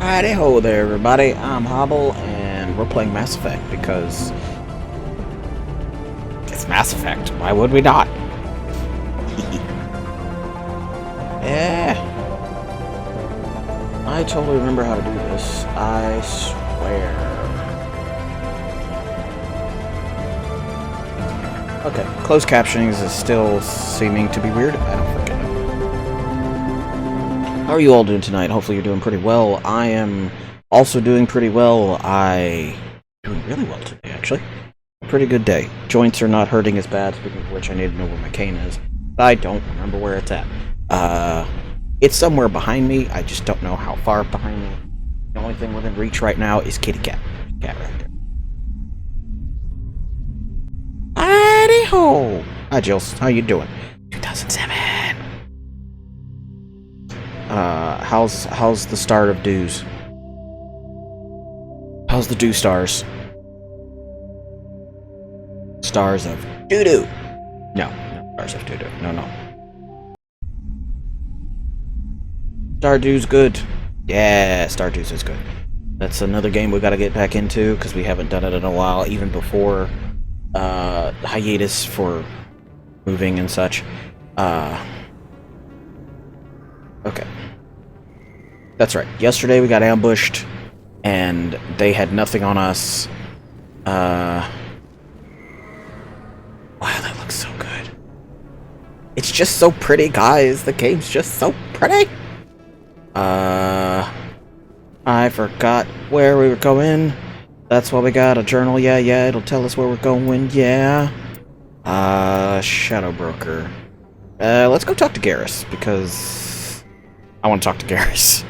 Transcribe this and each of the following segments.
Alrighty ho there, everybody. I'm Hobble, and we're playing Mass Effect because it's Mass Effect. Why would we not? Yeah. I totally remember how to do this. I swear. Okay, closed captionings is still seeming to be weird. I don't freaking know. How are you all doing tonight? Hopefully you're doing pretty well. I am also doing pretty well. Doing really well today, actually. A pretty good day. Joints are not hurting as bad, speaking of which I need to know where my cane is. I don't remember where it's at. It's somewhere behind me. I just don't know how far behind me. The only thing within reach right now is Kitty Cat. Cat right there. Howdy ho! Hi, Jills. How you doing? 2007. How's the start of Dews? How's the Dew stars? Stars of doo-doo. No, stars of doo-doo. No. Stardew's good. Yeah, Stardew's is good. That's another game we gotta get back into, because we haven't done it in a while, even before hiatus for moving and such. Okay. That's right. Yesterday we got ambushed, and they had nothing on us. Wow, that looks so good. It's just so pretty, guys. The game's just so pretty. I forgot where we were going. That's why we got a journal. Yeah, it'll tell us where we're going. Yeah. Shadow Broker. Let's go talk to Garrus, because I want to talk to Garrus.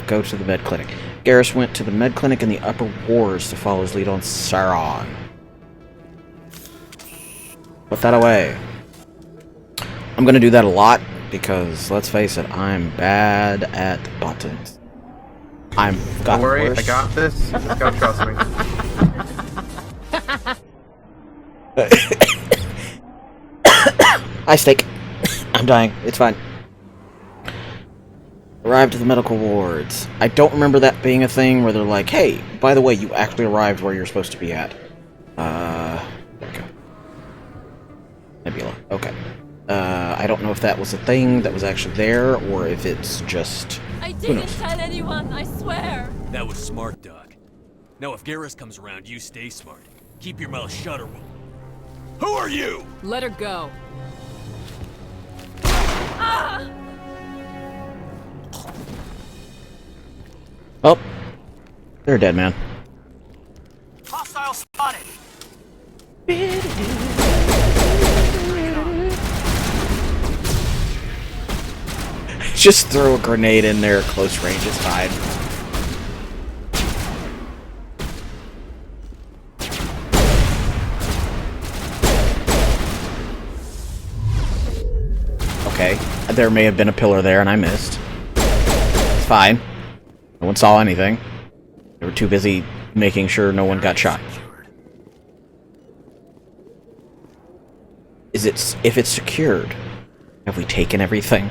Go to the med clinic. Garrus went to the med clinic in the upper wards to follow his lead on Sauron. Put that away. I'm gonna do that a lot, because let's face it, I'm bad at buttons. Don't worry, I got this. Just gotta trust me. Hi, Steak. I'm dying. It's fine. Arrived at the medical wards. I don't remember that being a thing where they're like, hey, by the way, you actually arrived where you're supposed to be at. There we go. Nebula. Okay. I don't know if that was a thing that was actually there, or if it's just... I didn't tell anyone, I swear! That was smart, Doc. Now if Garrus comes around, you stay smart. Keep your mouth shut or we'll... Who are you? Let her go. Ah! Oh. They're dead, man. Hostile spotted! Just throw a grenade in there, close range is fine. Okay, there may have been a pillar there and I missed. It's fine. No one saw anything. They were too busy making sure no one got shot. If it's secured, have we taken everything?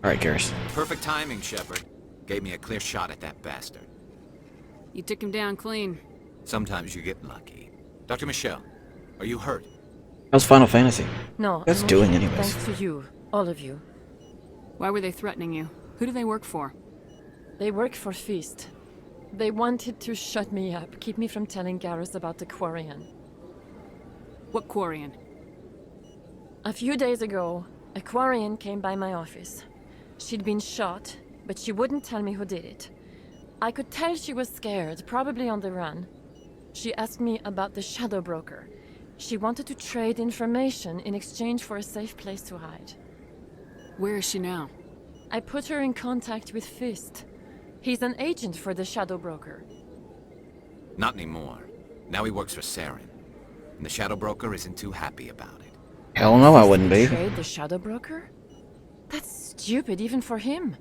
Alright, Garrus. Perfect timing, Shepard. Gave me a clear shot at that bastard. You took him down clean. Sometimes you get lucky. Dr. Michelle, are you hurt? How's Final Fantasy? No, What's I'm doing okay, anyways? Thanks to you, all of you. Why were they threatening you? Who do they work for? They work for Feast. They wanted to shut me up, keep me from telling Garrus about the Quarian. What Quarian? A few days ago, a Quarian came by my office. She'd been shot, but she wouldn't tell me who did it. I could tell she was scared, probably on the run. She asked me about the Shadow Broker. She wanted to trade information in exchange for a safe place to hide. Where is she now? I put her in contact with Fist. He's an agent for the Shadow Broker. Not anymore. Now he works for Saren. And the Shadow Broker isn't too happy about it. Hell no, I wouldn't be. Trade the Shadow Broker? That's stupid even for him.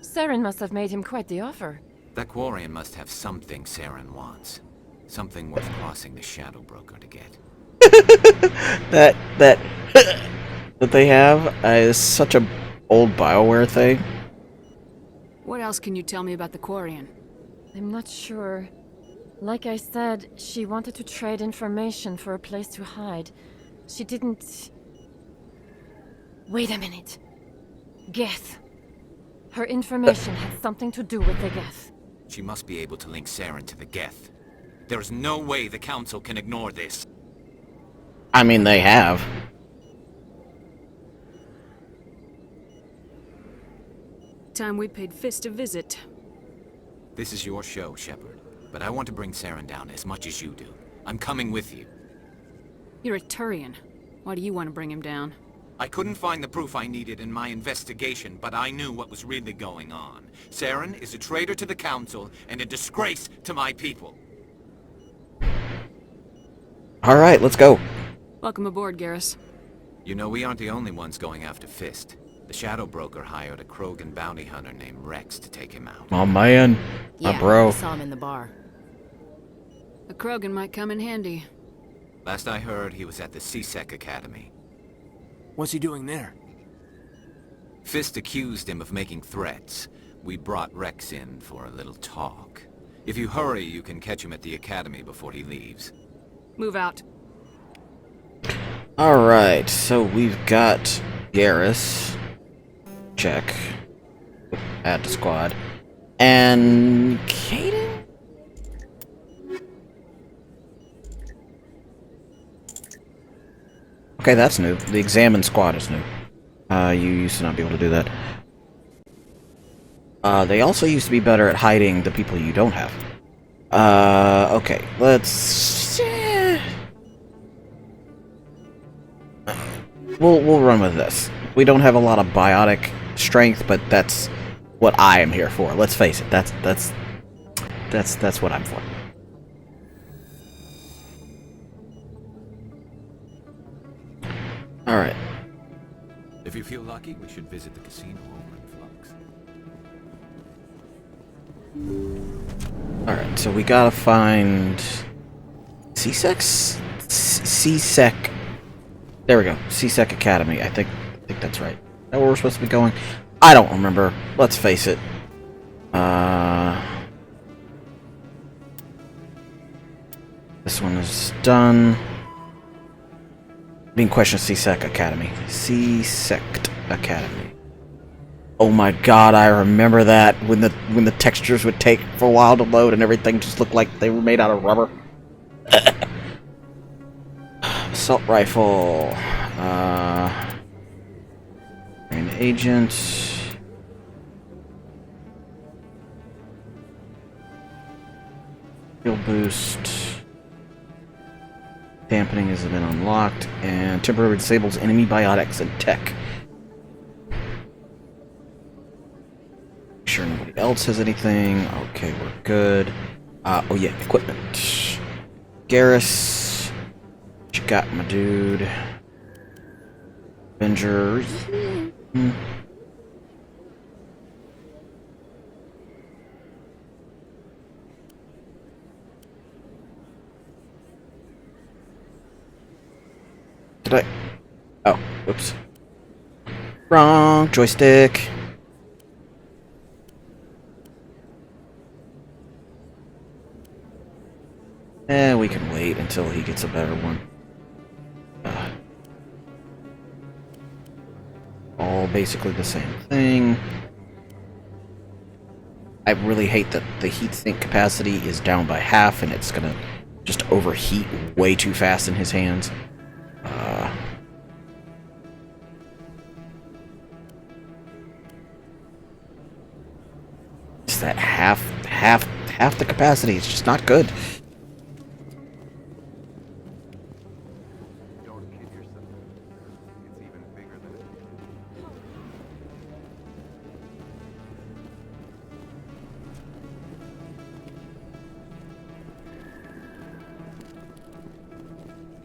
Saren must have made him quite the offer. That Quarian must have something Saren wants. Something worth crossing the Shadow Broker to get. that that they have is such a old BioWare thing. What else can you tell me about the Quarian? I'm not sure. Like I said, she wanted to trade information for a place to hide. She didn't... Wait a minute. Geth. Her information had something to do with the Geth. She must be able to link Saren to the Geth. There is no way the Council can ignore this. I mean, they have. Time we paid Fist a visit. This is your show, Shepard. But I want to bring Saren down as much as you do. I'm coming with you. You're a Turian. Why do you want to bring him down? I couldn't find the proof I needed in my investigation, but I knew what was really going on. Saren is a traitor to the Council and a disgrace to my people. Alright, let's go. Welcome aboard, Garrus. You know, we aren't the only ones going after Fist. The Shadow Broker hired a Krogan bounty hunter named Rex to take him out. Oh man, my bro. I saw him in the bar. A Krogan might come in handy. Last I heard, he was at the CSEC Academy. What's he doing there? Fist accused him of making threats. We brought Rex in for a little talk. If you hurry, you can catch him at the Academy before he leaves. Move out. Alright, so we've got Garrus. Check. Add to squad. And... Kaden? Okay, that's new. The Examine squad is new. You used to not be able to do that. They also used to be better at hiding the people you don't have. Okay, let's... We'll run with this. We don't have a lot of biotic strength, but that's what I am here for. Let's face it, that's what I'm for. Alright. If you feel lucky, we should visit the casino over in Flux. Alright, so we gotta find... CSEC? CSEC. There we go. CSEC Academy. I think that's right. Is that where we're supposed to be going? I don't remember. Let's face it. This one is done. Being questioned CSEC Academy. CSEC Academy. Oh my god, I remember that when the textures would take for a while to load and everything just looked like they were made out of rubber. Assault rifle. An agent. Field boost. Dampening has been unlocked, and temporarily disables enemy biotics and tech. Make sure nobody else has anything. Okay, we're good. Oh yeah, equipment. Garrus. What you got, my dude? Avengers. Did I? Oh, whoops. Wrong joystick. We can wait until he gets a better one. All basically the same thing. I really hate that the heatsink capacity is down by half and it's gonna just overheat way too fast in his hands. It's that half the capacity. It's just not good. Don't kid yourself. It's even bigger than it.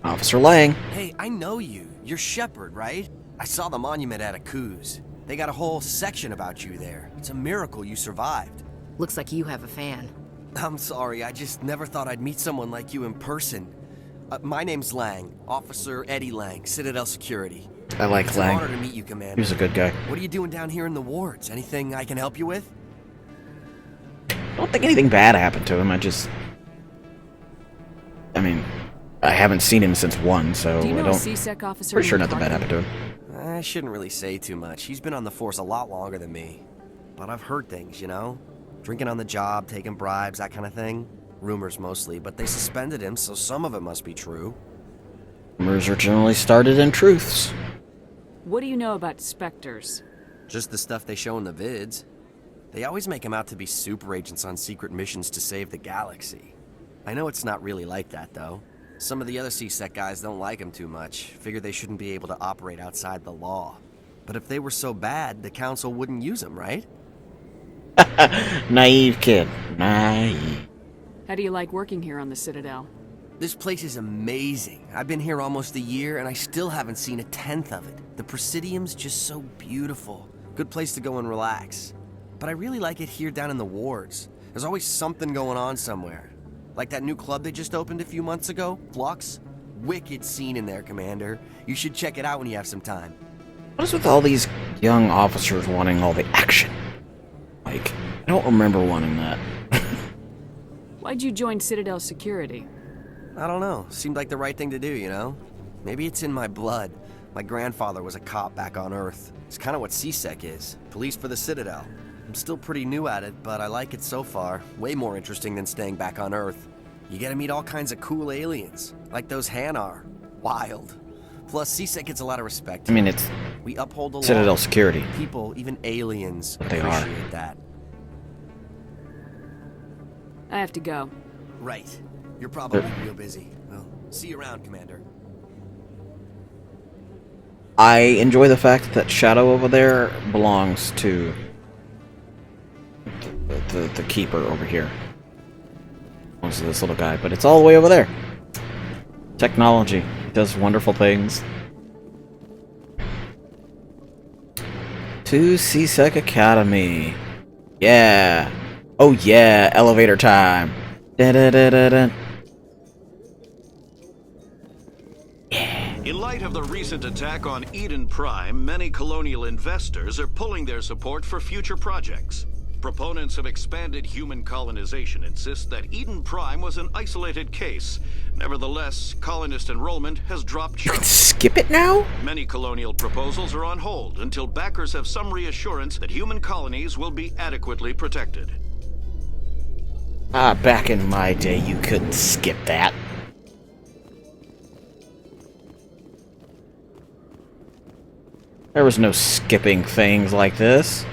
Officer Lang. Hey, I know you. You're Shepard, right? I saw the monument at Akuz. They got a whole section about you there. It's a miracle you survived. Looks like you have a fan. I'm sorry, I just never thought I'd meet someone like you in person. My name's Lang, Officer Eddie Lang, Citadel Security. I like It's Lang. an honor to meet you, Commander. He was a good guy. What are you doing down here in the wards? Anything I can help you with? I don't think anything bad happened to him. I mean, I haven't seen him since 1, so Do you know I a don't... C-Sec officer? Pretty sure in nothing bad Parkland? happened to him. I shouldn't really say too much. He's been on the force a lot longer than me. But I've heard things, you know? Drinking on the job, taking bribes, that kind of thing. Rumors mostly, but they suspended him, so some of it must be true. Rumors are generally started in truths. What do you know about Spectres? Just the stuff they show in the vids. They always make him out to be super agents on secret missions to save the galaxy. I know it's not really like that, though. Some of the other C-Sec guys don't like him too much, figure they shouldn't be able to operate outside the law. But if they were so bad, the Council wouldn't use him, right? Naive kid. Naive. How do you like working here on the Citadel? This place is amazing. I've been here almost a year, and I still haven't seen a tenth of it. The Presidium's just so beautiful. Good place to go and relax. But I really like it here down in the wards. There's always something going on somewhere. Like that new club they just opened a few months ago, Flux. Wicked scene in there, Commander. You should check it out when you have some time. What is with all these young officers wanting all the action? Like, I don't remember wanting that. Why'd you join Citadel Security? I don't know. Seemed like the right thing to do, you know? Maybe it's in my blood. My grandfather was a cop back on Earth. It's kind of what C-Sec is. Police for the Citadel. I'm still pretty new at it, but I like it so far. Way more interesting than staying back on Earth. You get to meet all kinds of cool aliens, like those Hanar. Wild. Plus, C-Sec gets a lot of respect. I mean, it's We uphold the law. Citadel Security. People, even aliens, They are. appreciate that. I have to go. Right. You're probably real busy. Well, see you around, Commander. I enjoy the fact that Shadow over there belongs to the Keeper over here. Belongs to this little guy, but it's all the way over there. Technology does wonderful things. To C-Sec Academy. Yeah. Oh yeah, elevator time. Da-da-da-da-da. In light of the recent attack on Eden Prime, many colonial investors are pulling their support for future projects. Proponents of expanded human colonization insist that Eden Prime was an isolated case. Nevertheless, colonist enrollment has dropped You can sharply. skip it now? Many colonial proposals are on hold until backers have some reassurance that human colonies will be adequately protected. Ah, back in my day, you couldn't skip that. There was no skipping things like this.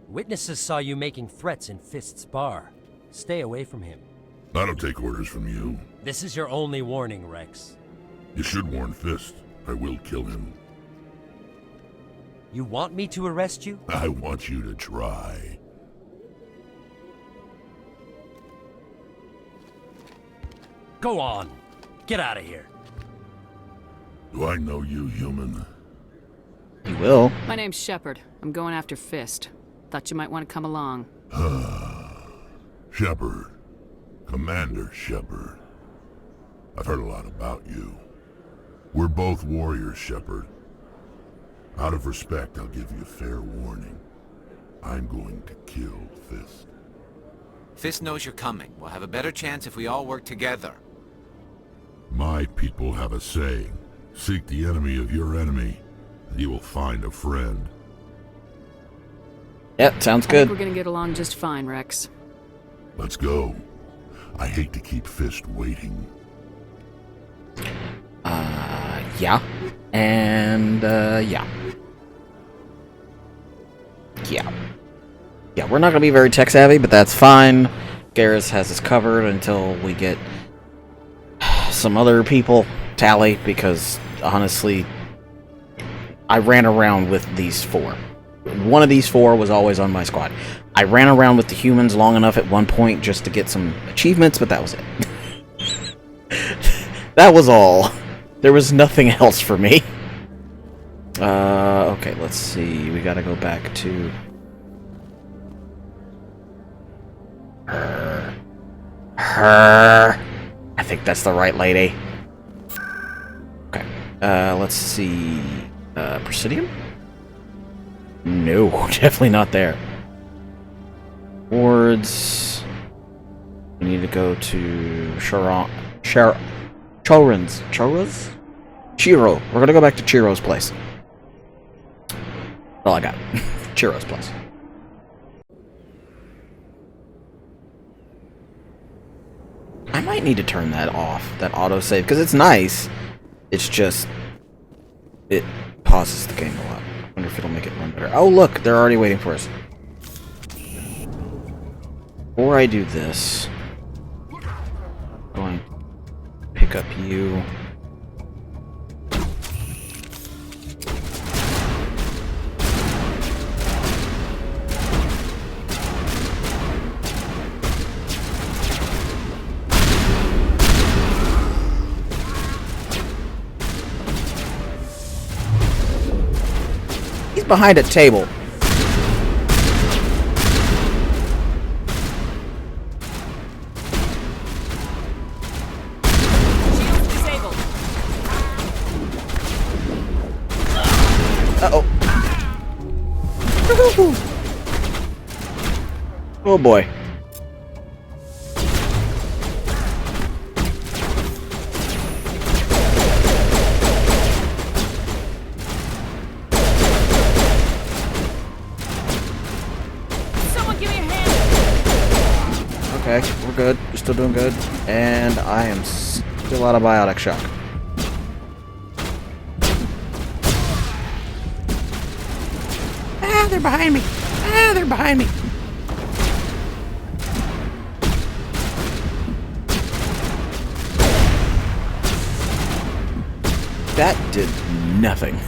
Witnesses saw you making threats in Fist's bar. Stay away from him. I don't take orders from you. This is your only warning, Rex. You should warn Fist. I will kill him. You want me to arrest you? I want you to try. Go on. Get out of here. Do I know you, human? You will. My name's Shepard. I'm going after Fist. Thought you might want to come along. Shepard. Commander Shepard. I've heard a lot about you. We're both warriors, Shepard. Out of respect, I'll give you a fair warning. I'm going to kill Fist. Fist knows you're coming. We'll have a better chance if we all work together. My people have a saying. Seek the enemy of your enemy, and you will find a friend. Yep, sounds I think we're good. gonna get along just fine, Rex. Let's go. I hate to keep Fist waiting. Yeah. And, yeah. Yeah. Yeah, we're not gonna be very tech-savvy, but that's fine. Garrus has us covered until we get some other people tally, because, honestly, I ran around with these 4. One of these 4 was always on my squad. I ran around with the humans long enough at one point just to get some achievements, but that was it. That was all. There was nothing else for me. Okay, let's see. We gotta go back to... Her. I think that's the right lady. Okay. Let's see. Presidium? No, definitely not there. Wards. We need to go to Chorin's. Chiro. We're gonna go back to Chiro's place. That's all I got. Chiro's place. I might need to turn that off, that autosave, because it's nice. It's just... it pauses the game a lot. I wonder if it'll make it run better. Oh, look! They're already waiting for us. Before I do this... I'm going to pick up you. He's behind a table. Uh-oh. Oh boy. Someone give me a hand. Okay, we're good. We're still doing good. And I am still out of biotic shock. Ah, they're behind me. Ah, they're behind me. That did nothing.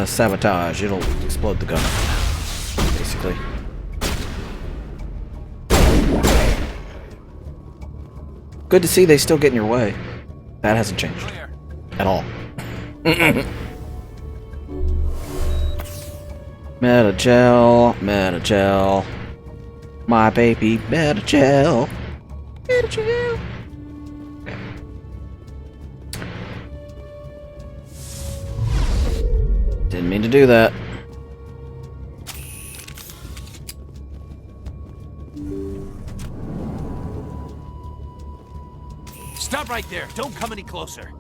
Sabotage. It'll explode the gun, basically. Good to see they still get in your way. That hasn't changed. At all. Metagel, Metagel. My baby, Metagel. Metagel. Okay. Didn't mean to do that. Stop right there. Don't come any closer.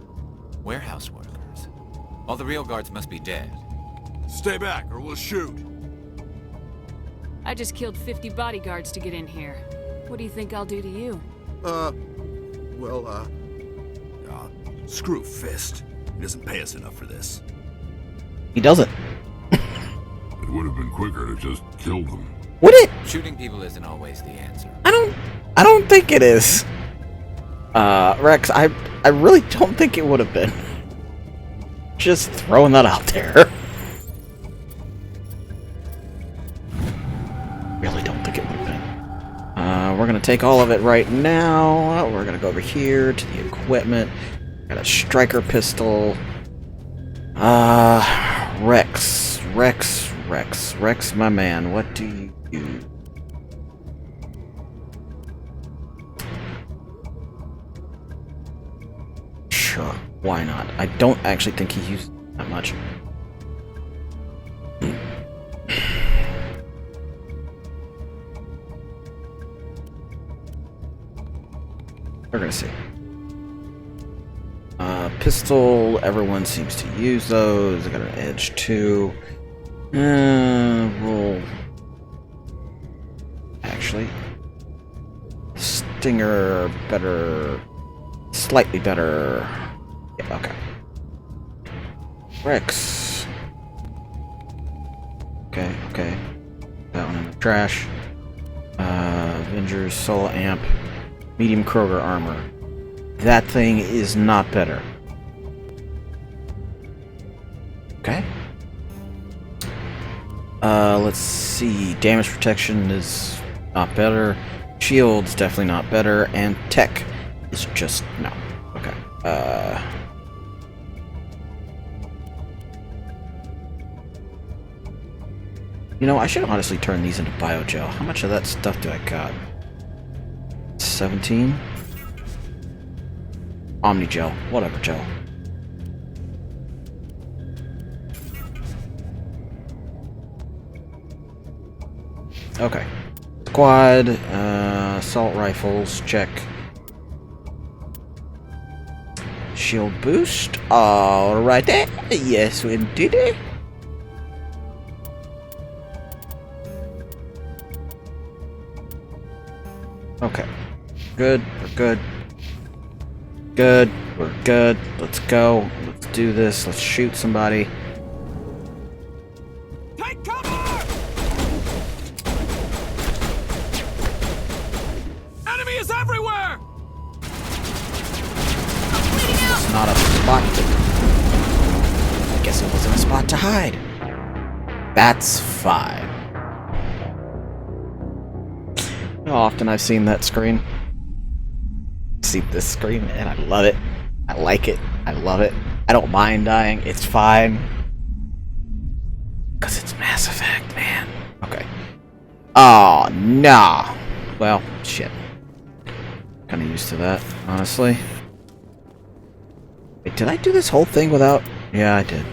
Warehouse workers. All the real guards must be dead. Stay back or we'll shoot. I just killed 50 bodyguards to get in here. What do you think I'll do to you? Screw Fist. He doesn't pay us enough for this. He doesn't. It would have been quicker to just kill them. Would it? Shooting people isn't always the answer. I don't think it is. Rex, I really don't think it would have been. Just throwing that out there. Really don't think it would have been. We're gonna take all of it right now. We're gonna go over here to the equipment. Got a striker pistol. Rex, my man, what do you do? Sure, why not? I don't actually think he used that much. We're gonna see. Pistol, everyone seems to use those. I got an edge too. Roll. Actually, Stinger better, slightly better. Yeah, okay. Rex. Okay. That one in the trash. Avengers, Soul Amp, medium Kroger armor. That thing is not better. Okay. Let's see. Damage protection is not better. Shield's definitely not better. And tech is just no. Okay. You know, I should honestly turn these into biogel. How much of that stuff do I got? 17? Omnigel. Whatever gel. Okay. Squad, assault rifles, check. Shield boost, alright there. Yes, indeed. Okay. Good, we're good. Good, we're good. Let's go. Let's do this. Let's shoot somebody. Take cover! Enemy is everywhere! It's not a spot to... I guess it wasn't a spot to hide. That's fine. How often I've seen that screen. See this screen and I love it. I like it. I love it. I don't mind dying. It's fine. Because it's Mass Effect, man. Okay. Oh, nah. Well, shit. Kind of used to that, honestly. Wait, did I do this whole thing without... Yeah, I did.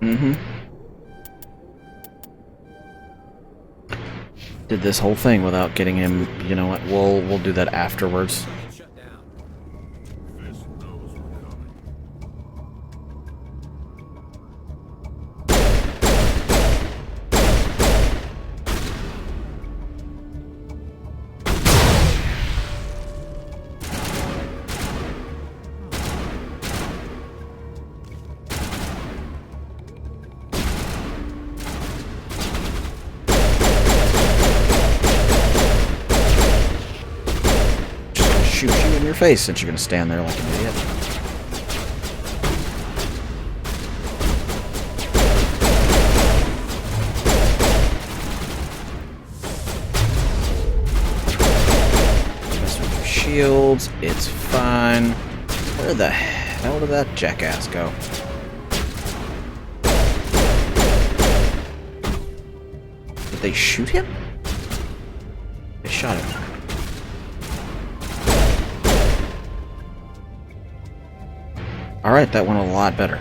Mm-hmm. Did this whole thing without getting him. You know what? We'll do that afterwards. Shoot you in your face since you're gonna stand there like an idiot. Mess with your shields, it's fine. Where the hell did that jackass go? Did they shoot him? They shot him. Alright, that went a lot better.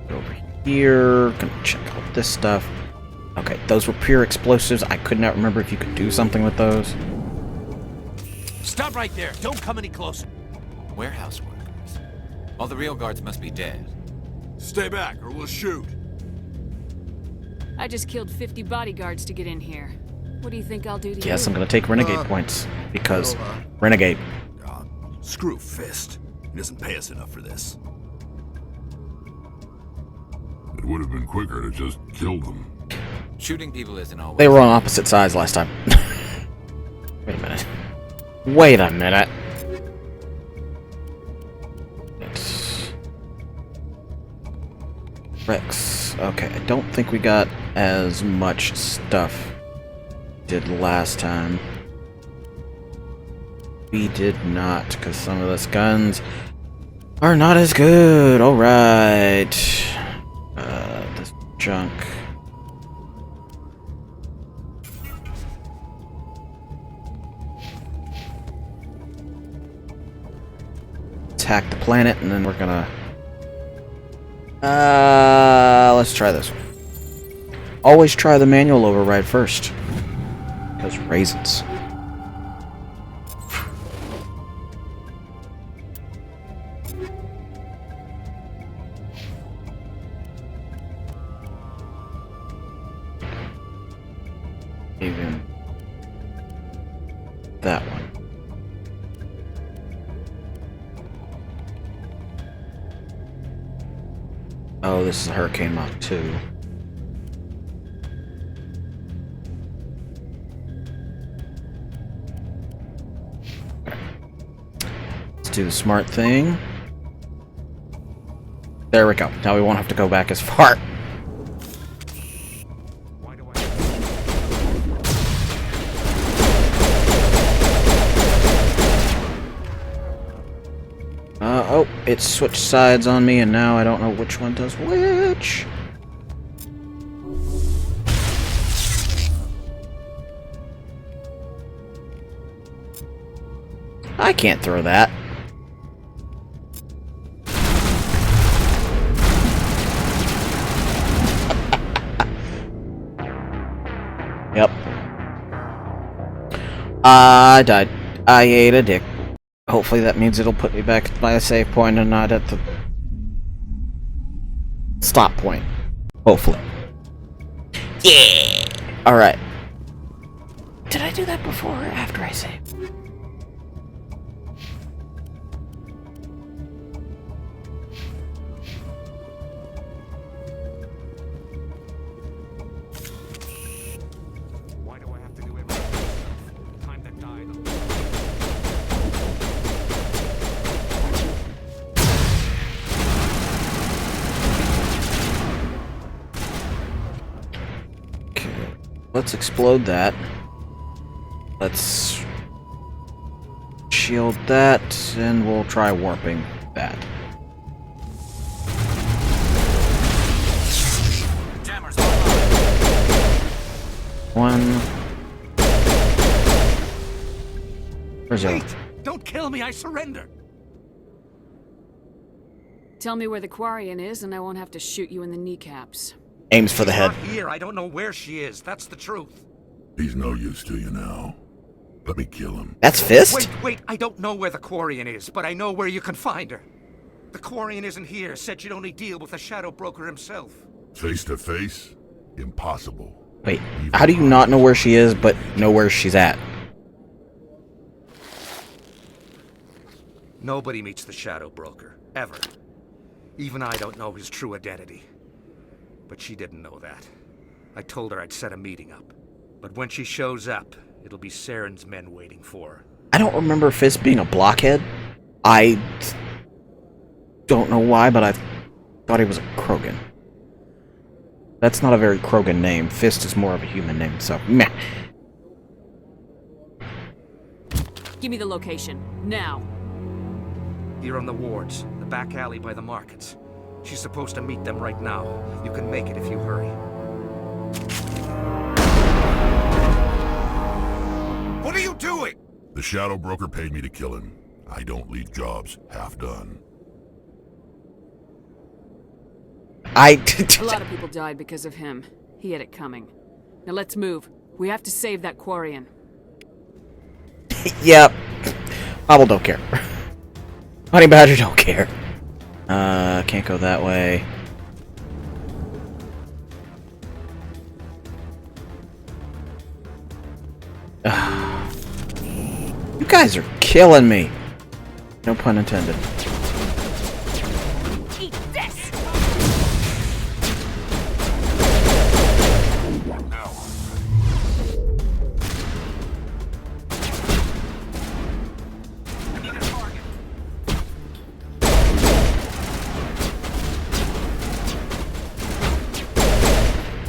Over here, gonna check out this stuff. Okay, those were pure explosives. I could not remember if you could do something with those. Stop right there. Don't come any closer. Warehouse workers. All the real guards must be dead. Stay back or we'll shoot. I just killed 50 bodyguards to get in here. What do you think I'll do to you? Yes, I'm gonna take Renegade points. Because Renegade. Screw Fist. He doesn't pay us enough for this. It would have been quicker to just kill them. Shooting people isn't always... They were on opposite sides last time. Wait a minute. Wait a minute. It's... Rex. Okay, I don't think we got as much stuff did last time. We did not, because some of those guns are not as good. Alright. This junk. Attack the planet, and then we're gonna... let's try this one. Always try the manual override first. Because raisins. Even that one. Oh, this is a Hurricane Mach 2. Let's do the smart thing. There we go. Now we won't have to go back as far. Oh, it switched sides on me, and now I don't know which one does which. I can't throw that. I died. I ate a dick. Hopefully that means it'll put me back at my save point and not at the stop point. Hopefully. Yeah! Alright. Did I do that before or after I saved? Why do I have to do everything? Time to die. Okay. Let's explode that. Let's shield that, and we'll try warping that. One. Where's it? Wait! Don't kill me, I surrender! Tell me where the Quarian is, and I won't have to shoot you in the kneecaps. Aims for the She's head. not here, I don't know where she is, that's the truth. He's no use to you now. Let me kill him. That's Fist? Wait, I don't know where the Quarian is, but I know where you can find her. The Quarian isn't here, said you'd only deal with the Shadow Broker himself. Face to face? Impossible. Wait, how do you not know where she is, but know where she's at? Nobody meets the Shadow Broker, ever. Even I don't know his true identity. But she didn't know that. I told her I'd set a meeting up. But when she shows up, it'll be Saren's men waiting for her. I don't remember Fist being a blockhead. I don't know why, but I thought he was a Krogan. That's not a very Krogan name. Fist is more of a human name, so meh. Give me the location, now. Here on the wards, the back alley by the markets. She's supposed to meet them right now. You can make it if you hurry. What are you doing? The Shadow Broker paid me to kill him. I don't leave jobs half done. A lot of people died because of him. He had it coming. Now let's move. We have to save that Quarian. Yep. Hobble don't care. Honey Badger don't care. Can't go that way. You guys are killing me. No pun intended. Eat this!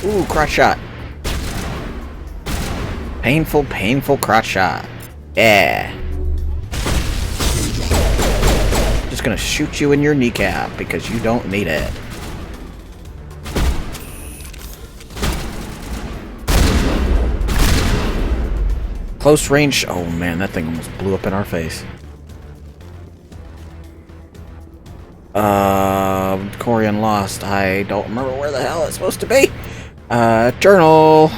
Ooh, crotch shot. Painful, painful crotch shot. Yeah. Just gonna shoot you in your kneecap because you don't need it. Close range. Oh man, that thing almost blew up in our face. Quarian lost. I don't remember where the hell it's supposed to be. Journal.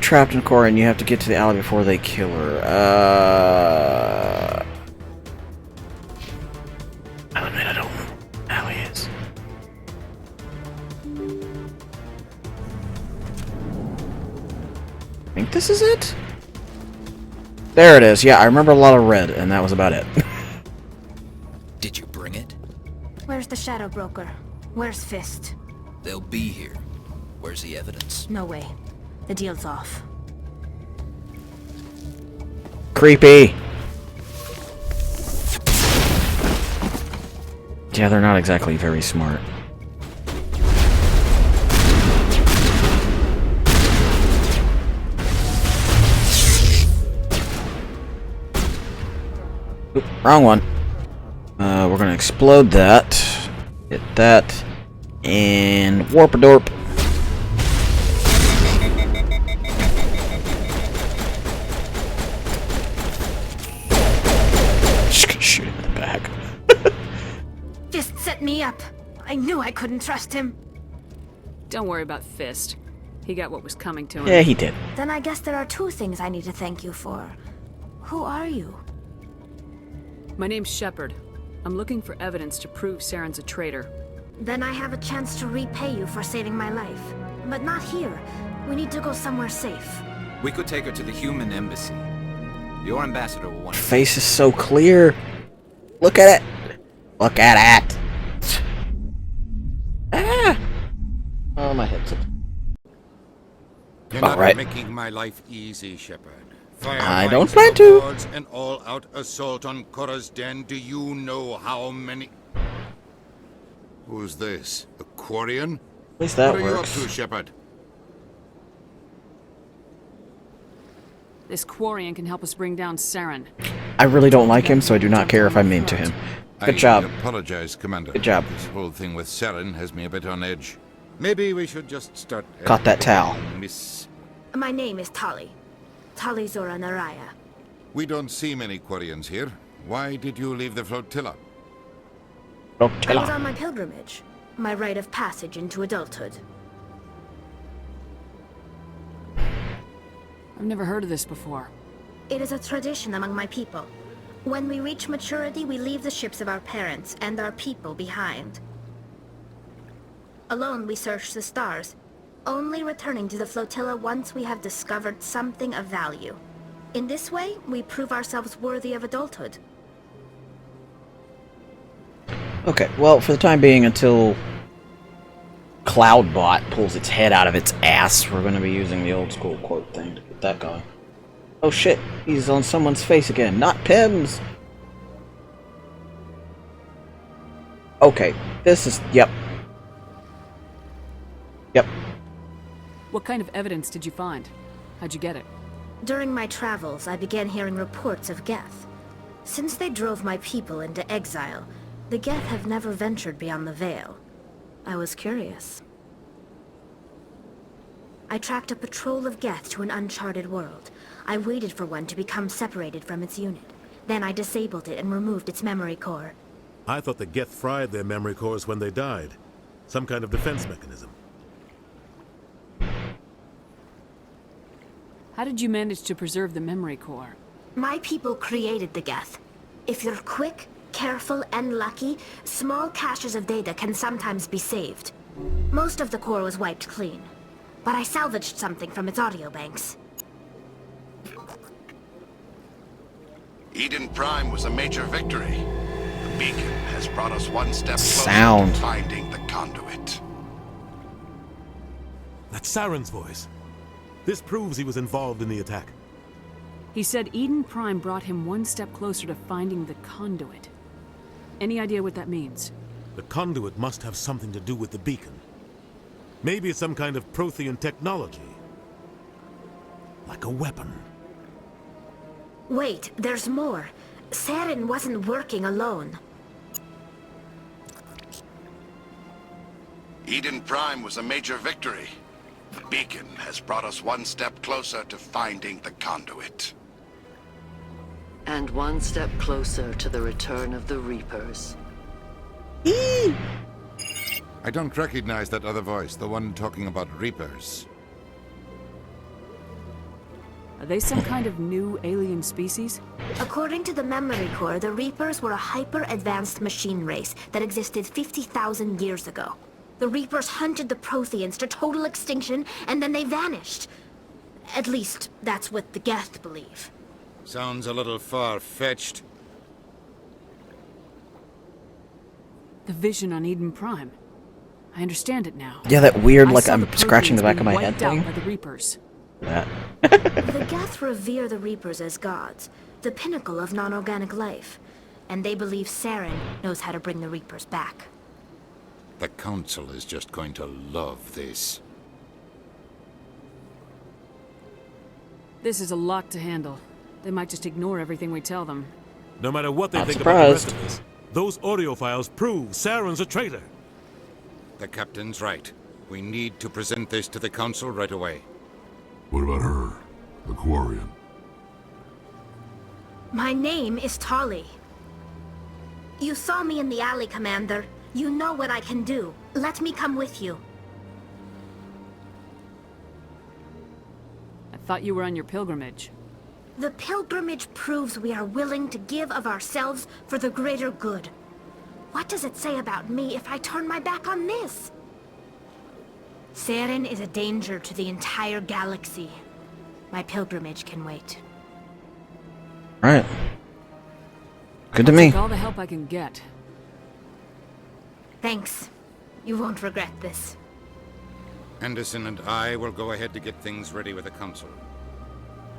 Trapped in Quarian. You have to get to the alley before they kill her. I admit I don't know where the alley is. I think this is it? There it is. Yeah, I remember a lot of red, and that was about it. Did you bring it? Where's the Shadow Broker? Where's Fist? They'll be here. Where's the evidence? No way. The deal's off. Creepy. Yeah, they're not exactly very smart. Oop, wrong one. We're gonna explode that. Hit that. And warp a dorp. Just gonna shoot him in the back. Fist set me up. I knew I couldn't trust him. Don't worry about Fist. He got what was coming to him. Yeah, he did. Then I guess there are two things I need to thank you for. Who are you? My name's Shepard. I'm looking for evidence to prove Saren's a traitor. Then I have a chance to repay you for saving my life. But not here. We need to go somewhere safe. We could take her to the human embassy. Your ambassador will want to... Face is so clear. Look at it. Look at it. Ah. Oh, my head's up. You're not Alright. making my life easy, Shepard. I don't plan to. An all-out assault on Korra's den. Do you know how many... Who's this? A Quarian? At least that what are works. you up to, Shepard? This Quarian can help us bring down Saren. I really don't like him, so I do not care if I'm mean to him. Good job. I apologize, Commander. Good job. This whole thing with Saren has me a bit on edge. Maybe we should just start... Caught that towel. Miss... My name is Tali. Tali Zora Naraya. We don't see many Quarians here. Why did you leave the flotilla? I was on my pilgrimage. My rite of passage into adulthood. I've never heard of this before. It is a tradition among my people. When we reach maturity, we leave the ships of our parents and our people behind. Alone, we search the stars, only returning to the flotilla once we have discovered something of value. In this way, we prove ourselves worthy of adulthood. Okay, well, for the time being, until Cloudbot pulls its head out of its ass, we're going to be using the old school quote thing to get that going. Oh shit, he's on someone's face again, not Pim's! Okay, this is... yep. Yep. What kind of evidence did you find? How'd you get it? During my travels, I began hearing reports of Geth. Since they drove my people into exile, the Geth have never ventured beyond the Veil. I was curious. I tracked a patrol of Geth to an uncharted world. I waited for one to become separated from its unit. Then I disabled it and removed its memory core. I thought the Geth fried their memory cores when they died. Some kind of defense mechanism. How did you manage to preserve the memory core? My people created the Geth. If you're quick, careful, and lucky, small caches of data can sometimes be saved. Most of the core was wiped clean, but I salvaged something from its audio banks. Eden Prime was a major victory. The beacon has brought us one step closer Sound. to finding the conduit. That's Saren's voice. This proves he was involved in the attack. He said Eden Prime brought him one step closer to finding the conduit. Any idea what that means? The conduit must have something to do with the beacon. Maybe it's some kind of Prothean technology. Like a weapon. Wait, there's more. Saren wasn't working alone. Eden Prime was a major victory. The beacon has brought us one step closer to finding the conduit. And one step closer to the return of the Reapers. I don't recognize that other voice, the one talking about Reapers. Are they some kind of new alien species? According to the memory core, the Reapers were a hyper-advanced machine race that existed 50,000 years ago. The Reapers hunted the Protheans to total extinction, and then they vanished. At least, that's what the Geth believe. Sounds a little far-fetched. The vision on Eden Prime. I understand it now. Yeah, that weird, I like, saw I'm the scratching the Protheans back of my being head wiped out thing. by the Reapers. That. The Geth revere the Reapers as gods, the pinnacle of non-organic life. And they believe Saren knows how to bring the Reapers back. The Council is just going to love this. This is a lot to handle. They might just ignore everything we tell them. No matter what they Not think about the rest surprised. of us, those audio files prove Saren's a traitor. The Captain's right. We need to present this to the Council right away. What about her? The Quarian? My name is Tali. You saw me in the alley, Commander. You know what I can do. Let me come with you. Thought you were on your pilgrimage. The pilgrimage proves we are willing to give of ourselves for the greater good. What does it say about me if I turn my back on this? Saren is a danger to the entire galaxy. My pilgrimage can wait. Right. Good to I'll me. take all the help I can get. Thanks. You won't regret this. Anderson and I will go ahead to get things ready with the council.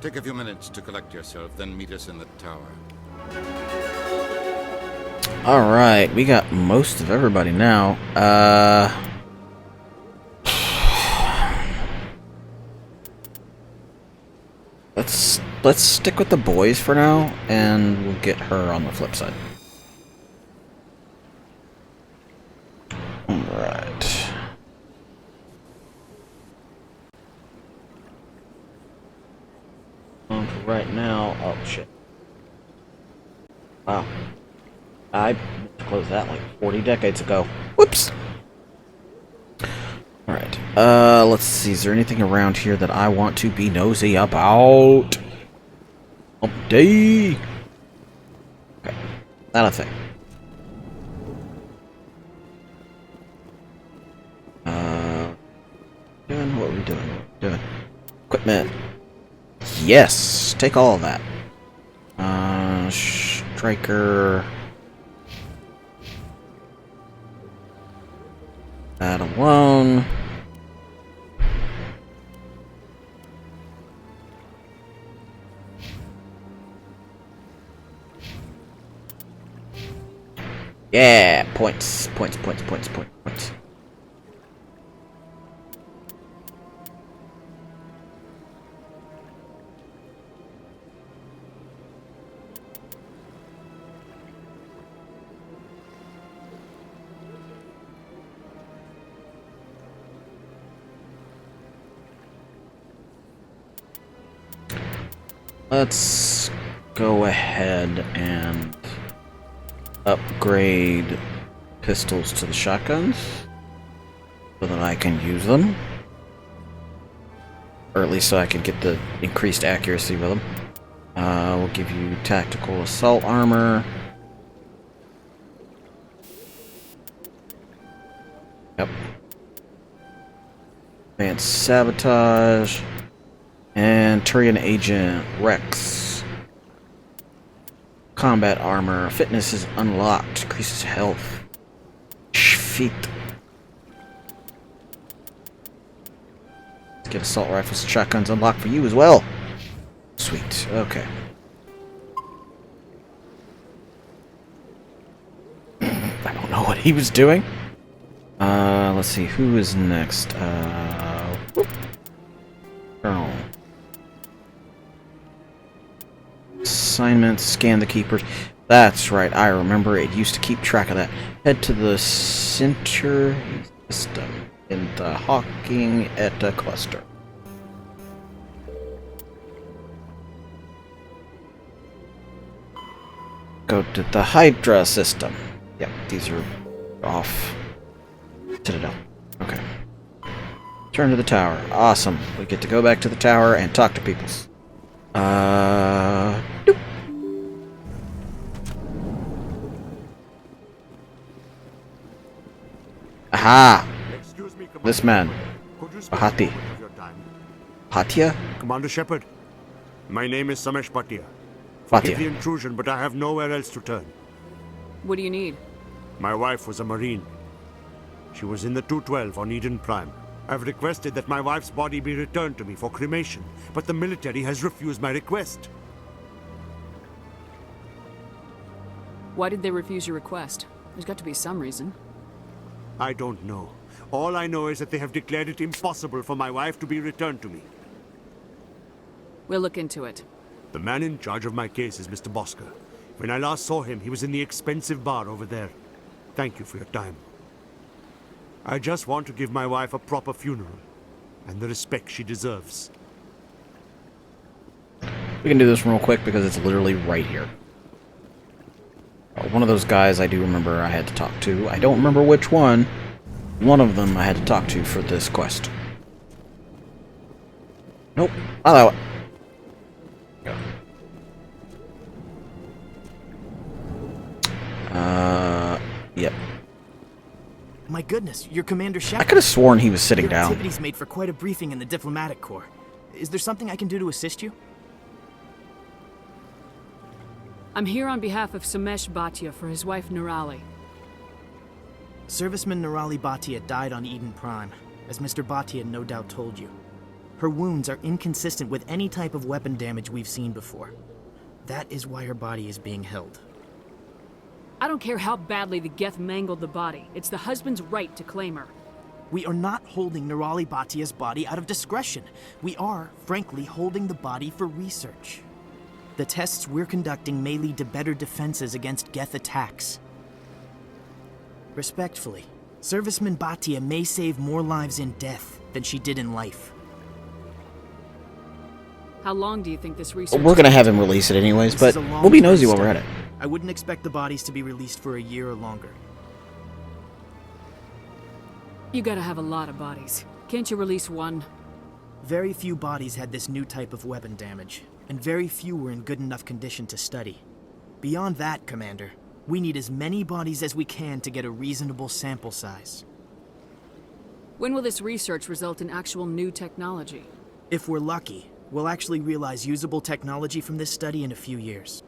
Take a few minutes to collect yourself, then meet us in the tower. Alright, we got most of everybody now. Let's stick with the boys for now, and we'll get her on the flip side. Alright. Right now, oh shit. Wow. I closed that like 40 decades ago. Whoops! Alright, let's see, is there anything around here that I want to be nosy about? Update! Okay, not a thing. What are we doing? What are we doing? Equipment. Yes! Take all of that. Striker. That alone. Yeah! Points. Points. Let's go ahead and upgrade pistols to the shotguns so that I can use them. Or at least so I can get the increased accuracy with them. We'll give you tactical assault armor. Yep. Advanced sabotage. And Turian Agent Rex. Combat armor. Fitness is unlocked. Increases health. Shfeet. Let's get assault rifles and shotguns unlocked for you as well. Sweet. Okay. I don't know what he was doing. Let's see. Who is next? Colonel. Assignments, scan the keepers. That's right, I remember. It used to keep track of that. Head to the center system in the Hawking Etta cluster. Go to the Hydra system. Yep, these are off. Citadel. Okay. Turn to the tower. Awesome. We get to go back to the tower and talk to people. Doop. Aha! This man. Bahati. Patia? Commander Shepard, my name is Samesh Patia. Patia. Forgive the intrusion, but I have nowhere else to turn. What do you need? My wife was a Marine. She was in the 212 on Eden Prime. I've requested that my wife's body be returned to me for cremation, but the military has refused my request. Why did they refuse your request? There's got to be some reason. I don't know. All I know is that they have declared it impossible for my wife to be returned to me. We'll look into it. The man in charge of my case is Mr. Bosker. When I last saw him, he was in the expensive bar over there. Thank you for your time. I just want to give my wife a proper funeral, and the respect she deserves. We can do this real quick because it's literally right here. One of those guys I do remember I had to talk to. I don't remember which one. One of them I had to talk to for this quest. Nope. Allow it. Yep. My goodness, you're Commander I Shepard. could have sworn he was sitting Your down. activities made for quite a briefing in the diplomatic corps. Is there something I can do to assist you? I'm here on behalf of Samesh Bhatia for his wife Nirali. Serviceman Nirali Bhatia died on Eden Prime, as Mr. Bhatia no doubt told you. Her wounds are inconsistent with any type of weapon damage we've seen before. That is why her body is being held. I don't care how badly the Geth mangled the body. It's the husband's right to claim her. We are not holding Nirali Bhatia's body out of discretion. We are, frankly, holding the body for research. The tests we're conducting may lead to better defenses against Geth attacks. Respectfully, Serviceman Bhatia may save more lives in death than she did in life. How long do you think this research... We're gonna have him release it anyways, This but is a long we'll be nosy while study. we're at it. I wouldn't expect the bodies to be released for a year or longer. You gotta have a lot of bodies. Can't you release one? Very few bodies had this new type of weapon damage, and very few were in good enough condition to study. Beyond that, Commander, we need as many bodies as we can to get a reasonable sample size. When will this research result in actual new technology? If we're lucky, we'll actually realize usable technology from this study in a few years.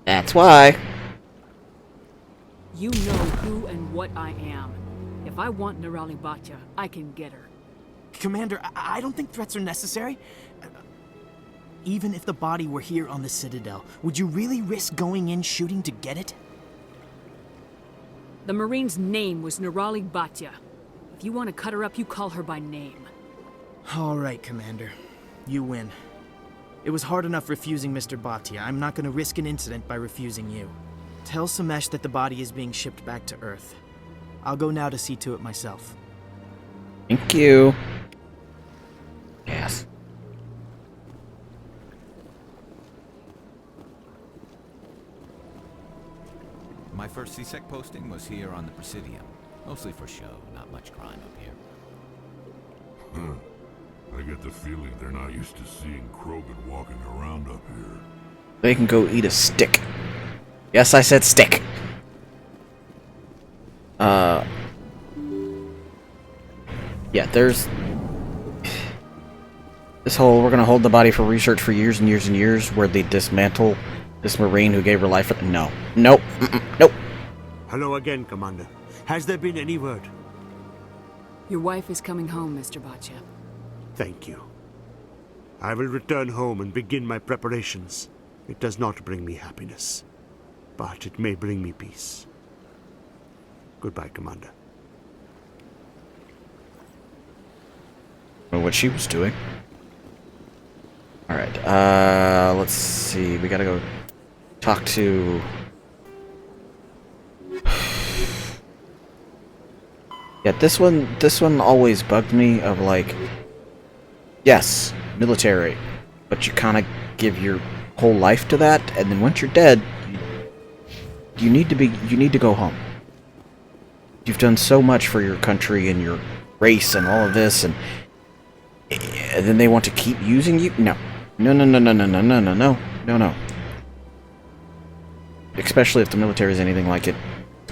That's why. You know who and what I am. If I want Nirali Bhatia, I can get her. Commander, I don't think threats are necessary. Even if the body were here on the Citadel, would you really risk going in shooting to get it? The Marine's name was Nirali Bhatia. If you want to cut her up, you call her by name. All right, Commander. You win. It was hard enough refusing Mr. Bhatia. I'm not going to risk an incident by refusing you. Tell Samesh that the body is being shipped back to Earth. I'll go now to see to it myself. Thank you. Yes. My first CSEC posting was here on the Presidium. Mostly for show, not much crime up here. I get the feeling they're not used to seeing Krogan walking around up here. They can go eat a stick. Yes, I said stick. Yeah, there's... This whole, we're gonna hold the body for research for years and years and years, where they dismantle this Marine who gave her life for... No. Nope. Nope. Hello again, Commander. Has there been any word? Your wife is coming home, Mr. Bhatia. Thank you. I will return home and begin my preparations. It does not bring me happiness, but it may bring me peace. Goodbye, Commander. I don't know what she was doing. Alright, let's see. We gotta go talk to... Yeah, this one always bugged me of like... Yes, military, but you kind of give your whole life to that, and then once you're dead, you need to go home. You've done so much for your country and your race and all of this, and then they want to keep using you? No. No, no, no, no, no, no, no, no, no, no, no. Especially if the military is anything like it's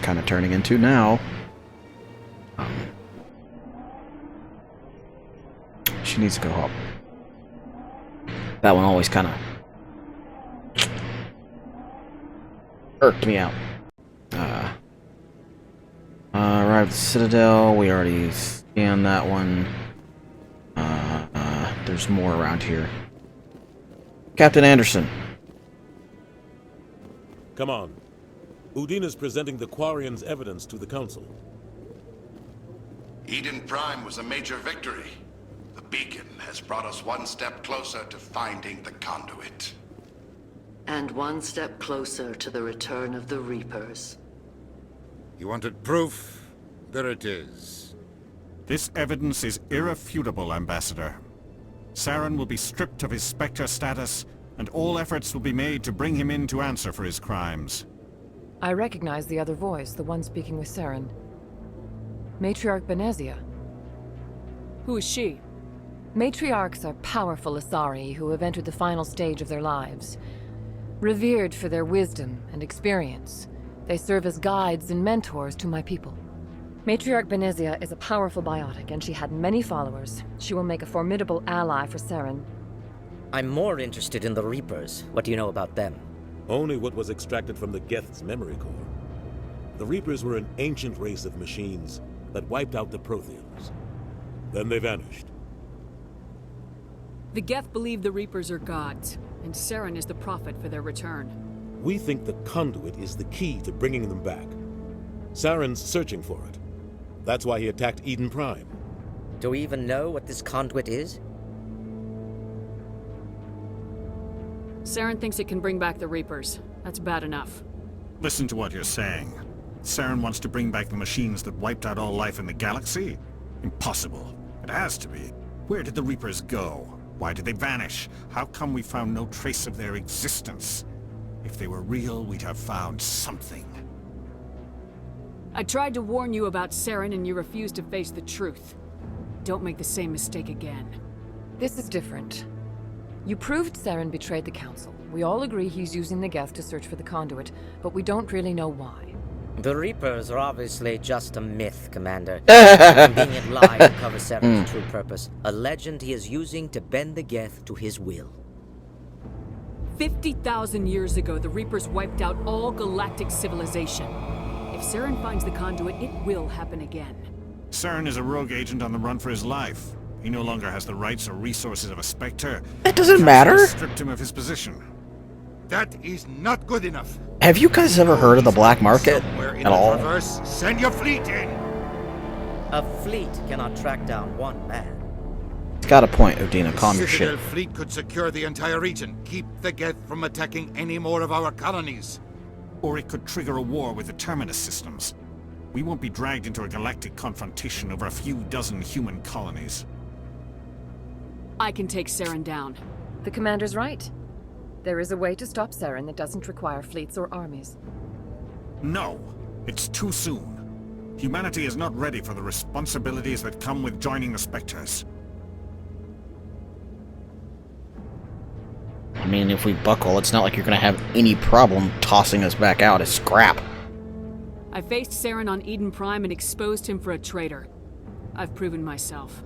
kind of turning into now. She needs to go home. That one always kind of irked me out. Arrived at the Citadel. We already scanned that one. There's more around here. Captain Anderson. Come on. Udine is presenting the Quarians' evidence to the Council. Eden Prime was a major victory. The beacon has brought us one step closer to finding the conduit. And one step closer to the return of the Reapers. You wanted proof? There it is. This evidence is irrefutable, Ambassador. Saren will be stripped of his Spectre status, and all efforts will be made to bring him in to answer for his crimes. I recognize the other voice, the one speaking with Saren. Matriarch Benezia. Who is she? Matriarchs are powerful Asari who have entered the final stage of their lives. Revered for their wisdom and experience, they serve as guides and mentors to my people. Matriarch Benezia is a powerful biotic, and she had many followers. She will make a formidable ally for Saren. I'm more interested in the Reapers. What do you know about them? Only what was extracted from the Geth's memory core. The Reapers were an ancient race of machines that wiped out the Protheans. Then they vanished. The Geth believe the Reapers are gods, and Saren is the prophet for their return. We think the conduit is the key to bringing them back. Saren's searching for it. That's why he attacked Eden Prime. Do we even know what this conduit is? Saren thinks it can bring back the Reapers. That's bad enough. Listen to what you're saying. Saren wants to bring back the machines that wiped out all life in the galaxy? Impossible. It has to be. Where did the Reapers go? Why did they vanish? How come we found no trace of their existence? If they were real, we'd have found something. I tried to warn you about Saren and you refused to face the truth. Don't make the same mistake again. This is different. You proved Saren betrayed the Council. We all agree he's using the Geth to search for the conduit, but we don't really know why. The Reapers are obviously just a myth, Commander. A convenient lie to cover Saren's true purpose. A legend he is using to bend the Geth to his will. 50,000 years ago, the Reapers wiped out all galactic civilization. If Saren finds the conduit, it will happen again. Saren is a rogue agent on the run for his life. He no longer has the rights or resources of a Spectre. That doesn't matter. Stripped him of his position. That is not good enough. Have you guys ever heard of the black market at all? Reverse, send your fleet in. A fleet cannot track down one man. It's got a point, Udina. Calm your Citadel shit. fleet could secure the entire region. Keep the Geth from attacking any more of our colonies. Or it could trigger a war with the Terminus systems. We won't be dragged into a galactic confrontation over a few dozen human colonies. I can take Saren down. The Commander's right. There is a way to stop Saren that doesn't require fleets or armies. No, it's too soon. Humanity is not ready for the responsibilities that come with joining the Spectres. I mean, if we buckle, it's not like you're gonna have any problem tossing us back out as scrap. I faced Saren on Eden Prime and exposed him for a traitor. I've proven myself.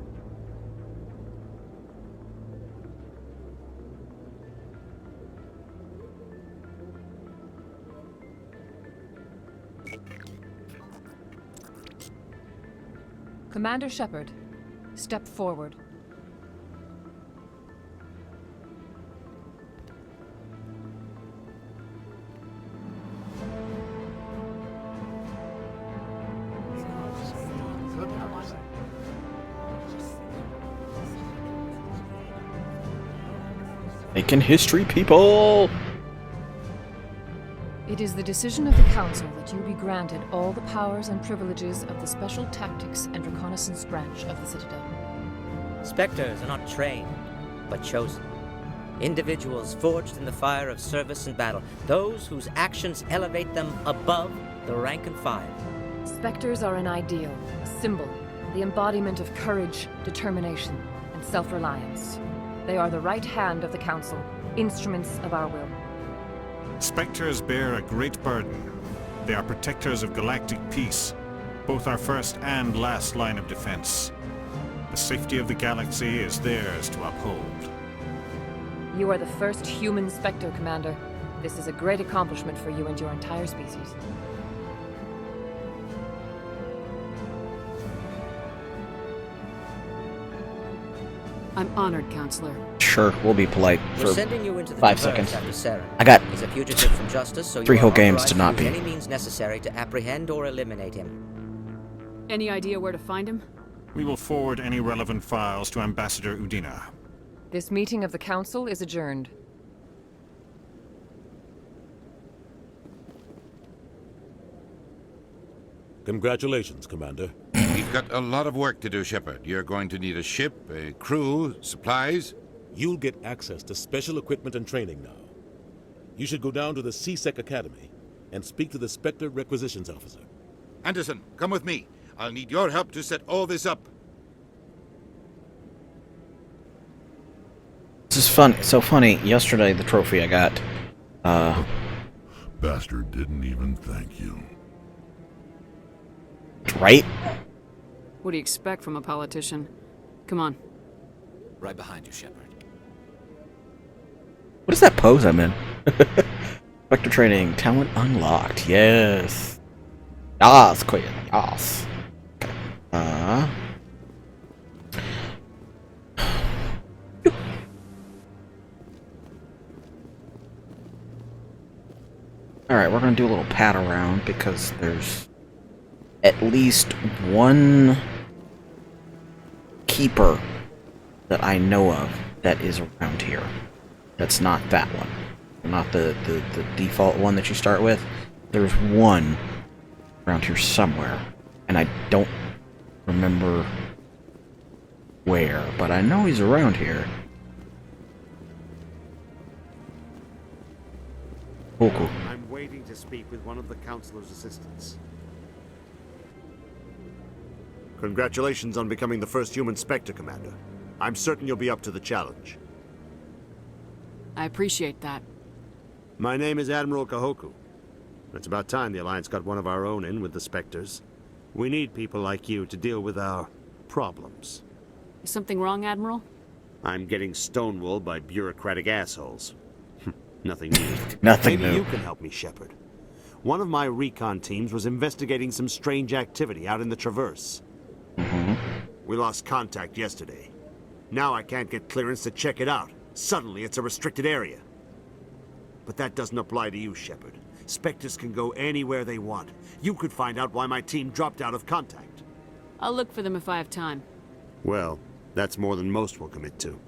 Commander Shepard, step forward. Making history, people! It is the decision of the Council that you be granted all the powers and privileges of the Special Tactics and Reconnaissance branch of the Citadel. Spectres are not trained, but chosen. Individuals forged in the fire of service and battle. Those whose actions elevate them above the rank and file. Spectres are an ideal, a symbol, the embodiment of courage, determination, and self-reliance. They are the right hand of the Council, instruments of our will. Spectres bear a great burden. They are protectors of galactic peace, both our first and last line of defense. The safety of the galaxy is theirs to uphold. You are the first human Spectre, Commander. This is a great accomplishment for you and your entire species. I'm honored, Counselor. Sure, we'll be polite We're for sending you into the 5 Converge seconds. after Saren. I got He's a fugitive from justice, so 3 you whole are games to authorized not use be. any means necessary to apprehend or eliminate him. Any idea where to find him? We will forward any relevant files to Ambassador Udina. This meeting of the Council is adjourned. Congratulations, Commander. We've got a lot of work to do, Shepard. You're going to need a ship, a crew, supplies. You'll get access to special equipment and training now. You should go down to the C-Sec Academy and speak to the Spectre Requisitions Officer. Anderson, come with me. I'll need your help to set all this up. so funny. Yesterday, the trophy I got. Bastard didn't even thank you. Right? What do you expect from a politician? Come on. Right behind you, Shepard. What is that pose I'm in? Vector training, talent unlocked. Yes. Yes, quit. Yes. Alright, we're gonna do a little pat around because there's at least one keeper that I know of that is around here. That's not that one. Not the default one that you start with. There's one around here somewhere. And I don't remember where, but I know he's around here. Cool. I'm waiting to speak with one of the Councilor's assistants. Congratulations on becoming the first human Spectre, Commander. I'm certain you'll be up to the challenge. I appreciate that. My name is Admiral Kahoku. It's about time the Alliance got one of our own in with the Spectres. We need people like you to deal with our problems. Is something wrong, Admiral? I'm getting stonewalled by bureaucratic assholes. Nothing new. Nothing Maybe new. you can help me, Shepard. One of my recon teams was investigating some strange activity out in the Traverse. We lost contact yesterday. Now I can't get clearance to check it out. Suddenly it's a restricted area. But that doesn't apply to you, Shepard. Spectres can go anywhere they want. You could find out why my team dropped out of contact. I'll look for them if I have time. Well, that's more than most will commit to.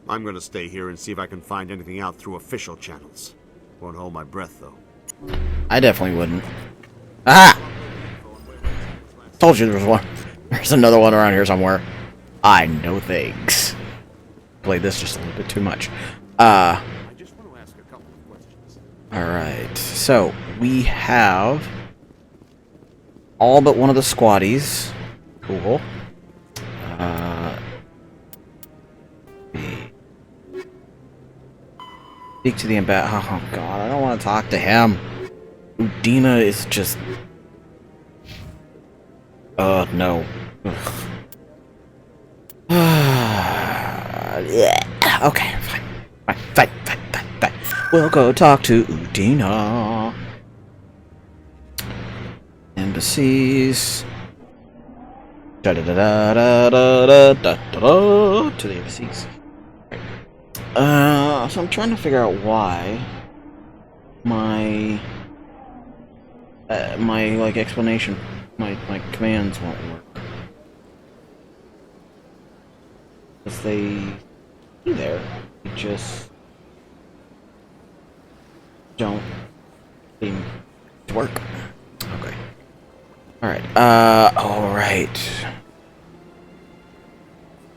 I'm gonna stay here and see if I can find anything out through official channels. Won't hold my breath, though. I definitely wouldn't. Ah! Told you there was one. There's another one around here somewhere. I know things. Played this just a little bit too much. I just want to ask a couple of questions. Alright, so we have all but one of the squaddies. Cool. Speak to the ambassador. Oh god, I don't want to talk to him. Udina is just... no. Yeah. Okay, fine. We'll go talk to Udina. Embassies. To the embassies. So I'm trying to figure out why my like explanation, my commands won't work. Because they there, they just don't seem to work. Okay. Alright.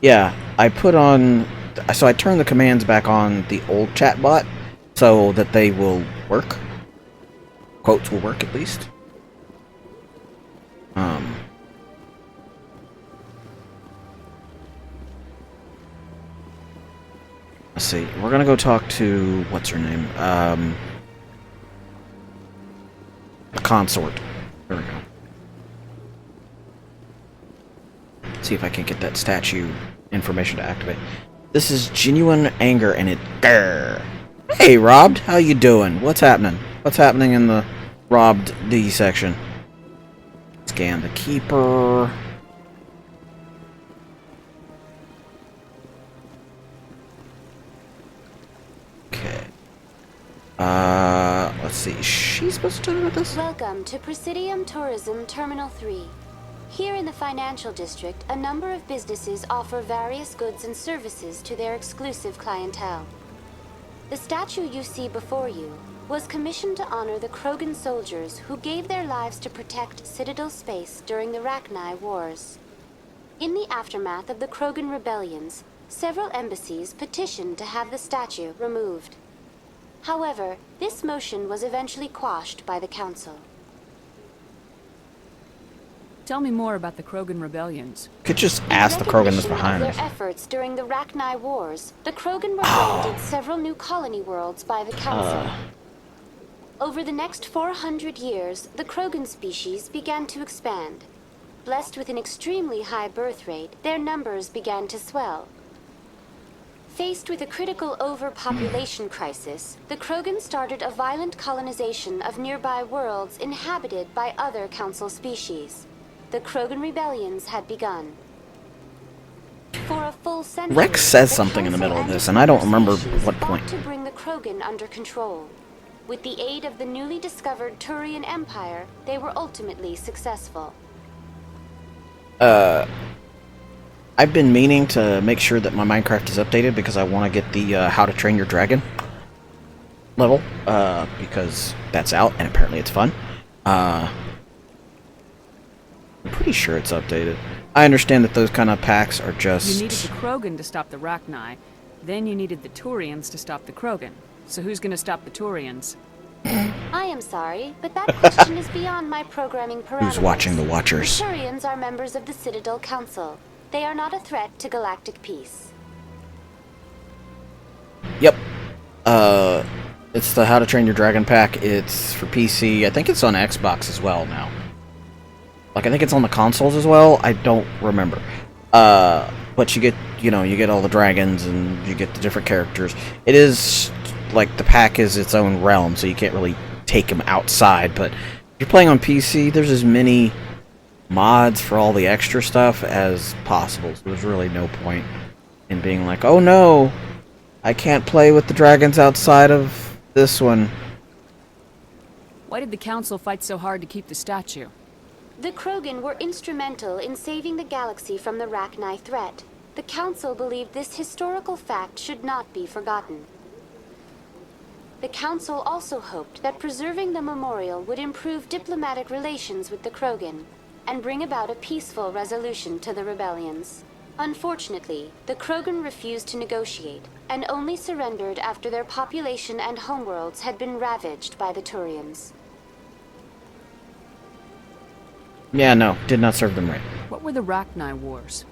Yeah, I put on... So I turned the commands back on the old chatbot so that they will work. Quotes will work, at least. Let's see. We're gonna go talk to... What's her name? The consort. There we go. See if I can get that statue information to activate. This is genuine anger, and it... Grrr. Hey, Robbed, how you doing? What's happening? What's happening in the Robbed D section? Scan the Keeper. Okay. Let's see. Is she supposed to tell me about this? Welcome to Presidium Tourism Terminal 3. Here in the financial district, a number of businesses offer various goods and services to their exclusive clientele. The statue you see before you was commissioned to honor the Krogan soldiers who gave their lives to protect Citadel space during the Rachni Wars. In the aftermath of the Krogan rebellions, several embassies petitioned to have the statue removed. However, this motion was eventually quashed by the Council. Tell me more about the Krogan rebellions. Could just ask the Krogan that's behind their us. efforts during the Rachni Wars, the Krogan were granted several new colony worlds by the Council. Over the next 400 years, the Krogan species began to expand. Blessed with an extremely high birth rate, their numbers began to swell. Faced with a critical overpopulation crisis, the Krogan started a violent colonization of nearby worlds inhabited by other Council species. The Krogan rebellions had begun. For a full century, Rex says something in the middle of this, and I don't remember what point. to bring the Krogan under control. With the aid of the newly discovered Turian Empire, they were ultimately successful. I've been meaning to make sure that my Minecraft is updated because I want to get the How to Train Your Dragon level, because that's out and apparently it's fun. I'm pretty sure it's updated. I understand that those kind of packs are just... You needed the Krogan to stop the Rachni, then you needed the Turians to stop the Krogan. So who's gonna stop the Turians? I am sorry, but that question is beyond my programming parameters. Who's watching the Watchers? The Turians are members of the Citadel Council. They are not a threat to galactic peace. Yep. It's the How to Train Your Dragon pack. It's for PC. I think it's on Xbox as well now. Like, I think it's on the consoles as well. I don't remember. But you get, you get all the dragons and you get the different characters. It is, like, the pack is its own realm, so you can't really take them outside. But if you're playing on PC, there's as many mods for all the extra stuff as possible. So there's really no point in being like, oh no, I can't play with the dragons outside of this one. Why did the Council fight so hard to keep the statue? The Krogan were instrumental in saving the galaxy from the Rachni threat. The Council believed this historical fact should not be forgotten. The Council also hoped that preserving the memorial would improve diplomatic relations with the Krogan and bring about a peaceful resolution to the rebellions. Unfortunately, the Krogan refused to negotiate and only surrendered after their population and homeworlds had been ravaged by the Turians. Yeah, no, did not serve them right. What were the Rachni Wars?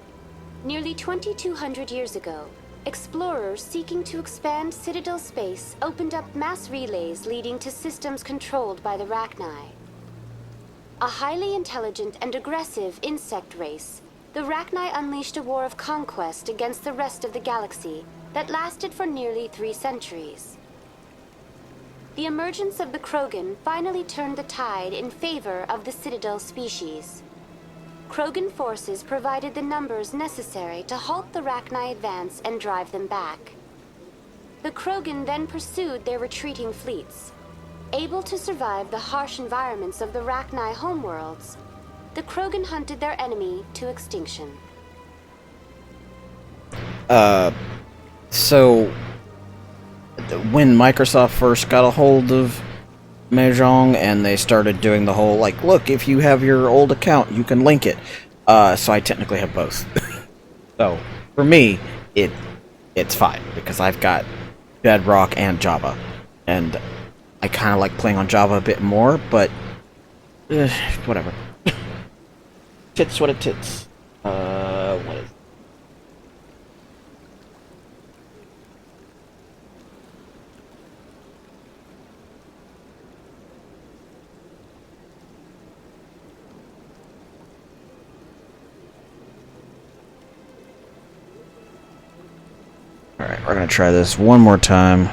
Nearly 2,200 years ago, explorers seeking to expand Citadel space opened up mass relays leading to systems controlled by the Rachni. A highly intelligent and aggressive insect race, the Rachni unleashed a war of conquest against the rest of the galaxy that lasted for nearly 3 centuries. The emergence of the Krogan finally turned the tide in favor of the Citadel species. Krogan forces provided the numbers necessary to halt the Rachni advance and drive them back. The Krogan then pursued their retreating fleets. Able to survive the harsh environments of the Rachni homeworlds, the Krogan hunted their enemy to extinction. So when Microsoft first got a hold of Mahjong and they started doing the whole, like, look, if you have your old account, you can link it. So I technically have both. So, for me, it's fine, because I've got Bedrock and Java. And I kind of like playing on Java a bit more, but whatever. Tits what it tits. What is it? Alright, we're gonna try this one more time.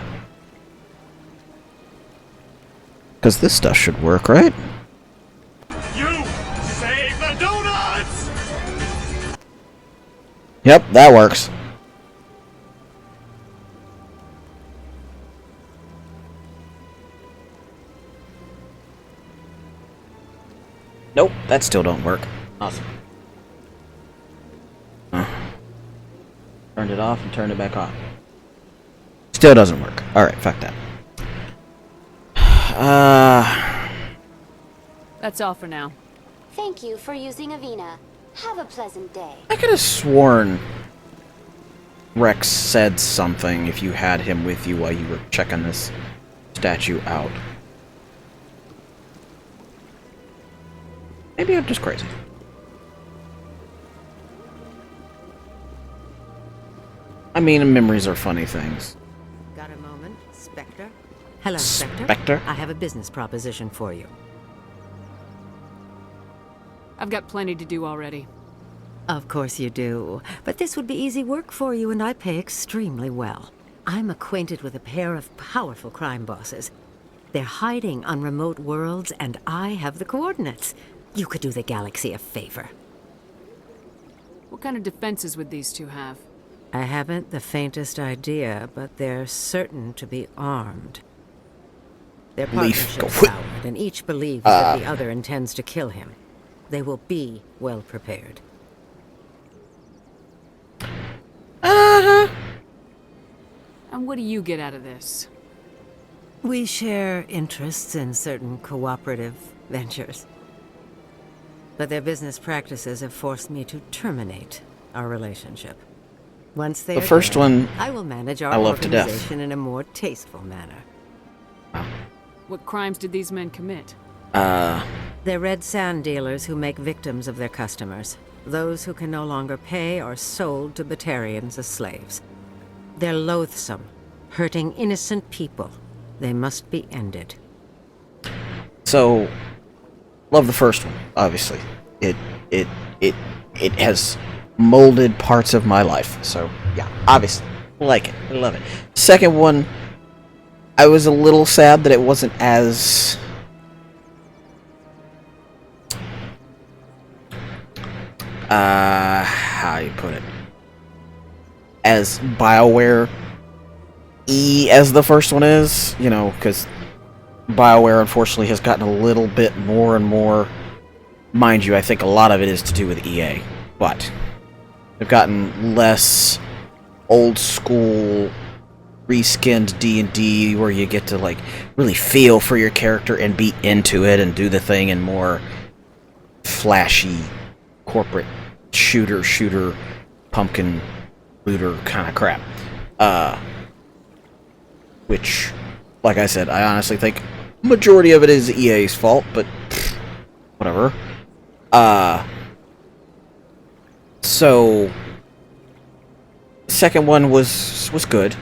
Because this stuff should work, right? You save the donuts! Yep, that works. Nope, that still don't work. Awesome. Turned it off and turned it back on. Still doesn't work. Alright, fuck that. That's all for now. Thank you for using Avina. Have a pleasant day. I could have sworn Rex said something if you had him with you while you were checking this statue out. Maybe I'm just crazy. I mean, memories are funny things. Got a moment, Spectre? Hello, Spectre. Spectre? I have a business proposition for you. I've got plenty to do already. Of course you do. But this would be easy work for you, and I pay extremely well. I'm acquainted with a pair of powerful crime bosses. They're hiding on remote worlds, and I have the coordinates. You could do the galaxy a favor. What kind of defenses would these two have? I haven't the faintest idea, but they're certain to be armed. Their partnership's soured, and each believes that the other intends to kill him. They will be well prepared. And what do you get out of this? We share interests in certain cooperative ventures. But their business practices have forced me to terminate our relationship. Once they The first one, I will manage our I love to death. organization in a more tasteful manner. What crimes did these men commit? They're red sand dealers who make victims of their customers. Those who can no longer pay are sold to Batarians as slaves. They're loathsome, hurting innocent people. They must be ended. So, love the first one, obviously. It has molded parts of my life. So, yeah, obviously. Like it. I love it. Second one, I was a little sad that it wasn't as... how you put it? As BioWare-y as the first one is, you know, because BioWare unfortunately has gotten a little bit more and more, mind you, I think a lot of it is to do with EA, but they've gotten less old school reskinned D&D where you get to like really feel for your character and be into it and do the thing, and more flashy corporate shooter pumpkin looter kind of crap, which, like I said, I honestly think majority of it is EA's fault, but whatever. So second one was good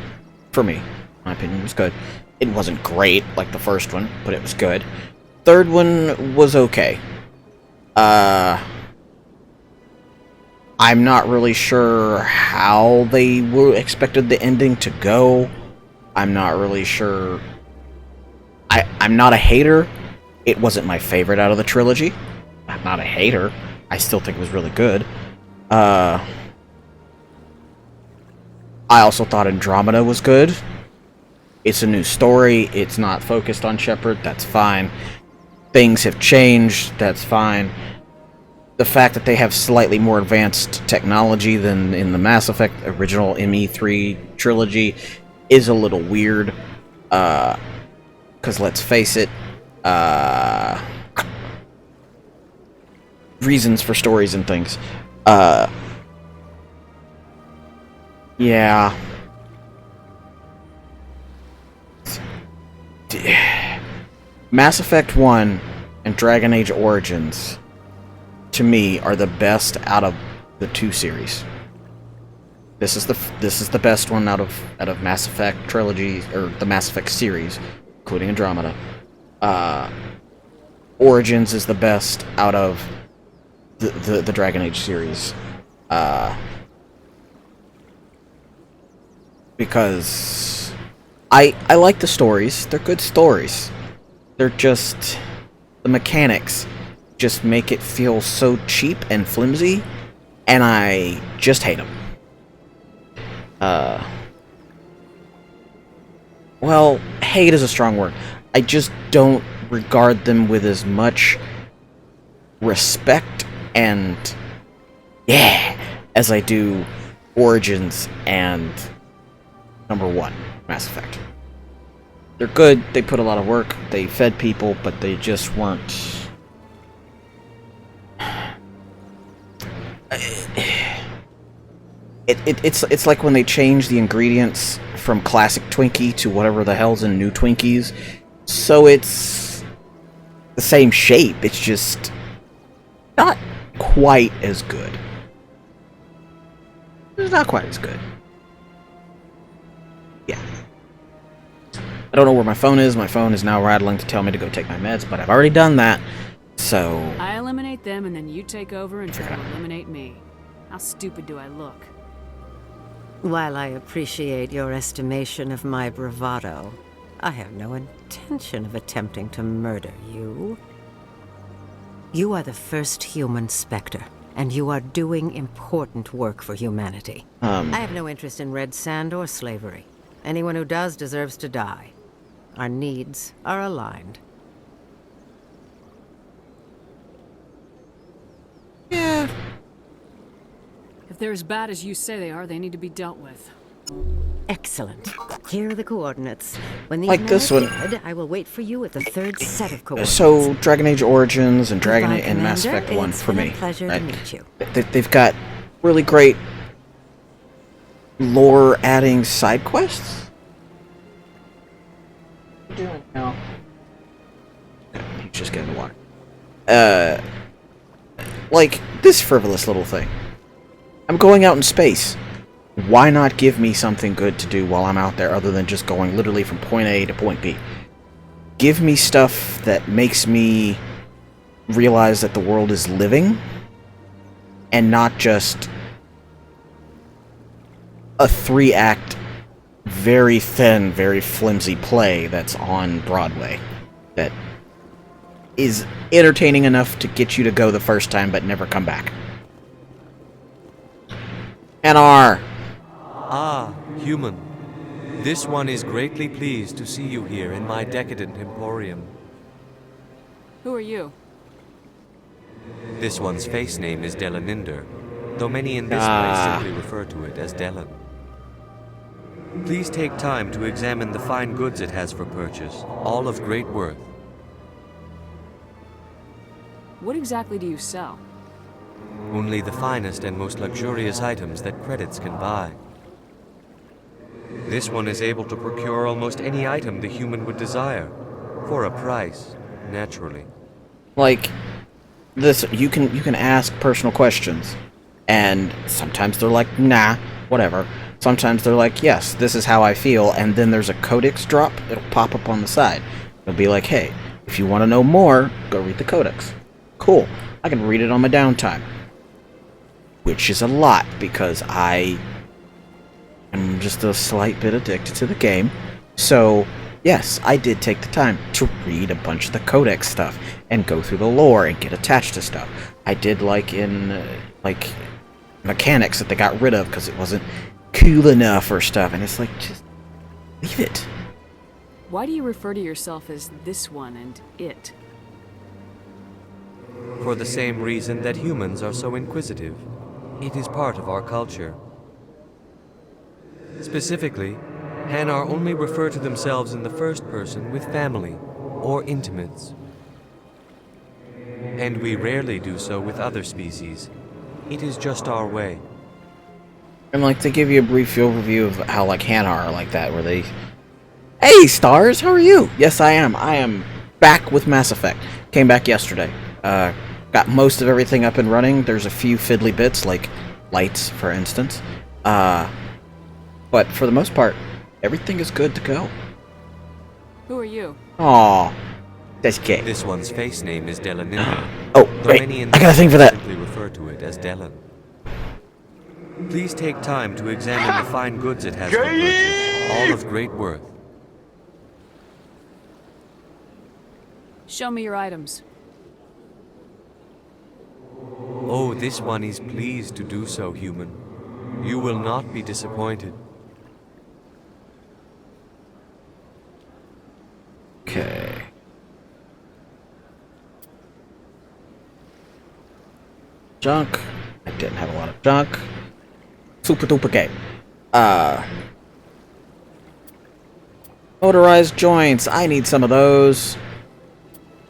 for me. My opinion was good. It wasn't great like the first one, but it was good. Third one was okay. I'm not really sure how they expected the ending to go. I'm not really sure. I'm not a hater. It wasn't my favorite out of the trilogy. I'm not a hater. I still think it was really good. I also thought Andromeda was good. It's a new story. It's not focused on Shepard. That's fine. Things have changed. That's fine. The fact that they have slightly more advanced technology than in the Mass Effect original ME3 trilogy is a little weird. Because let's face it, reasons for stories and things. Yeah. Mass Effect 1 and Dragon Age Origins, to me, are the best out of the two series. This is the best one out of Mass Effect trilogy, or the Mass Effect series, including Andromeda. Origins is the best out of the Dragon Age series. Because I like the stories. They're good stories. They're just, the mechanics just make it feel so cheap and flimsy, and I just hate them. Well, hate is a strong word. I just don't regard them with as much respect and as I do Origins and number 1, Mass Effect. They're good, they put a lot of work, they fed people, but they just weren't... It's like when they change the ingredients from classic Twinkie to whatever the hell's in new Twinkies. So it's the same shape, it's just not quite as good. It's not quite as good. Yeah. I don't know where my phone is. My phone is now rattling to tell me to go take my meds, but I've already done that. So... I eliminate them, and then you take over and try to eliminate me. How stupid do I look? While I appreciate your estimation of my bravado, I have no intention of attempting to murder you. You are the first human Spectre, and you are doing important work for humanity. I have no interest in red sand or slavery. Anyone who does deserves to die. Our needs are aligned. Yeah. If they're as bad as you say they are, they need to be dealt with. Excellent. Here are the coordinates. When these Like men this are one. dead, I will wait for you at the third set of coordinates. So, Dragon Age Origins and Dragon Goodbye, Age and Mass Commander. Effect 1 It's for been me. a pleasure to meet you. They've got really great lore-adding side quests. What are you doing now? He's just getting the water. Like, this frivolous little thing. I'm going out in space. Why not give me something good to do while I'm out there other than just going literally from point A to point B? Give me stuff that makes me realize that the world is living and not just a 3-act, very thin, very flimsy play that's on Broadway that is entertaining enough to get you to go the first time but never come back. NR. Ah, human. This one is greatly pleased to see you here in my decadent emporium. Who are you? This one's face name is Delaninder, though many in this place simply refer to it as Delan. Please take time to examine the fine goods it has for purchase, all of great worth. What exactly do you sell? Only the finest and most luxurious items that credits can buy. This one is able to procure almost any item the human would desire, for a price, naturally. Like, this, you can ask personal questions, and sometimes they're like, nah, whatever. Sometimes they're like, yes, this is how I feel, and then there's a codex drop, it'll pop up on the side. It'll be like, hey, if you want to know more, go read the codex. Cool, I can read it on my downtime. Which is a lot, because I am just a slight bit addicted to the game. So, yes, I did take the time to read a bunch of the codex stuff and go through the lore and get attached to stuff. I did like in, like, mechanics that they got rid of because it wasn't cool enough or stuff. And it's like, just leave it. Why do you refer to yourself as this one and it? For the same reason that humans are so inquisitive. It is part of our culture. Specifically, Hanar only refer to themselves in the first person with family or intimates. And we rarely do so with other species. It is just our way. And like, they give you a brief overview of how like Hanar are like that, where they, hey Stars, how are you? Yes, I am. I am back with Mass Effect. Came back yesterday. Got most of everything up and running. There's a few fiddly bits, like lights, for instance. But for the most part, everything is good to go. Who are you? Aww, that's gay. This one's face name is Delaninder. Oh, though wait, many in I got a thing for that. simply refer to it as Delan. Please take time to examine the fine goods it has for purchase, all of great worth. Show me your items. Oh, this one is pleased to do so, human. You will not be disappointed. Okay. Junk. I didn't have a lot of junk. Super duper game. Motorized joints. I need some of those.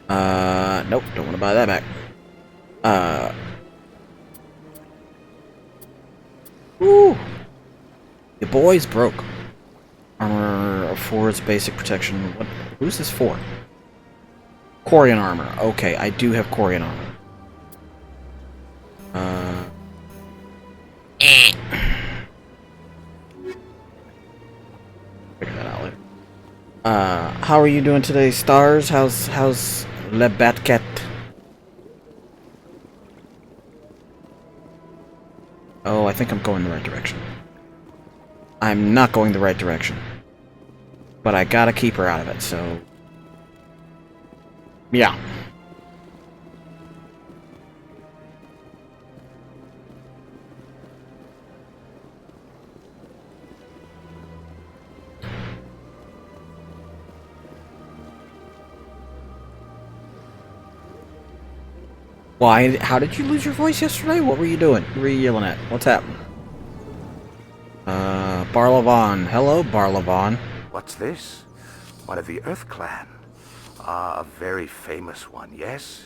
Nope, don't want to buy that back. Ooh. The boy's broke. Armor affords basic protection. What? Who's this for? Quarian armor. Okay, I do have Quarian armor. How are you doing today, Stars? How's Le Batcat? Oh, I think I'm going the right direction. I'm not going the right direction. But I gotta keep her out of it, so... yeah. Why? How did you lose your voice yesterday? What were you doing? Who were you yelling at? What's happening? Barlavon. Hello, Barlavon. What's this? One of the Earth Clan. Ah, a very famous one, yes?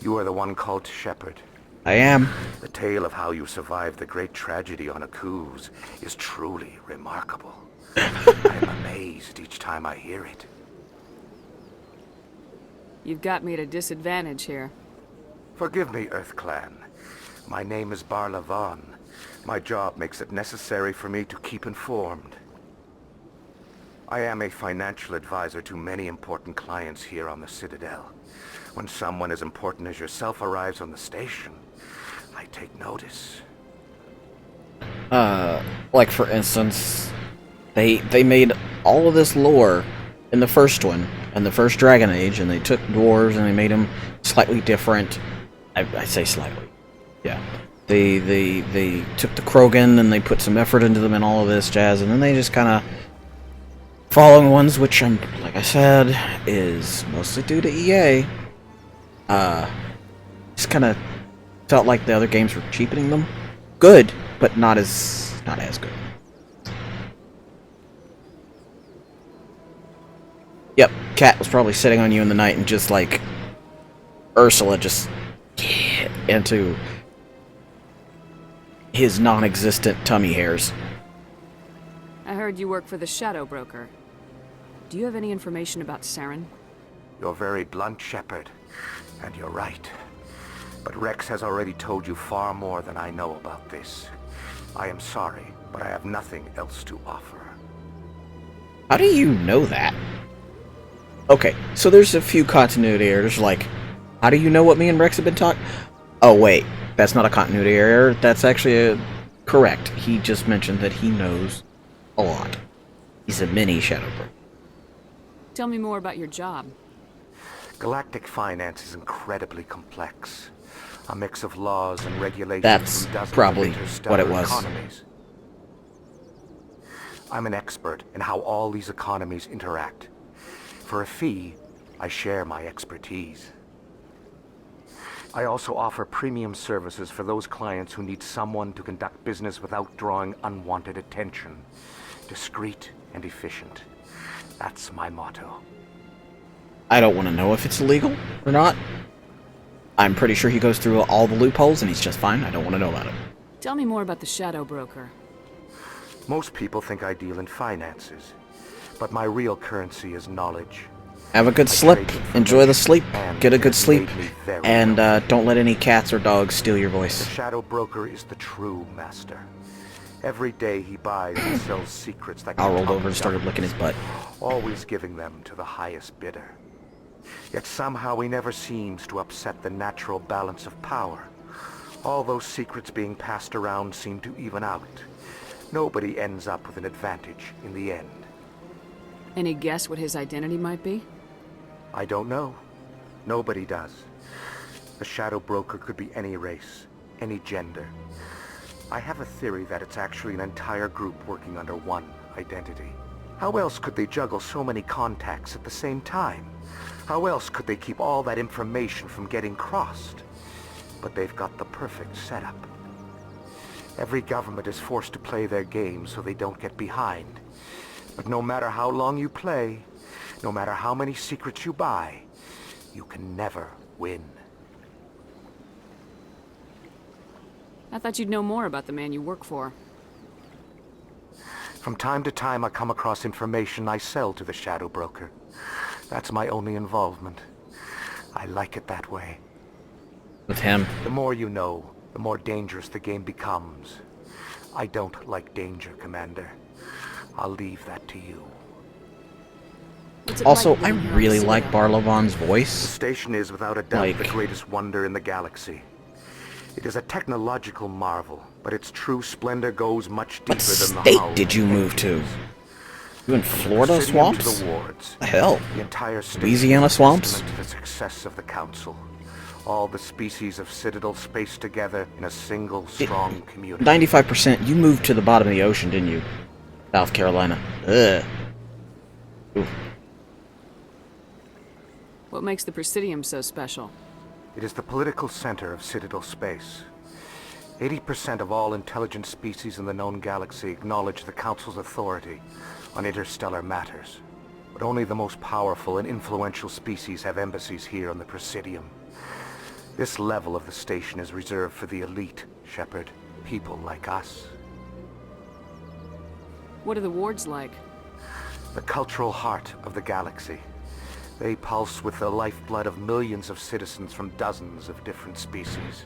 You are the one called Shepherd. I am. The tale of how you survived the great tragedy on Akuz is truly remarkable. I am amazed each time I hear it. You've got me at a disadvantage here. Forgive me, Earth Clan. My name is Barlavon. My job makes it necessary for me to keep informed. I am a financial advisor to many important clients here on the Citadel. When someone as important as yourself arrives on the station, I take notice. Like for instance, they made all of this lore in the first one, in the first Dragon Age, and they took dwarves and they made them slightly different. I say slightly. Yeah. They took the Krogan and they put some effort into them and all of this jazz, and then they just kind of following ones, which I'm, like I said, is mostly due to EA. Just kind of felt like the other games were cheapening them. Good, but not as good. Yep, Cat was probably sitting on you in the night and just like Ursula just into his non-existent tummy hairs. I heard you work for the Shadow Broker. Do you have any information about Saren? You're very blunt, Shepherd, and you're right. But Rex has already told you far more than I know about this. I am sorry, but I have nothing else to offer. How do you know that? Okay, so there's a few continuity errors, like, how do you know what me and Rex have been talking? Oh wait, that's not a continuity error, that's actually correct. He just mentioned that he knows a lot. He's a mini Shadow Broker. Tell me more about your job. Galactic finance is incredibly complex. A mix of laws and regulations That's from dozens probably of interstellar what it was. economies. I'm an expert in how all these economies interact. For a fee, I share my expertise. I also offer premium services for those clients who need someone to conduct business without drawing unwanted attention. Discreet and efficient. That's my motto. I don't want to know if it's illegal or not. I'm pretty sure he goes through all the loopholes and he's just fine. I don't want to know about it. Tell me more about the Shadow Broker. Most people think I deal in finances, but my real currency is knowledge. Have a good slip. Enjoy the sleep. Get a good sleep. And don't let any cats or dogs steal your The voice. Shadow Broker is the true master. Every day he buys and sells secrets that I can rolled top over and started licking his butt. always giving them to the highest bidder. Yet somehow he never seems to upset the natural balance of power. All those secrets being passed around seem to even out. Nobody ends up with an advantage in the end. Any guess what his identity might be? I don't know. Nobody does. The Shadow Broker could be any race, any gender. I have a theory that it's actually an entire group working under one identity. How else could they juggle so many contacts at the same time? How else could they keep all that information from getting crossed? But they've got the perfect setup. Every government is forced to play their game so they don't get behind. But no matter how long you play, no matter how many secrets you buy, you can never win. I thought you'd know more about the man you work for. From time to time I come across information I sell to the Shadow Broker. That's my only involvement. I like it that way. With him. The more you know, the more dangerous the game becomes. I don't like danger, Commander. I'll leave that to you. What's it Also, like I living here on the really like Citadel? Barlovan's The voice. station is without a doubt the greatest wonder in the galaxy. It is a technological marvel, but its true splendor goes much deeper than the State hull did you and move to? You in Florida Presidium to swamps? the wards. The hell? The entire station Louisiana is a swamps? testament to the success of the Council. All the species of Citadel spaced together in a single strong community. 95%. You moved to the bottom of the ocean, didn't you? South Carolina. Ugh. Ooh. What makes the Presidium so special? It is the political center of Citadel space. 80% of all intelligent species in the known galaxy acknowledge the Council's authority on interstellar matters. But only the most powerful and influential species have embassies here on the Presidium. This level of the station is reserved for the elite, Shepard. People like us. What are the wards like? The cultural heart of the galaxy. They pulse with the lifeblood of millions of citizens from dozens of different species.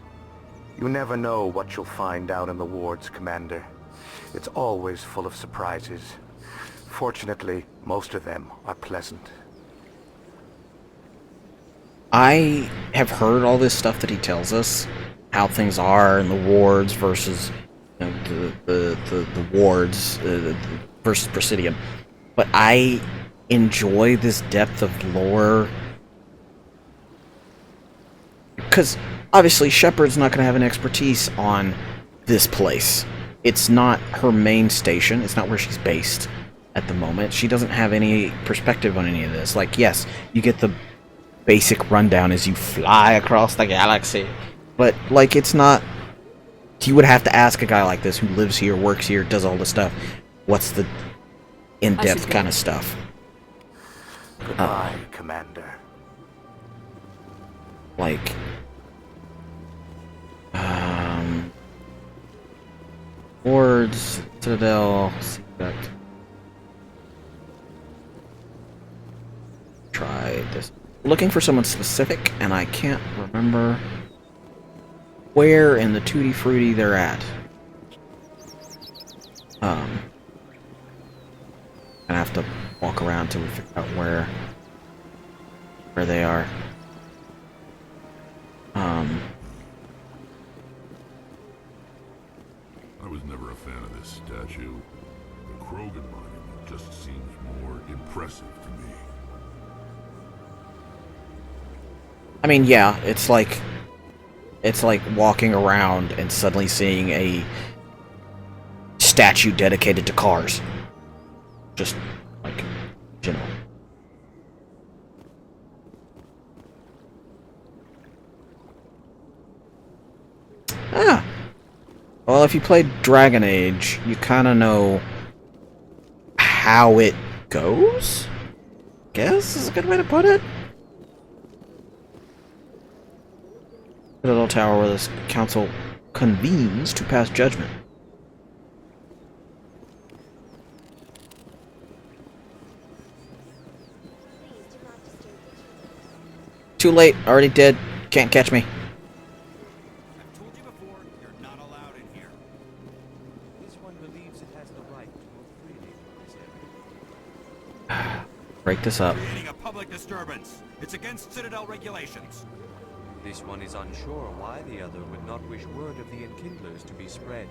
You never know what you'll find out in the wards, Commander. It's always full of surprises. Fortunately, most of them are pleasant. I have heard all this stuff that he tells us, how things are in the wards versus the wards versus Presidium, but I enjoy this depth of lore because obviously Shepard's not going to have an expertise on this place. It's not her main station. It's not where she's based at the moment. She doesn't have any perspective on any of this. Like, yes, you get the basic rundown as you fly across the galaxy, but like, it's not. You would have to ask a guy like this who lives here, works here, does all this stuff, what's the in-depth kind of stuff. Goodbye, Commander. Like, wards, Citadel, select. Try this. Looking for someone specific, and I can't remember where in the Tutti Frutti they're at. Gonna have to walk around till we figure out where they are. I was never a fan of this statue. The Krogan monument just seems more impressive to me. I mean, yeah, it's like walking around and suddenly seeing a statue dedicated to cars. Just like, you know. Ah. Well, if you played Dragon Age, you kind of know how it goes? Guess is a good way to put it. The little tower where this council convenes to pass judgment. Too late, already dead. Can't catch me. I've told you before, you're not allowed in here. This one believes it has the right to move freely in this area. Break this up. Creating a public disturbance. It's against Citadel regulations. This one is unsure why the other would not wish word of the enkindlers to be spread.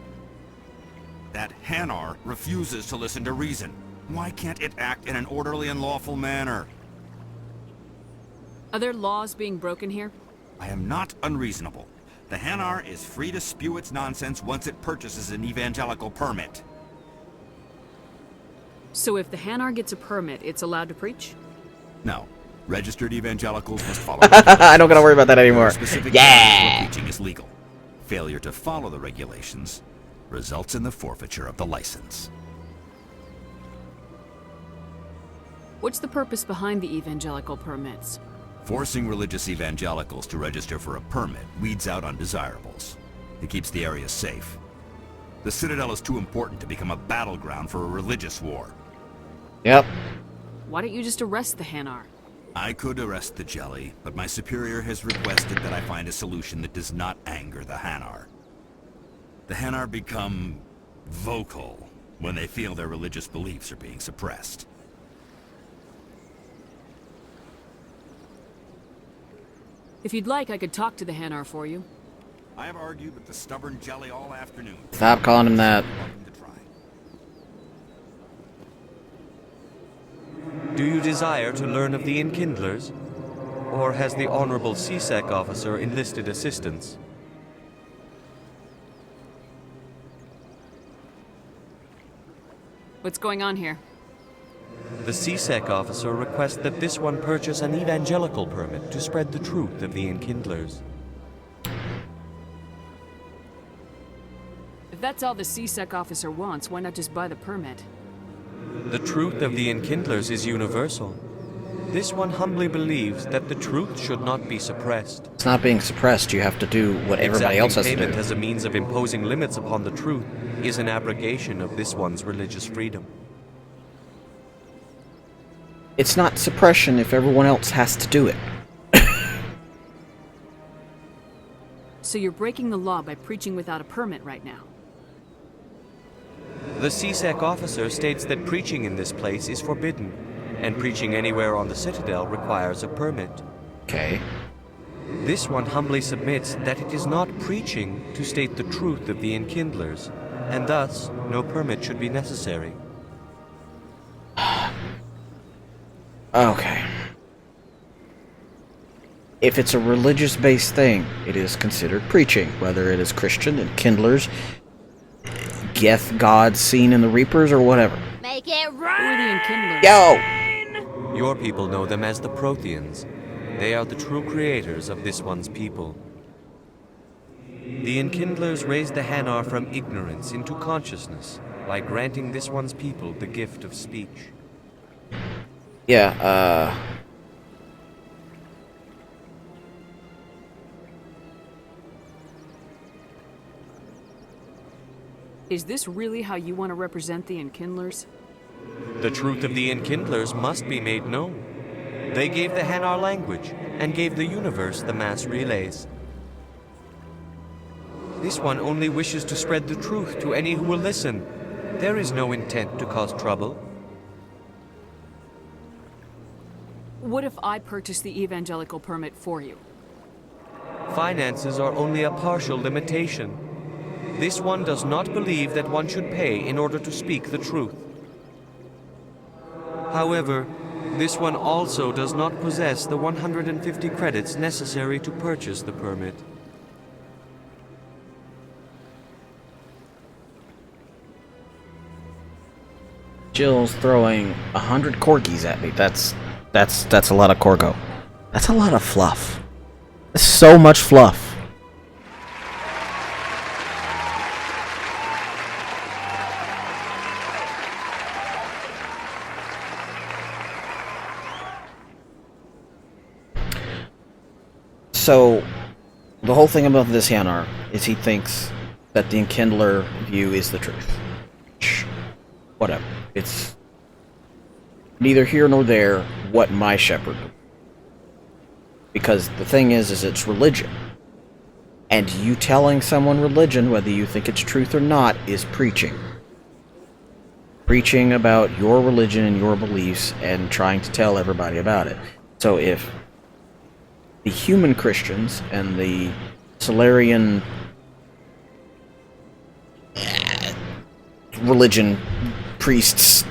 That Hanar refuses to listen to reason. Why can't it act in an orderly and lawful manner? Are there laws being broken here? I am not unreasonable. The Hanar is free to spew its nonsense once it purchases an evangelical permit. So if the Hanar gets a permit, it's allowed to preach? No. Registered evangelicals must follow. I don't gotta worry about that anymore. Yeah! Preaching is legal. Failure to follow the regulations results in the forfeiture of the license. What's the purpose behind the evangelical permits? Forcing religious evangelicals to register for a permit weeds out undesirables. It keeps the area safe. The Citadel is too important to become a battleground for a religious war. Yep. Why don't you just arrest the Hanar? I could arrest the Jelly, but my superior has requested that I find a solution that does not anger the Hanar. The Hanar become vocal when they feel their religious beliefs are being suppressed. If you'd like, I could talk to the Hanar for you. I have argued with the stubborn jelly all afternoon. Stop calling him that. Do you desire to learn of the Enkindlers? Or has the Honorable CSEC officer enlisted assistance? What's going on here? The CSEC officer requests that this one purchase an evangelical permit to spread the truth of the Enkindlers. If that's all the CSEC officer wants, why not just buy the permit? The truth of the Enkindlers is universal. This one humbly believes that the truth should not be suppressed. It's not being suppressed. You have to do what everybody else has to do. Payment as a means of imposing limits upon the truth is an abrogation of this one's religious freedom. It's not suppression if everyone else has to do it. So you're breaking the law by preaching without a permit right now? The CSEC officer states that preaching in this place is forbidden, and preaching anywhere on the Citadel requires a permit. Okay. This one humbly submits that it is not preaching to state the truth of the Enkindlers, and thus no permit should be necessary. Okay. If it's a religious-based thing, it is considered preaching, whether it is Christian, Enkindlers, Geth gods seen in the Reapers, or whatever. Make it right! Who are the Enkindlers? Yo! Your people know them as the Protheans. They are the true creators of this one's people. The Enkindlers raised the Hanar from ignorance into consciousness by granting this one's people the gift of speech. Yeah, Is this really how you want to represent the Enkindlers? The truth of the Enkindlers must be made known. They gave the Hanar language, and gave the universe the mass relays. This one only wishes to spread the truth to any who will listen. There is no intent to cause trouble. What if I purchase the evangelical permit for you? Finances are only a partial limitation. This one does not believe that one should pay in order to speak the truth. However, this one also does not possess the 150 credits necessary to purchase the permit. Jill's throwing 100 corgis at me. That's a lot of corgo. That's a lot of fluff. That's so much fluff. So, the whole thing about this Hanar is he thinks that the Enkindler view is the truth. Whatever. It's neither here nor there what my shepherd. Because the thing is it's religion. And you telling someone religion, whether you think it's truth or not, is preaching. Preaching about your religion and your beliefs and trying to tell everybody about it. So if the human Christians and the Solarian religion priests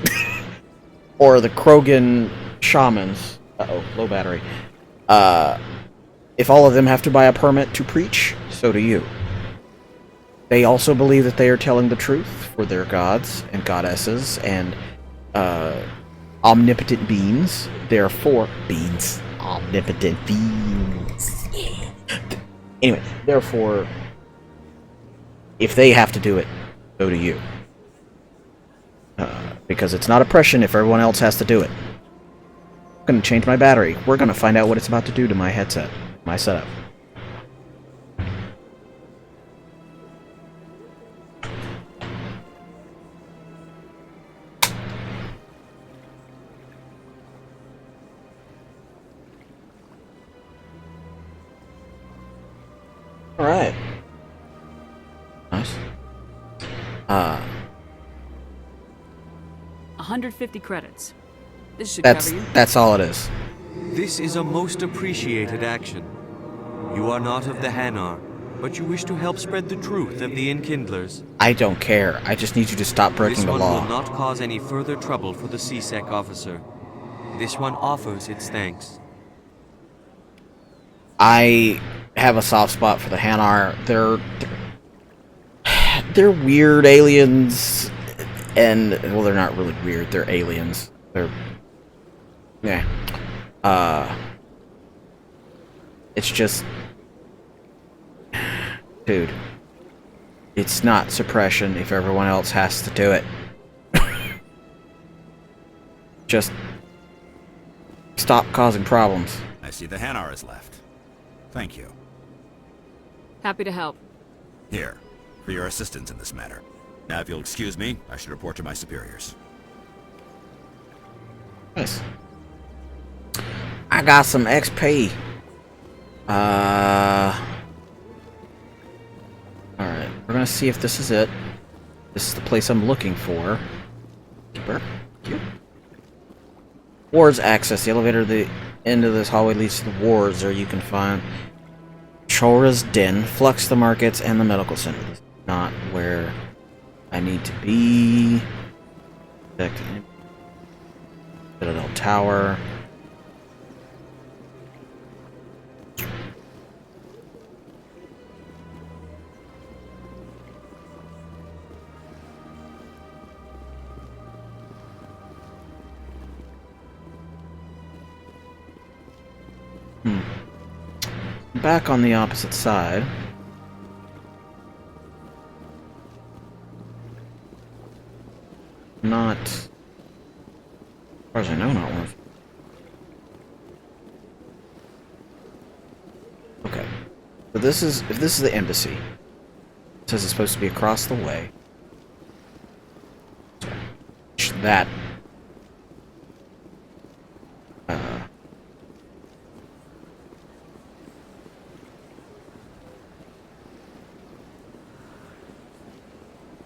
or the Krogan shamans, low battery, if all of them have to buy a permit to preach, so do you. They also believe that they are telling the truth for their gods and goddesses and omnipotent beings. Therefore, omnipotent beings. Anyway, therefore, if they have to do it, so do you. Because it's not oppression if everyone else has to do it. I'm going to change my battery. We're going to find out what it's about to do to my headset, my setup. Alright. Nice. 150 credits. This should cover you. That's all it is. This is a most appreciated action. You are not of the Hanar, but you wish to help spread the truth of the Enkindlers. I don't care. I just need you to stop breaking the This one law. will not cause any further trouble for the CSEC officer. This one offers its thanks. I have a soft spot for the Hanar. They're weird aliens, and well, they're not really weird. They're aliens. They're it's just, dude. It's not suppression if everyone else has to do it. Just stop causing problems. I see the Hanar is left. Thank you. Happy to help. Here, for your assistance in this matter. Now, if you'll excuse me, I should report to my superiors. Nice. I got some XP. Alright, we're gonna see if this is it. This is the place I'm looking for. Keeper. Cute. Wards access. The elevator at the end of this hallway leads to the wards, or you can find Chora's Den, Flux the Markets, and the Medical Center. This is not where I need to be. Citadel Tower. Back on the opposite side. Not, as far as I know, not one. Okay. So this is, if this is the embassy, it says it's supposed to be across the way. That.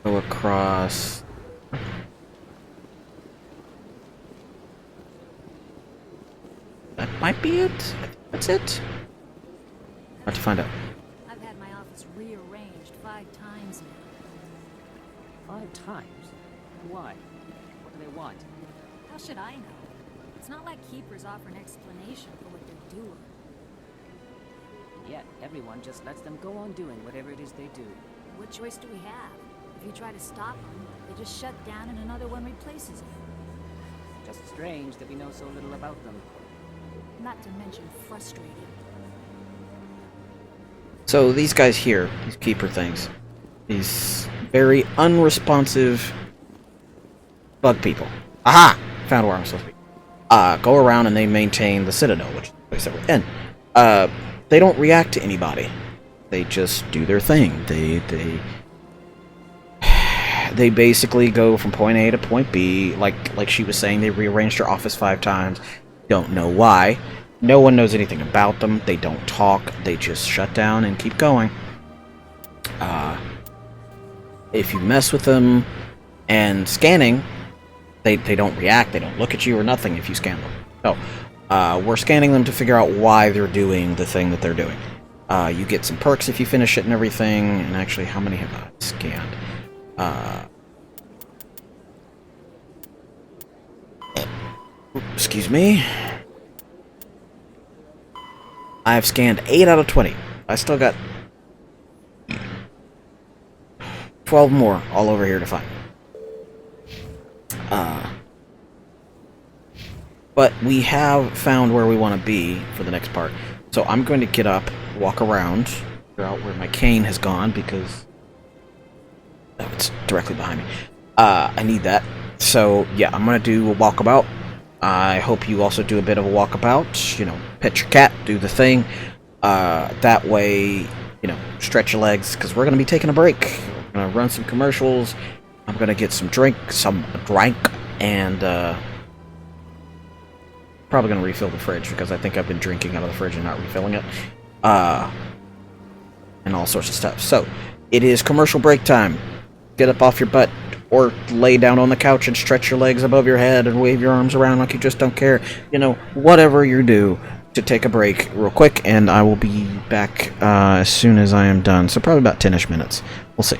Go across. That might be it. That's it. Hard to find out. I've had my office rearranged 5 times now. 5 times? Why? What do they want? How should I know? It's not like Keepers offer an explanation for what they're doing. Yet, everyone just lets them go on doing whatever it is they do. What choice do we have? If you try to stop them, they just shut down and another one replaces it. Just strange that we know so little about them. Not to mention frustrating. So these guys here, these keeper things, these very unresponsive bug people. Aha! Found where I'm supposed to be. Go around and they maintain the Citadel, which is the place that we're in. They don't react to anybody. They just do their thing. They basically go from point A to point B. Like she was saying, they rearranged her office 5 times. Don't know why. No one knows anything about them. They don't talk. They just shut down and keep going. If you mess with them and scanning, they don't react. They don't look at you or nothing if you scan them. No. We're scanning them to figure out why they're doing the thing that they're doing. You get some perks if you finish it and everything. And actually, how many have I scanned? Excuse me. I've scanned 8 out of 20. I still got 12 more all over here to find. But we have found where we want to be for the next part. So I'm going to get up, walk around, figure out where my cane has gone because it's directly behind me. I need that. So yeah, I'm going to do a walkabout. I hope you also do a bit of a walkabout. You know, pet your cat, do the thing. That way, you know, stretch your legs because we're going to be taking a break. We're going to run some commercials. I'm going to get some drink, and probably going to refill the fridge because I think I've been drinking out of the fridge and not refilling it. And all sorts of stuff. So, it is commercial break time. Get up off your butt or lay down on the couch and stretch your legs above your head and wave your arms around like you just don't care. You know, whatever you do, to take a break real quick, and I will be back as soon as I am done. So probably about 10-ish minutes. We'll see.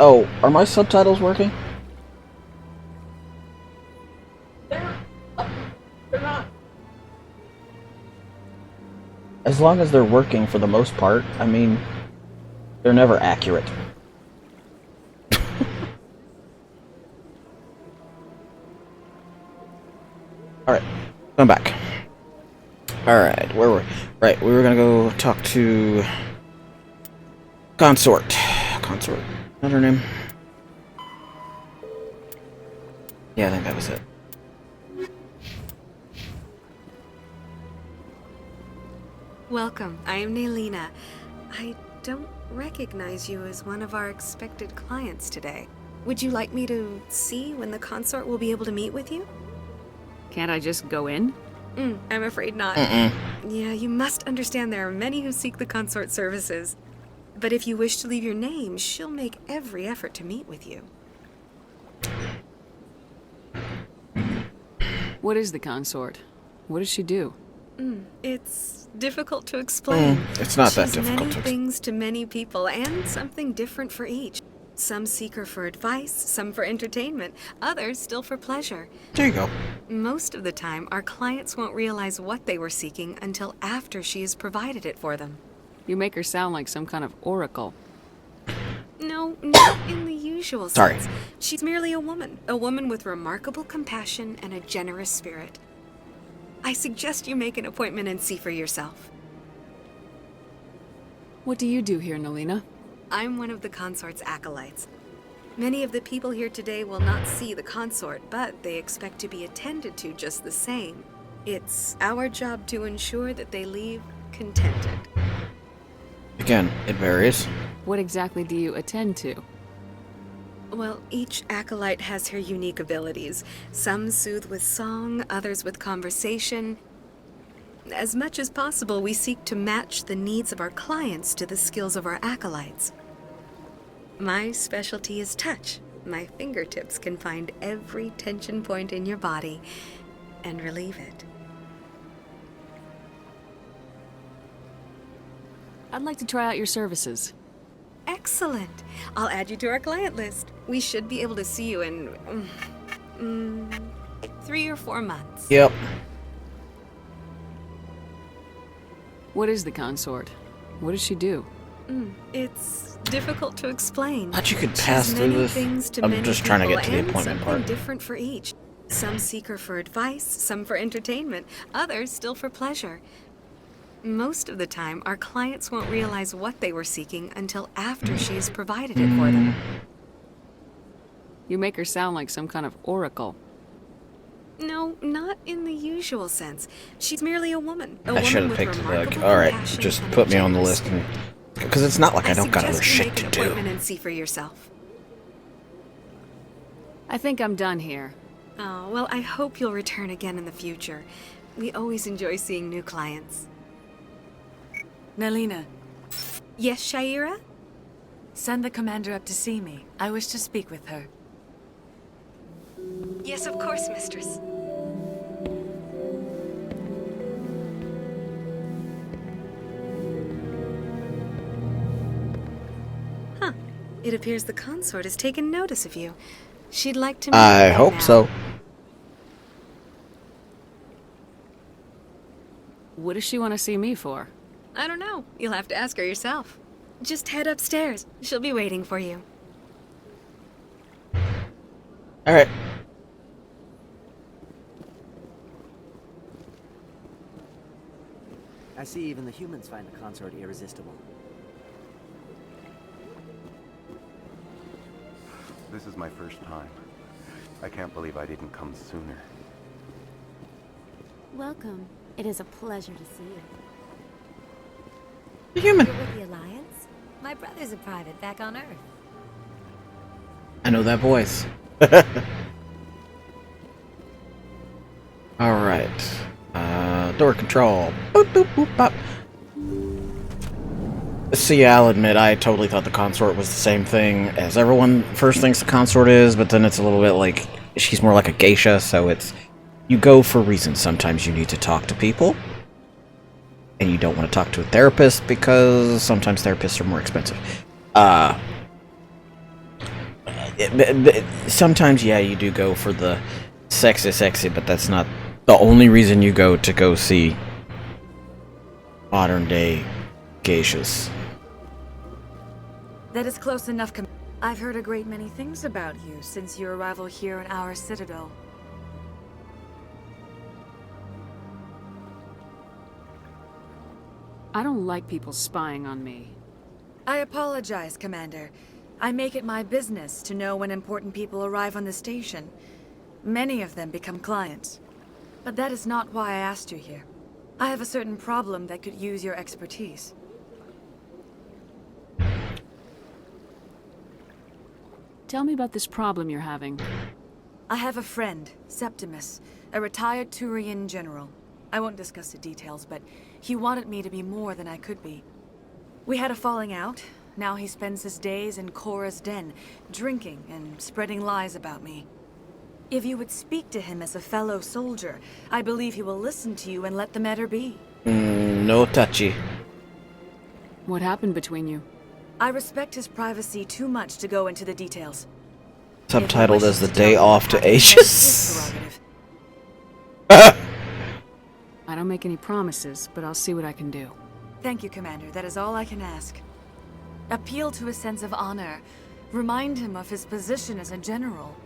Oh, are my subtitles working? They're not. As long as they're working for the most part, I mean, they're never accurate. Alright, I'm back. Alright, where were we? Right, we were gonna go talk to Consort. Consort? Not her name? Yeah, I think that was it. Welcome. I am Naelina. I don't recognize you as one of our expected clients today. Would you like me to see when the consort will be able to meet with you? Can't I just go in? I'm afraid not. Yeah, you must understand there are many who seek the consort services. But if you wish to leave your name, she'll make every effort to meet with you. What is the consort? What does she do? It's difficult to explain. It's not that She's difficult many to things to many people, and something different for each. Some seek her for advice, some for entertainment, others still for pleasure. There you go. Most of the time, our clients won't realize what they were seeking until after she has provided it for them. You make her sound like some kind of oracle. No, not in the usual Sorry. sense. She's merely a woman with remarkable compassion and a generous spirit. I suggest you make an appointment and see for yourself. What do you do here, Naelina? I'm one of the consort's acolytes. Many of the people here today will not see the consort, but they expect to be attended to just the same. It's our job to ensure that they leave contented. Again, it varies. What exactly do you attend to? Well, each acolyte has her unique abilities. Some soothe with song, others with conversation. As much as possible, we seek to match the needs of our clients to the skills of our acolytes. My specialty is touch. My fingertips can find every tension point in your body and relieve it. I'd like to try out your services. Excellent. I'll add you to our client list. We should be able to see you in 3 or 4 months. Yep. What is the consort? What does she do? It's difficult to explain. Thought you could pass She's through many this. things to I'm many just trying to get to the people, and appointment something part. different for each. Some seek her for advice, some for entertainment, others still for pleasure. Most of the time, our clients won't realize what they were seeking until after she has provided it for them. You make her sound like some kind of oracle. No, not in the usual sense. She's merely a woman. I should have picked it. Alright, just put me on the list. Because it's not like I don't got other shit to do. And see for yourself. I think I'm done here. Oh, well, I hope you'll return again in the future. We always enjoy seeing new clients. Naelina. Yes, Shaira? Send the commander up to see me. I wish to speak with her. Yes, of course, mistress. Huh. It appears the consort has taken notice of you. She'd like to meet I you hope now. so. What does she want to see me for? I don't know. You'll have to ask her yourself. Just head upstairs. She'll be waiting for you. Alright. I see even the humans find the consort irresistible. This is my first time. I can't believe I didn't come sooner. Welcome. It is a pleasure to see you. Human. You're with the Alliance? My brother's a private back on Earth. I know that voice. Alright. Door control. Boop, boop, boop, bop. See, I'll admit, I totally thought the consort was the same thing as everyone first thinks the consort is, but then it's a little bit like, she's more like a geisha, so it's, you go for reasons. Sometimes you need to talk to people, and you don't want to talk to a therapist, because sometimes therapists are more expensive. sometimes, yeah, you do go for the sexy, but that's not the only reason you go to go see modern day geishas. That is close enough. I've heard a great many things about you since your arrival here in our citadel. I don't like people spying on me. I apologize, Commander. I make it my business to know when important people arrive on the station. Many of them become clients. But that is not why I asked you here. I have a certain problem that could use your expertise. Tell me about this problem you're having. I have a friend, Septimus, a retired Turian general. I won't discuss the details, but he wanted me to be more than I could be. We had a falling out. Now he spends his days in Korra's den, drinking and spreading lies about me. If you would speak to him as a fellow soldier, I believe he will listen to you and let the matter be. No touchy. What happened between you? I respect his privacy too much to go into the details. Subtitled as The Day Off to Aegis. I don't make any promises, but I'll see what I can do. Thank you, Commander. That is all I can ask. Appeal to his sense of honor. Remind him of his position as a general.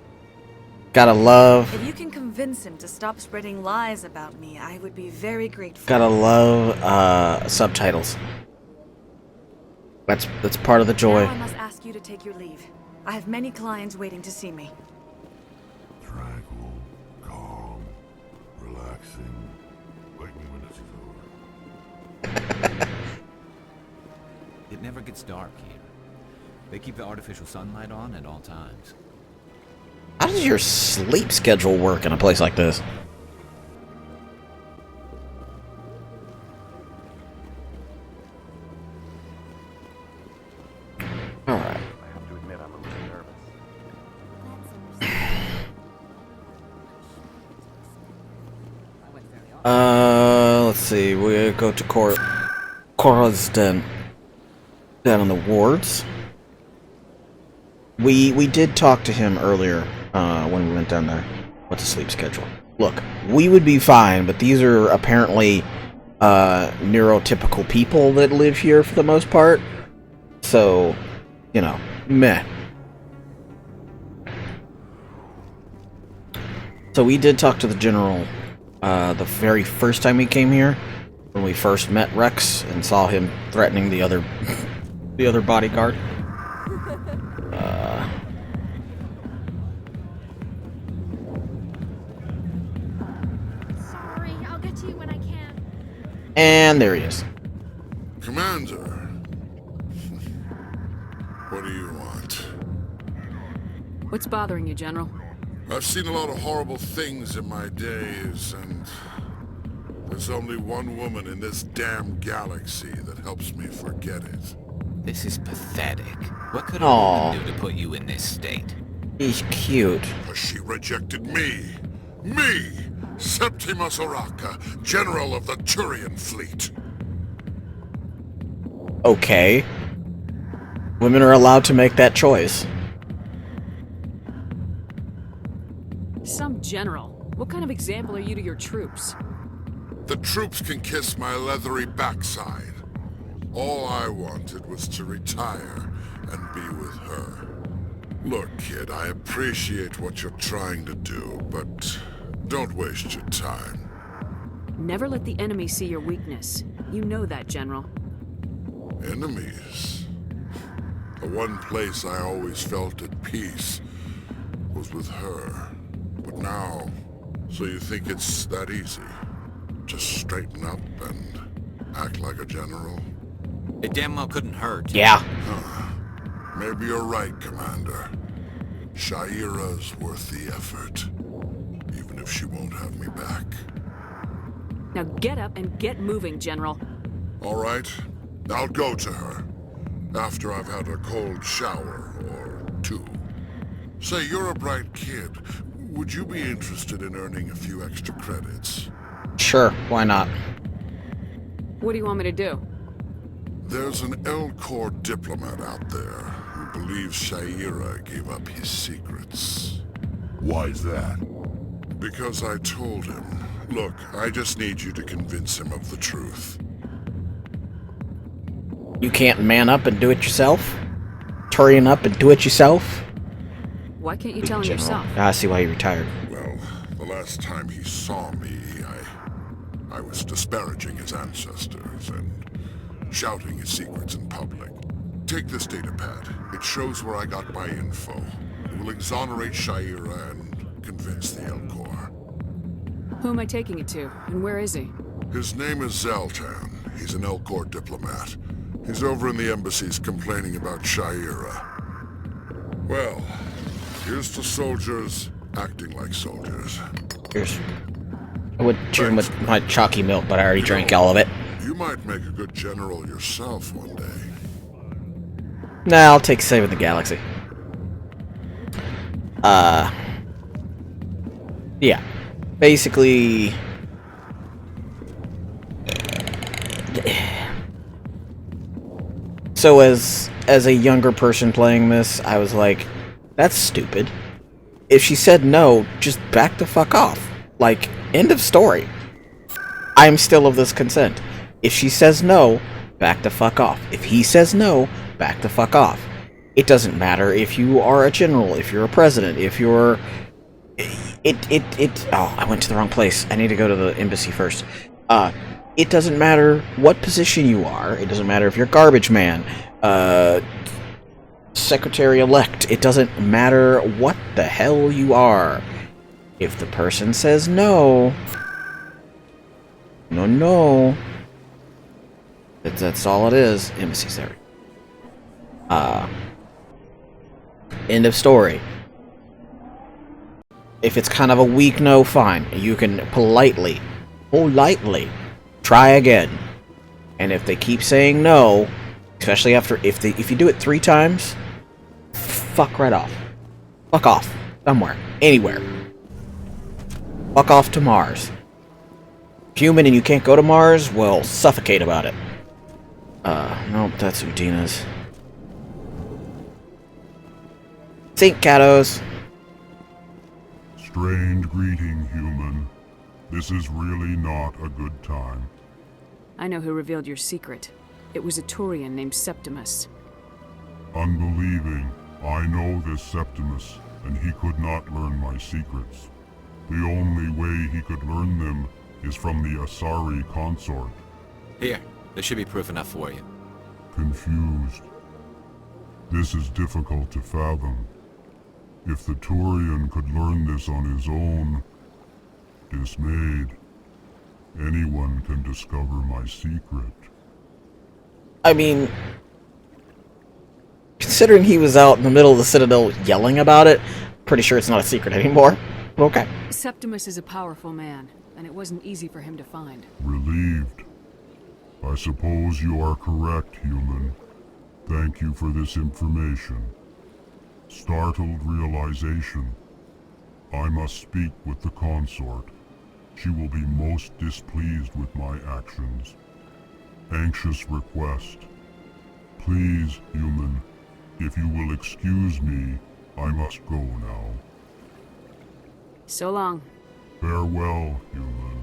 Gotta love. If you can convince him to stop spreading lies about me, I would be very grateful. Gotta love subtitles. That's part of the joy. Now I must ask you to take your leave. I have many clients waiting to see me. Tranquil, calm, relaxing. Wake me when this is over. It never gets dark here. They keep the artificial sunlight on at all times. How does your sleep schedule work in a place like this? Alright. I have to admit I'm a little nervous. Let's see. We go to Korra's den. Down in the wards. We did talk to him earlier when we went down there. What's the sleep schedule? Look, we would be fine, but these are apparently neurotypical people that live here for the most part. So, you know, meh. So we did talk to the general the very first time we came here, when we first met Rex and saw him threatening the other bodyguard. Sorry, I'll get to you when I can. And there he is. Commander. What do you want? What's bothering you, General? I've seen a lot of horrible things in my days, and there's only one woman in this damn galaxy that helps me forget it. This is pathetic. What could a woman do to put you in this state? He's cute. She rejected me. Me! Septimus Oraka, General of the Turian Fleet. Okay. Women are allowed to make that choice. Some general. What kind of example are you to your troops? The troops can kiss my leathery backside. All I wanted was to retire and be with her. Look, kid, I appreciate what you're trying to do, but don't waste your time. Never let the enemy see your weakness. You know that, General. Enemies? The one place I always felt at peace was with her. But now, so you think it's that easy? Just straighten up and act like a general? It damn well couldn't hurt. Yeah. Huh. Maybe you're right, Commander. Shaira's worth the effort. Even if she won't have me back. Now get up and get moving, General. All right. I'll go to her. After I've had a cold shower or two. Say, you're a bright kid. Would you be interested in earning a few extra credits? Sure, why not? What do you want me to do? There's an L-Corps diplomat out there who believe Shaira gave up his secrets. Why's that? Because I told him. Look, I just need you to convince him of the truth. You can't man up and do it yourself? Turian up and do it yourself? Why can't you tell him General. yourself? I see why you retired. Well, the last time he saw me, I was disparaging his ancestors and shouting his secrets in public. Take this datapad. It shows where I got my info. It will exonerate Shaira and convince the Elcor. Who am I taking it to, and where is he? His name is Zaltan. He's an Elcor diplomat. He's over in the embassies complaining about Shaira. Well, here's to soldiers acting like soldiers. Here's. I would cheer him with my chalky milk, but I already drank all of it. You might make a good general yourself one day. Nah, I'll take saving the galaxy. Yeah. Basically... So as a younger person playing this, I was like, that's stupid. If she said no, just back the fuck off. Like, end of story. I'm still of this consent. If she says no, back the fuck off. If he says no, back the fuck off. It doesn't matter if you are a general, if you're a president, if you're... Oh, I went to the wrong place. I need to go to the embassy first. It doesn't matter what position you are. It doesn't matter if you're garbage man, secretary-elect. It doesn't matter what the hell you are. If the person says no... No. That's all it is. Embassy's there. End of story. If it's kind of a weak no, fine. You can politely try again. And if they keep saying no, especially after if you do it 3 times, fuck right off. Fuck off. Somewhere. Anywhere. Fuck off to Mars. Human and you can't go to Mars? Well, suffocate about it. Nope, that's Udina's. Think, Katos. Strange greeting, human. This is really not a good time. I know who revealed your secret. It was a Turian named Septimus. Unbelieving. I know this Septimus, and he could not learn my secrets. The only way he could learn them is from the Asari consort. Here, this should be proof enough for you. Confused. This is difficult to fathom. If the Turian could learn this on his own, dismayed, anyone can discover my secret. I mean, considering he was out in the middle of the Citadel yelling about it, pretty sure it's not a secret anymore. Okay. Septimus is a powerful man, and it wasn't easy for him to find. Relieved. I suppose you are correct, human. Thank you for this information. Startled realization. I must speak with the consort. She will be most displeased with my actions. Anxious request. Please, human, if you will excuse me, I must go now. So long. Farewell, human.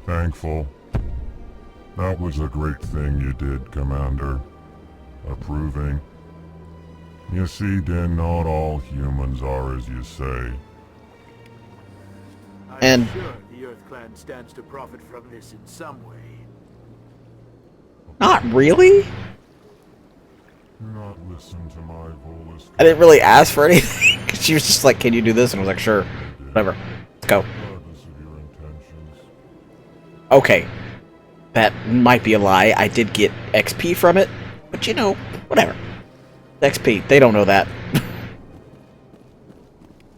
Thankful. That was a great thing you did, Commander. Approving. You see, Din, not all humans are as you say. And I'm sure the Earth Clan stands to profit from this in some way. not really? Not listen to my Volus. I didn't really ask for anything. She was just like, can you do this? And I was like, sure. Whatever. Let's go. Okay. That might be a lie. I did get XP from it. But you know, whatever. XP. They don't know that.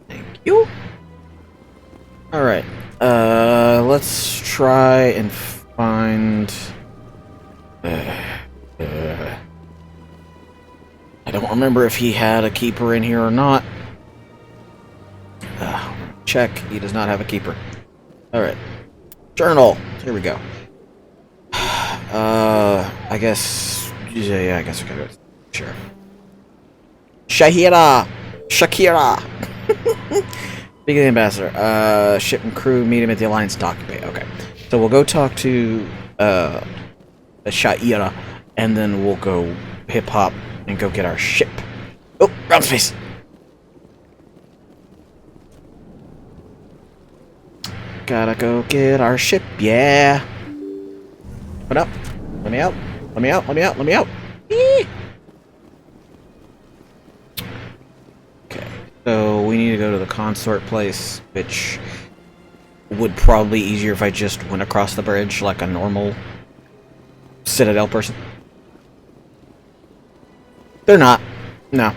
Thank you. Alright. Let's try and find... I don't remember if he had a keeper in here or not. Check. He does not have a keeper. Alright. Journal. Here we go. I guess... Yeah, I guess we gotta go. Sure. Shahira! Shakira! Speaking of the ambassador, ship and crew meet him at the Alliance docking bay. Okay. So we'll go talk to, Shahira, and then we'll go hip-hop and go get our ship. Oh, ground space! Gotta go get our ship, yeah! What up? Let me out. Let me out, let me out, let me out! Eee! Okay, so we need to go to the consort place, which would probably be easier if I just went across the bridge like a normal Citadel person. They're not. No.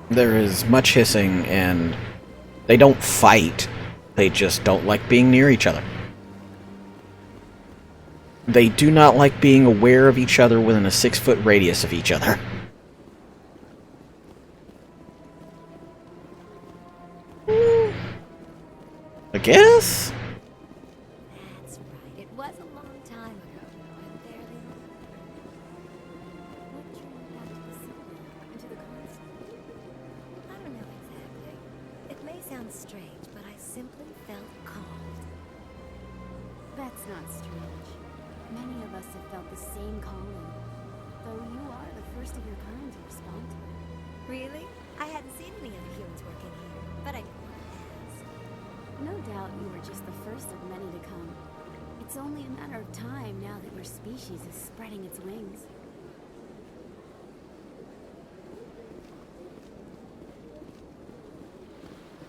There is much hissing, and they don't fight. They just don't like being near each other. They do not like being aware of each other within a 6-foot radius of each other. I guess? That's right. It was a long time ago. I'm barely... What drew you back to the city? Into the console? I don't know exactly. It may sound strange, but I simply felt called. That's not strange. Many of us have felt the same calling. Though you are the first of your kind to respond to it. Really? I hadn't seen any other humans working here, but I didn't want to ask. No doubt you were just the first of many to come. It's only a matter of time now that your species is spreading its wings.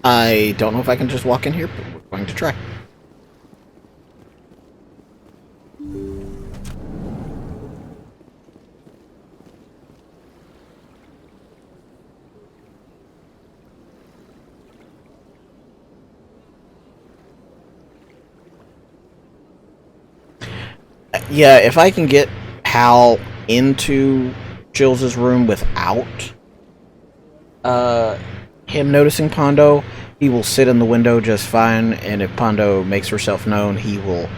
I don't know if I can just walk in here, but we're going to try. Yeah, if I can get Hal into Jill's room without him noticing Pondo, he will sit in the window just fine, and if Pondo makes herself known, he will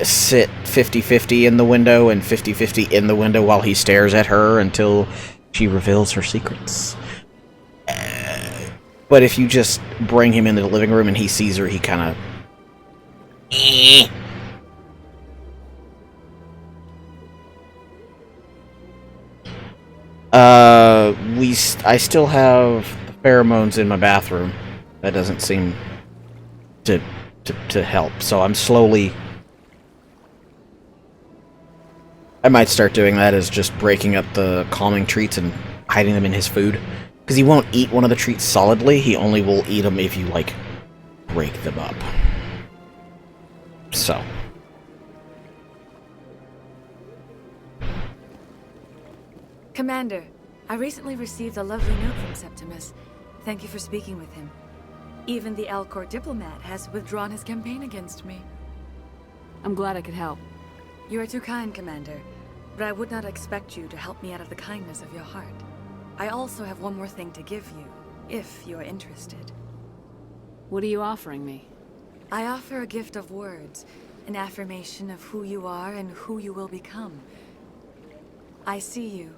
sit 50-50 in the window and 50-50 in the window while he stares at her until she reveals her secrets. But if you just bring him into the living room and he sees her, he kind of... I still have the pheromones in my bathroom. That doesn't seem to help, so I'm slowly... I might start doing that as just breaking up the calming treats and hiding them in his food. Because he won't eat one of the treats solidly, he only will eat them if you, like, break them up. So... Commander, I recently received a lovely note from Septimus. Thank you for speaking with him. Even the Alcor diplomat has withdrawn his campaign against me. I'm glad I could help. You are too kind, Commander, but I would not expect you to help me out of the kindness of your heart. I also have one more thing to give you, if you're interested. What are you offering me? I offer a gift of words, an affirmation of who you are and who you will become. I see you.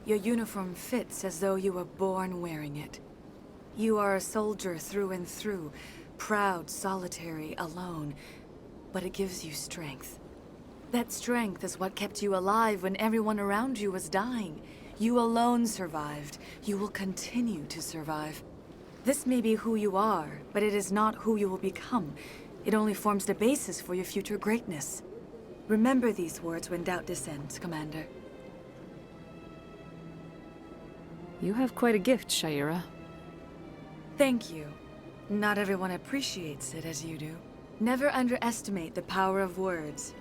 Your uniform fits as though you were born wearing it. You are a soldier through and through, proud, solitary, alone, but it gives you strength. That strength is what kept you alive when everyone around you was dying. You alone survived. You will continue to survive. This may be who you are, but it is not who you will become. It only forms the basis for your future greatness. Remember these words when doubt descends, Commander. You have quite a gift, Shahira. Thank you. Not everyone appreciates it as you do. Never underestimate the power of words.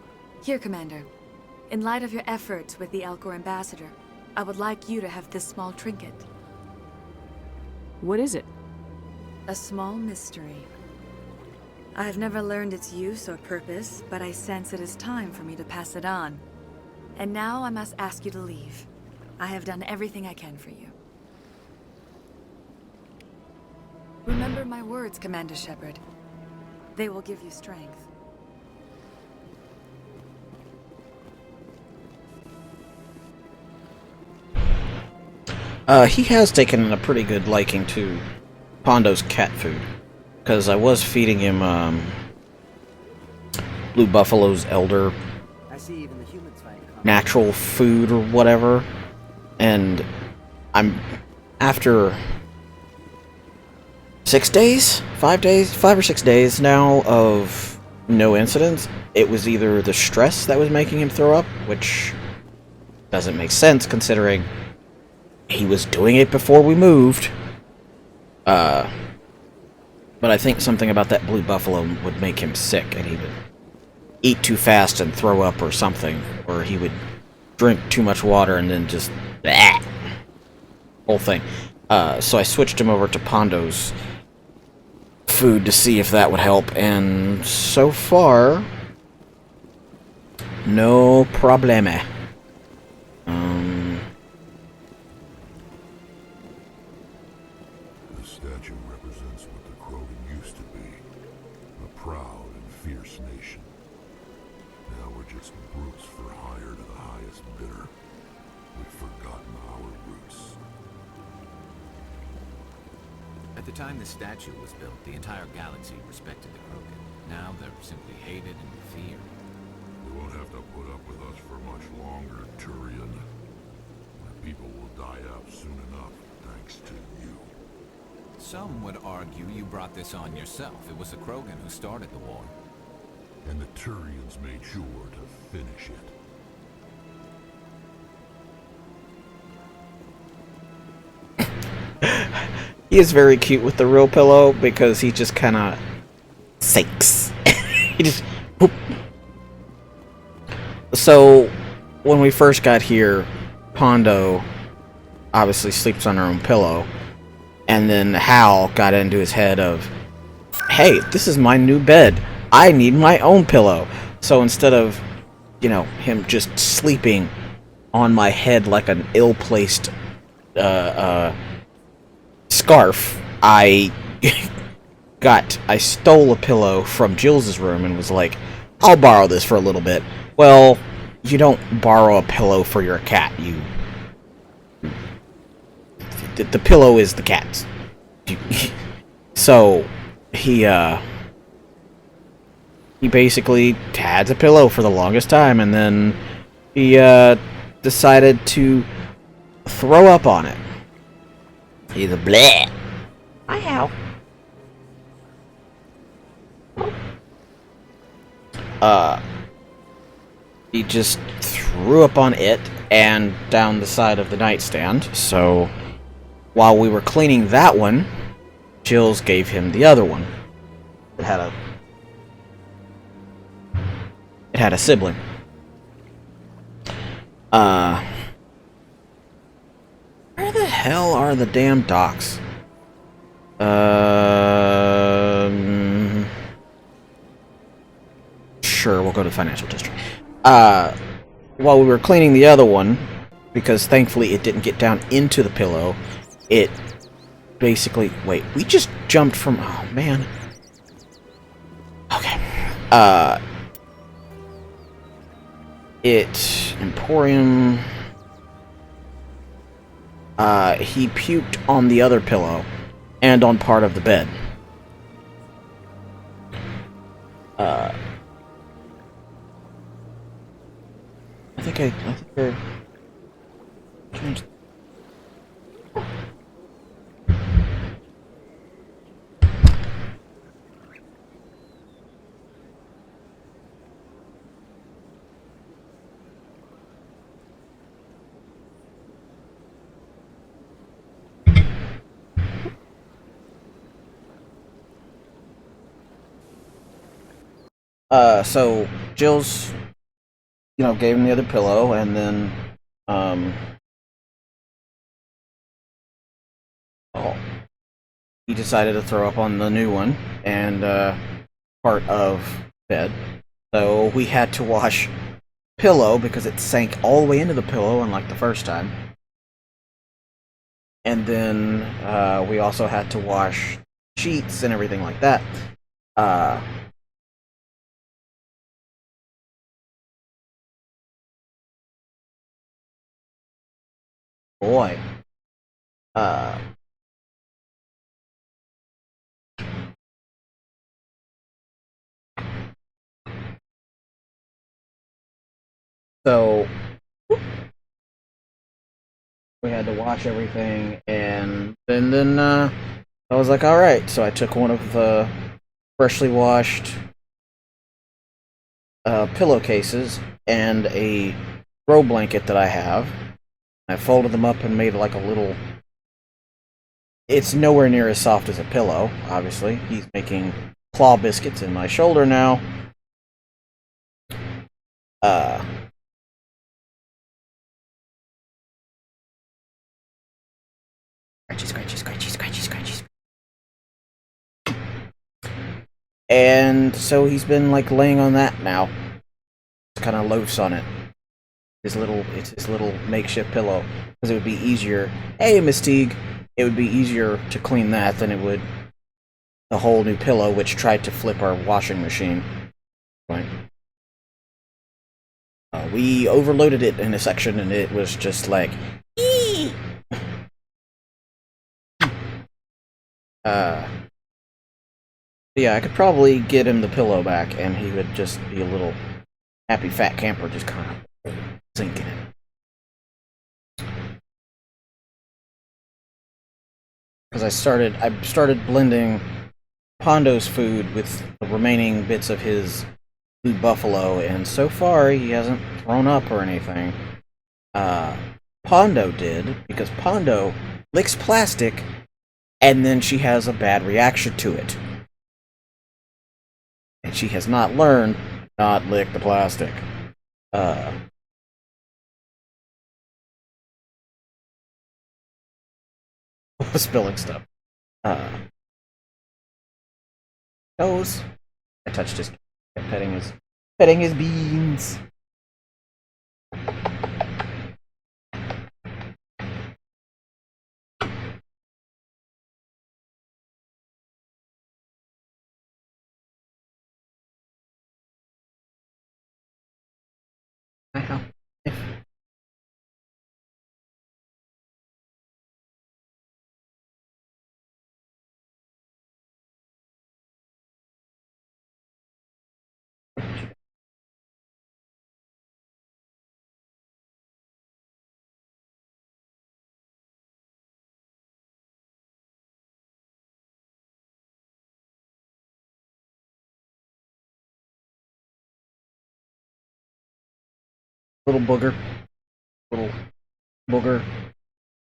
Here, Commander. In light of your efforts with the Alcor ambassador, I would like you to have this small trinket. What is it? A small mystery. I have never learned its use or purpose, but I sense it is time for me to pass it on. And now I must ask you to leave. I have done everything I can for you. Remember my words, Commander Shepard. They will give you strength. He has taken a pretty good liking to Pondo's cat food. Because I was feeding him, Blue Buffalo's elder I see even the humans find it natural food or whatever. And after 6 days? 5 days? 5 or 6 days now of no incidents. It was either the stress that was making him throw up, which doesn't make sense considering he was doing it before we moved. But I think something about that Blue Buffalo would make him sick, and he would eat too fast and throw up or something, or he would drink too much water and then just bleh, whole thing. So I switched him over to Pondo's food to see if that would help, and so far, no probleme. The statue represents what the Krogan used to be. A proud and fierce nation. Now we're just brutes for hire to the highest bidder. We've forgotten our roots. At the time the statue was built, the entire galaxy respected the Krogan. Now they're simply hated and feared. You won't have to put up with us for much longer, Turian. My people will die out soon enough, thanks to you. Some would argue you brought this on yourself. It was the Krogan who started the war. And the Turians made sure to finish it. He is very cute with the real pillow because he just kind of sinks. He just whoop. So when we first got here, Pondo obviously sleeps on her own pillow, and then Hal got into his head of, hey, this is my new bed. I need my own pillow. So instead of, you know, him just sleeping on my head like an ill-placed scarf, I stole a pillow from Jill's room and was like, I'll borrow this for a little bit. Well, you don't borrow a pillow for your cat. The pillow is the cat's. So he basically had a pillow for the longest time, and then he decided to throw up on it. He's a bleh. Hi, Hal. He just threw up on it and down the side of the nightstand. So while we were cleaning that one, Jills gave him the other one. It had a sibling. Where the hell are the damn docks? Sure, we'll go to the financial district. While we were cleaning the other one, because thankfully it didn't get down into the pillow, it basically... Wait, we just jumped from... Oh, man. Okay. Emporium... he puked on the other pillow and on part of the bed. I think I changed. So Jill's, you know, gave him the other pillow, and then, he decided to throw up on the new one, and, part of bed. So we had to wash pillow because it sank all the way into the pillow, unlike the first time. And then, we also had to wash sheets and everything like that. Boy. Uh, so we had to wash everything, and then I was like, all right. So I took one of the freshly washed pillowcases and a throw blanket that I have. I folded them up and made like a little. It's nowhere near as soft as a pillow, obviously. He's making claw biscuits in my shoulder now. Scratchy. And so he's been like laying on that now. Kind of loafs on it. It's his little makeshift pillow, because it would be easier. Hey, Miss Teague, it would be easier to clean that than it would a whole new pillow, which tried to flip our washing machine. Right. We overloaded it in a section, and it was just like, eee! Yeah, I could probably get him the pillow back, and he would just be a little happy fat camper, just kind of sinking it. Because I started blending Pondo's food with the remaining bits of his Blue Buffalo, and so far he hasn't thrown up or anything. Pondo did, because Pondo licks plastic, and then she has a bad reaction to it. And she has not learned not lick the plastic. Spilling stuff. Nose. I touched his, petting his beans. Little booger. Little booger.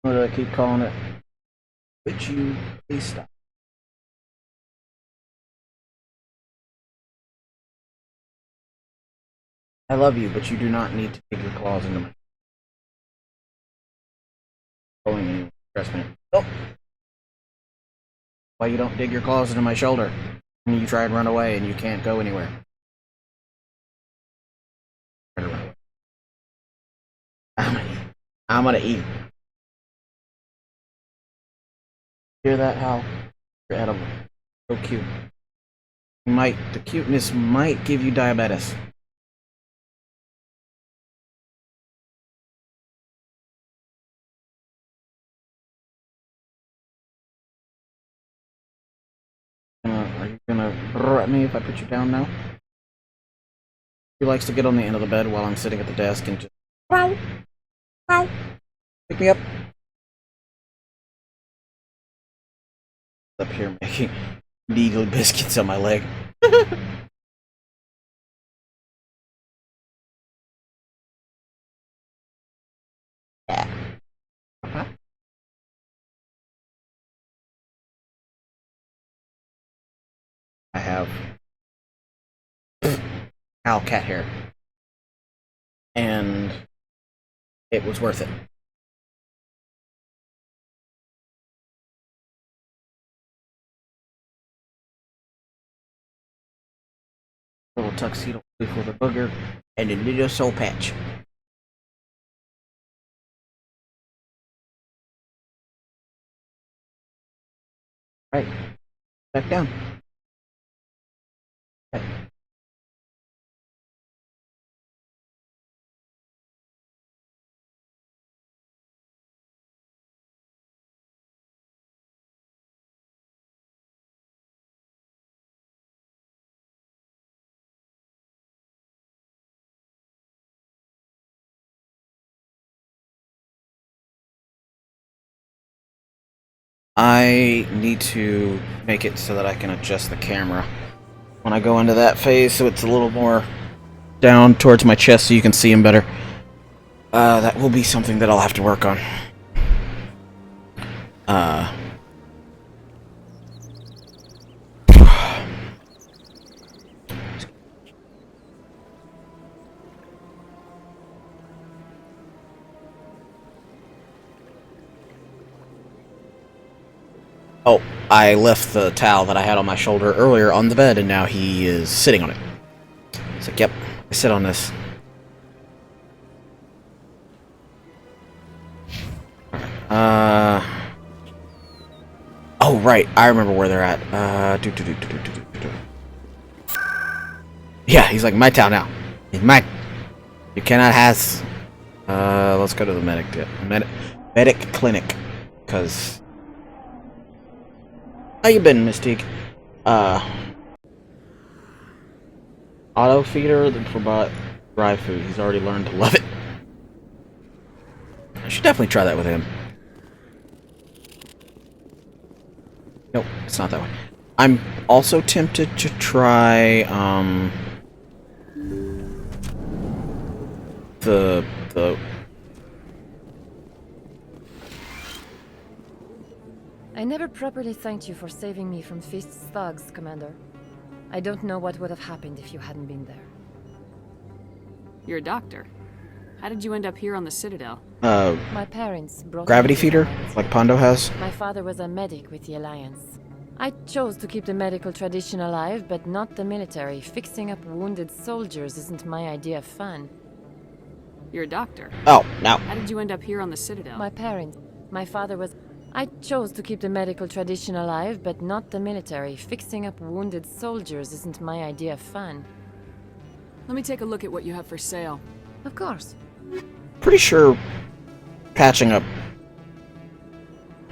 What do I keep calling it? Would you please stop? I love you, but you do not need to dig your claws into my... Going anywhere. Trust me. Oh! Why you don't dig your claws into my shoulder? And you try and run away and you can't go anywhere. I'm gonna eat. Hear that, Hal? You're edible. So cute. The cuteness might give you diabetes. Are you gonna brr at me if I put you down now? He likes to get on the end of the bed while I'm sitting at the desk and just... Wow! Wow! Pick me up! Up here making needle biscuits on my leg. Yeah. I have owl cat hair, and it was worth it. Little tuxedo with a booger and a little soul patch. Right, back down. Right. I need to make it so that I can adjust the camera when I go into that phase, so it's a little more down towards my chest so you can see him better. That will be something that I'll have to work on. Oh, I left the towel that I had on my shoulder earlier on the bed, and now he is sitting on it. It's like, yep, I sit on this. Oh, right, I remember where they're at. Yeah, he's like, my town now. He's mine. You cannot has. Let's go to the medic clinic, because... How you been, Mystique? Auto feeder, then for dry food. He's already learned to love it. I should definitely try that with him. Nope, it's not that way. I'm also tempted to try, the I never properly thanked you for saving me from Fist's thugs, Commander. I don't know what would have happened if you hadn't been there. You're a doctor. How did you end up here on the Citadel? My parents brought gravity me to feeder, the Alliance. like Pondo has. My father was a medic with the Alliance. I chose to keep the medical tradition alive, but not the military. Fixing up wounded soldiers isn't my idea of fun. You're a doctor. Oh, no. How did you end up here on the Citadel? My parents. My father was... I chose to keep the medical tradition alive, but not the military. Fixing up wounded soldiers isn't my idea of fun. Let me take a look at what you have for sale. Of course. Pretty sure patching up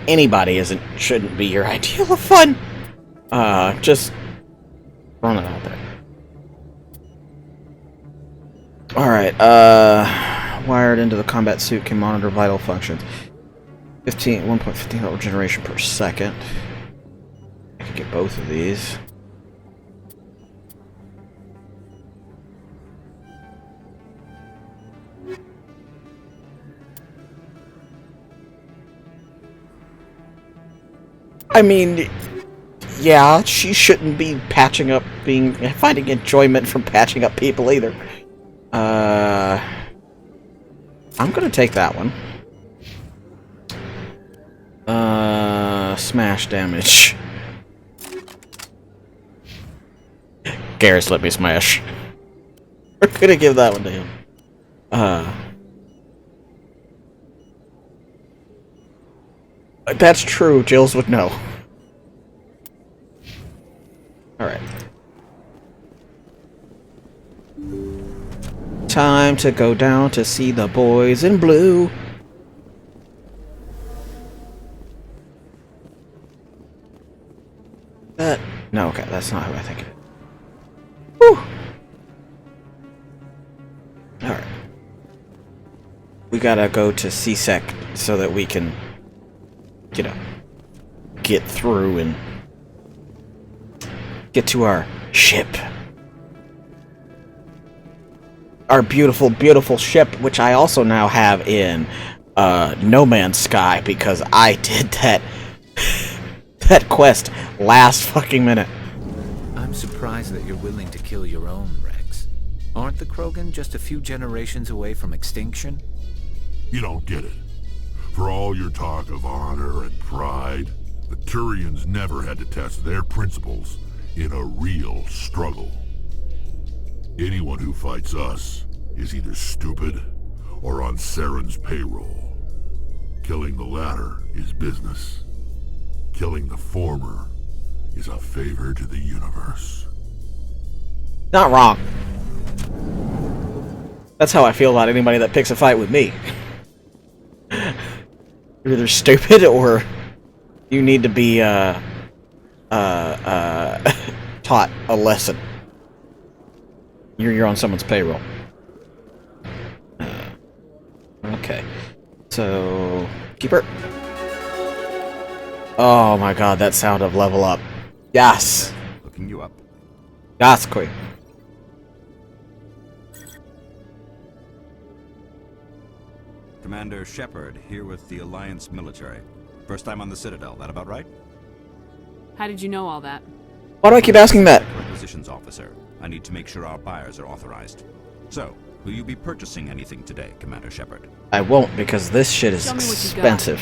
anybody shouldn't be your ideal of fun. Just throwing it out there. Alright, wired into the combat suit can monitor vital functions. 1.15 regeneration per second. I can get both of these. I mean, yeah, she shouldn't be finding enjoyment from patching up people either. I'm gonna take that one. Smash damage. Garrus let me smash. We're gonna give that one to him. That's true, Jills would know. Alright. Time to go down to see the boys in blue. No, okay, that's not who I think it is. Whew! Alright. We gotta go to CSEC so that we can, you know, get through and get to our ship. Our beautiful, beautiful ship, which I also now have in No Man's Sky because I did that quest last fucking minute. I'm surprised that you're willing to kill your own, Rex. Aren't the Krogan just a few generations away from extinction? You don't get it. For all your talk of honor and pride, the Turians never had to test their principles in a real struggle. Anyone who fights us is either stupid or on Saren's payroll. Killing the latter is business. Killing the former is a favor to the universe. Not wrong. That's how I feel about anybody that picks a fight with me. You're either stupid or you need to be taught a lesson. You're on someone's payroll. Okay. So, keeper. Oh my god, that sound of level up. Yes. Hooking you up. Yes, quick. Commander Shepard, here with the Alliance military. First time on the Citadel, that about right? How did you know all that? Why do I keep asking that? Requisitions officer. I need to make sure our buyers are authorized. So, will you be purchasing anything today, Commander Shepard? I won't, because this shit is Show me what you got. expensive.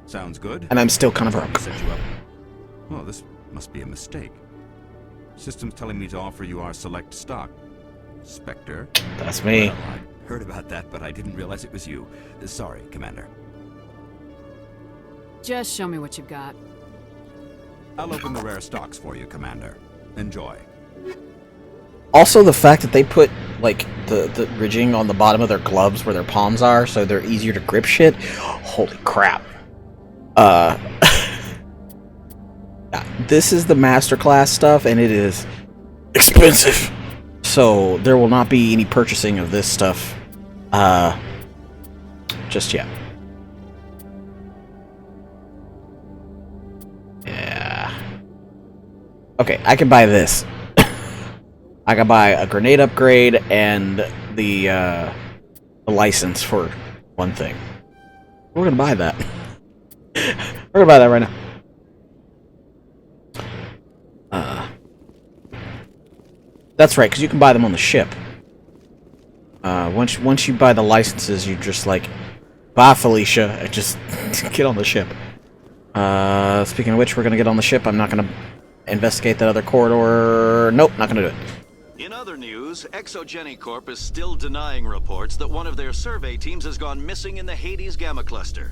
Sounds good. And I'm still kind of broke. Set you up. Well, this must be a mistake. System's telling me to offer you our select stock. Spectre. That's me. Well, I heard about that, but I didn't realize it was you. Sorry, Commander. Just show me what you've got. I'll open the rare stocks for you, Commander. Enjoy. Also, the fact that they put, like, the ridging on the bottom of their gloves where their palms are, so they're easier to grip shit. Holy crap. This is the masterclass stuff, and it is expensive. So, there will not be any purchasing of this stuff, just yet. Yeah. Okay, I can buy this. I can buy a grenade upgrade and the license for one thing. We're gonna buy that. We're gonna buy that right now. That's right, because you can buy them on the ship. Once you buy the licenses, you just like, bye Felicia, and just get on the ship. Speaking of which, we're gonna get on the ship. I'm not gonna investigate that other corridor. Nope, not gonna do it. In other news, Exogeny Corp is still denying reports that one of their survey teams has gone missing in the Hades Gamma Cluster.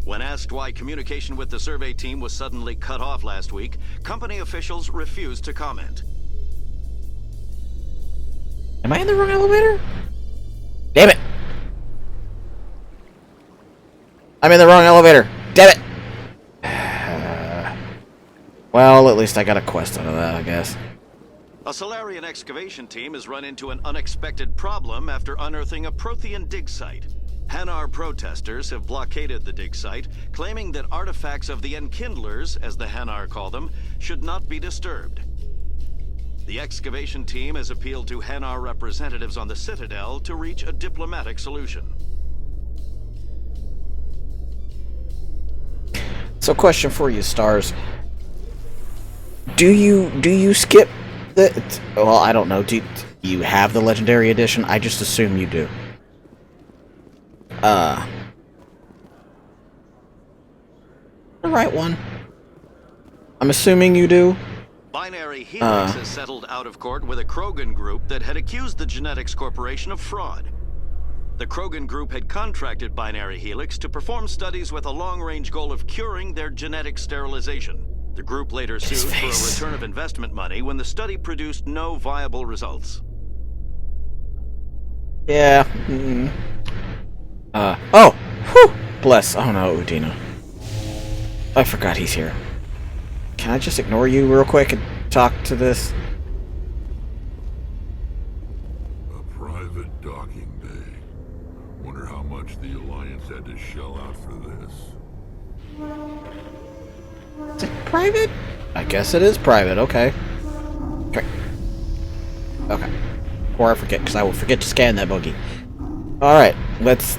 When asked why communication with the survey team was suddenly cut off last week, company officials refused to comment. Am I in the wrong elevator? Damn it! I'm in the wrong elevator. Damn it! Well, at least I got a quest out of that, I guess. A Solarian excavation team has run into an unexpected problem after unearthing a Prothean dig site. Hanar protesters have blockaded the dig site, claiming that artifacts of the Enkindlers, as the Hanar call them, should not be disturbed. The excavation team has appealed to Hanar representatives on the Citadel to reach a diplomatic solution. So, question for you, Stars. Do you skip the... Well, I don't know. Do you have the Legendary Edition? I just assume you do. The right one. I'm assuming you do. Binary Helix has settled out of court with a Krogan group that had accused the Genetics Corporation of fraud. The Krogan group had contracted Binary Helix to perform studies with a long-range goal of curing their genetic sterilization. The group later sued for a return of investment money when the study produced no viable results. Yeah. Oh! Whew! Bless. Oh no, Udina. I forgot he's here. Can I just ignore you real quick and talk to this? A private docking bay. Wonder how much the Alliance had to shell out for this. Is it private? I guess it is private, okay. Okay. Okay. Before I forget, because I will forget to scan that boogie. Alright, let's...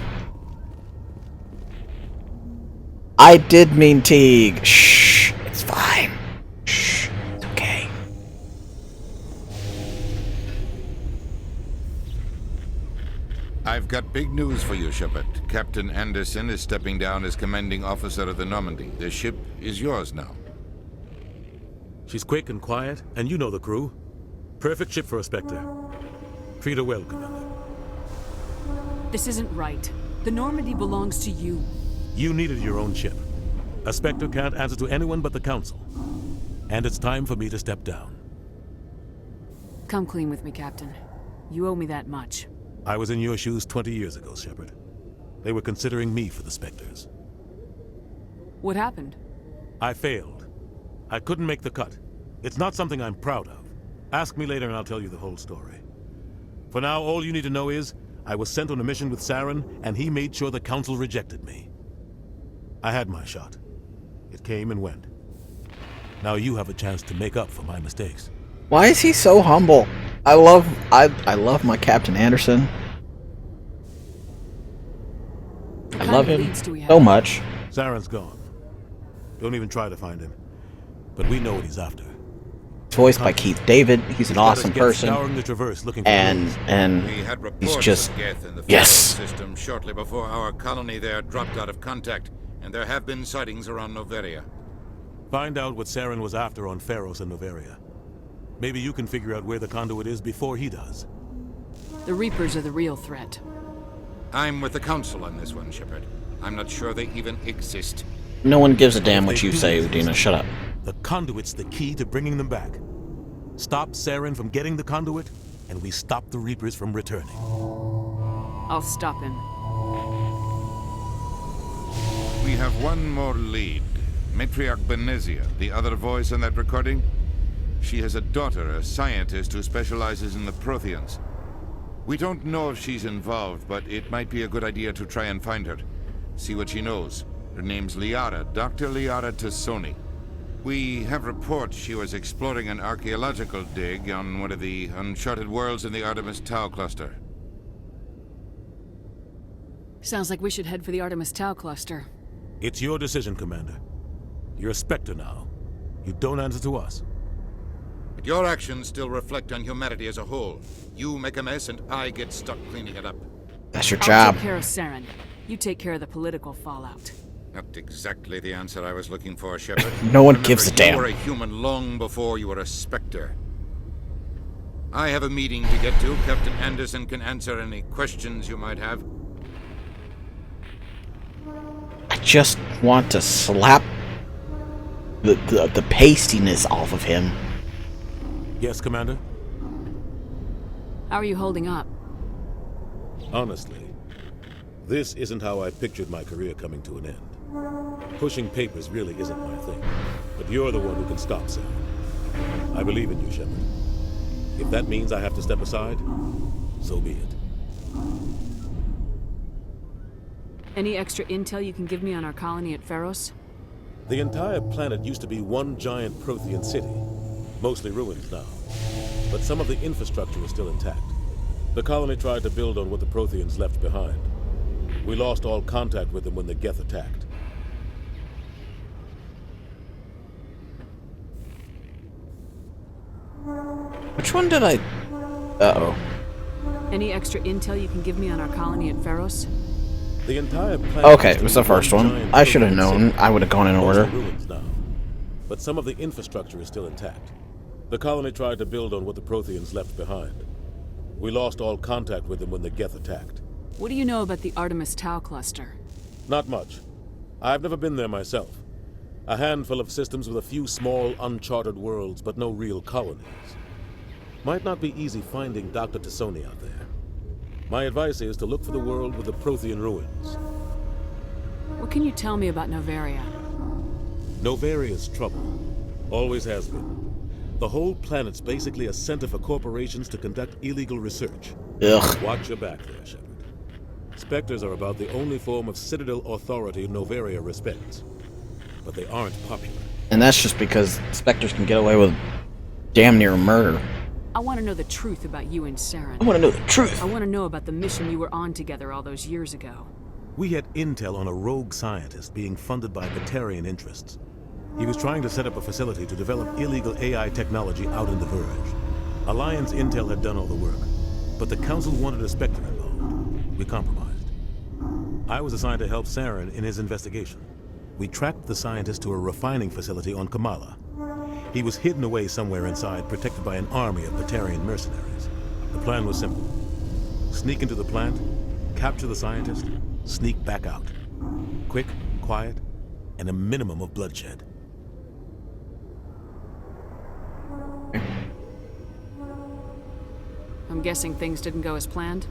I did mean Teague. Shh, it's fine. Shh, it's okay. I've got big news for you, Shepard. Captain Anderson is stepping down as commanding officer of the Normandy. The ship is yours now. She's quick and quiet, and you know the crew. Perfect ship for a Spectre. Treat her well, Commander. This isn't right. The Normandy belongs to you. You needed your own ship. A Spectre can't answer to anyone but the Council. And it's time for me to step down. Come clean with me, Captain. You owe me that much. I was in your shoes 20 years ago, Shepard. They were considering me for the Spectres. What happened? I failed. I couldn't make the cut. It's not something I'm proud of. Ask me later and I'll tell you the whole story. For now, all you need to know is, I was sent on a mission with Saren, and he made sure the Council rejected me. I had my shot. It came and went. Now you have a chance to make up for my mistakes. Why is he so humble? I love my Captain Anderson. I love him so much. Saren's gone. Don't even try to find him. But we know what he's after. It's voiced by Keith David. He's an awesome person. The traverse looking for and We had he's reports just of Geth in the yes. system shortly before our colony there dropped out of contact, and there have been sightings around Noveria. Find out what Saren was after on Pharos and Noveria. Maybe you can figure out where the conduit is before he does. The Reapers are the real threat. I'm with the Council on this one, Shepard. I'm not sure they even exist. No one gives a damn what you say, Udina. Shut up. The conduit's the key to bringing them back. Stop Saren from getting the conduit, and we stop the Reapers from returning. I'll stop him. We have one more lead. Matriarch Benezia, the other voice on that recording. She has a daughter, a scientist who specializes in the Protheans. We don't know if she's involved, but it might be a good idea to try and find her. See what she knows. Her name's Liara, Dr. Liara Tassoni. We have reports she was exploring an archaeological dig on one of the uncharted worlds in the Artemis Tau cluster. Sounds like we should head for the Artemis Tau cluster. It's your decision, Commander. You're a Spectre now. You don't answer to us. But your actions still reflect on humanity as a whole. You make a mess and I get stuck cleaning it up. That's your I'll job. take care of Saren. You take care of the political fallout. Not exactly the answer I was looking for, Shepard. No one gives a damn. You were a human long before you were a Spectre. I have a meeting to get to. Captain Anderson can answer any questions you might have. I just want to slap the pastiness off of him. Yes, Commander? How are you holding up? Honestly, this isn't how I pictured my career coming to an end. Pushing papers really isn't my thing. But you're the one who can stop Sam. I believe in you, Shepard. If that means I have to step aside, so be it. Any extra intel you can give me on our colony at Pharos? The entire planet used to be one giant Prothean city. Mostly ruins now. But some of the infrastructure is still intact. The colony tried to build on what the Protheans left behind. We lost all contact with them when the Geth attacked. Which one did I... Uh-oh. Any extra intel you can give me on our colony at Pharos? The entire planet Okay, it was the first one. I should have known. I would have gone in order. Ruins now. But some of the infrastructure is still intact. The colony tried to build on what the Protheans left behind. We lost all contact with them when the Geth attacked. What do you know about the Artemis Tau cluster? Not much. I've never been there myself. A handful of systems with a few small, uncharted worlds, but no real colonies. Might not be easy finding Dr. Tassoni out there. My advice is to look for the world with the Prothean ruins. What can you tell me about Noveria? Noveria's trouble. Always has been. The whole planet's basically a center for corporations to conduct illegal research. Ugh. Watch your back there, Shepard. Spectres are about the only form of Citadel authority Noveria respects. But they aren't popular. And that's just because Spectres can get away with damn near murder. I want to know the truth about you and Saren. I want to know the truth. I want to know about the mission you were on together all those years ago. We had intel on a rogue scientist being funded by Batarian interests. He was trying to set up a facility to develop illegal AI technology out in the Verge. Alliance intel had done all the work, but the Council wanted a Spectre involved. We compromised. I was assigned to help Saren in his investigation. We tracked the scientist to a refining facility on Kamala. He was hidden away somewhere inside, protected by an army of Batarian mercenaries. The plan was simple. Sneak into the plant, capture the scientist, sneak back out. Quick, quiet, and a minimum of bloodshed. I'm guessing things didn't go as planned?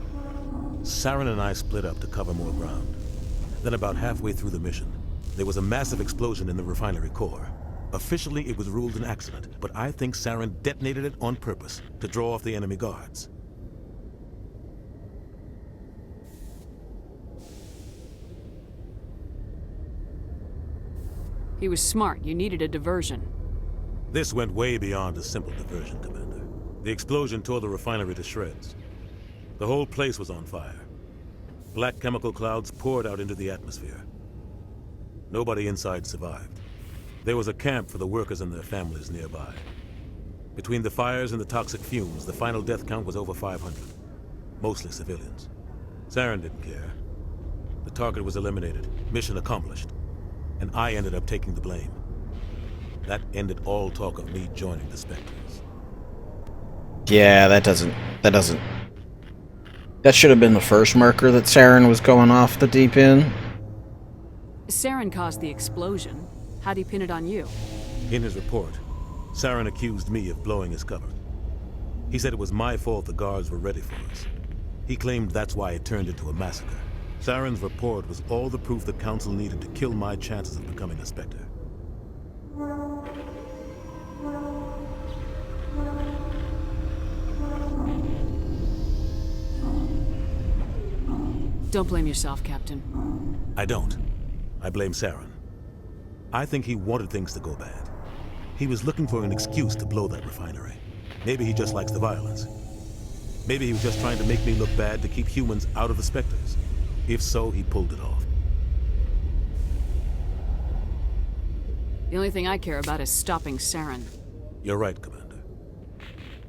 Saren and I split up to cover more ground. Then about halfway through the mission, there was a massive explosion in the refinery core. Officially, it was ruled an accident, but I think Saren detonated it on purpose to draw off the enemy guards. He was smart. You needed a diversion. This went way beyond a simple diversion, Commander. The explosion tore the refinery to shreds. The whole place was on fire. Black chemical clouds poured out into the atmosphere. Nobody inside survived. There was a camp for the workers and their families nearby. Between the fires and the toxic fumes, the final death count was over 500. Mostly civilians. Saren didn't care. The target was eliminated, mission accomplished. And I ended up taking the blame. That ended all talk of me joining the Spectres. Yeah, that should have been the first marker that Saren was going off the deep end. Saren caused the explosion. How'd he pin it on you? In his report, Saren accused me of blowing his cover. He said it was my fault the guards were ready for us. He claimed that's why it turned into a massacre. Saren's report was all the proof the Council needed to kill my chances of becoming a Spectre. Don't blame yourself, Captain. I don't. I blame Saren. I think he wanted things to go bad. He was looking for an excuse to blow that refinery. Maybe he just likes the violence. Maybe he was just trying to make me look bad to keep humans out of the Spectres. If so, he pulled it off. The only thing I care about is stopping Saren. You're right, Commander.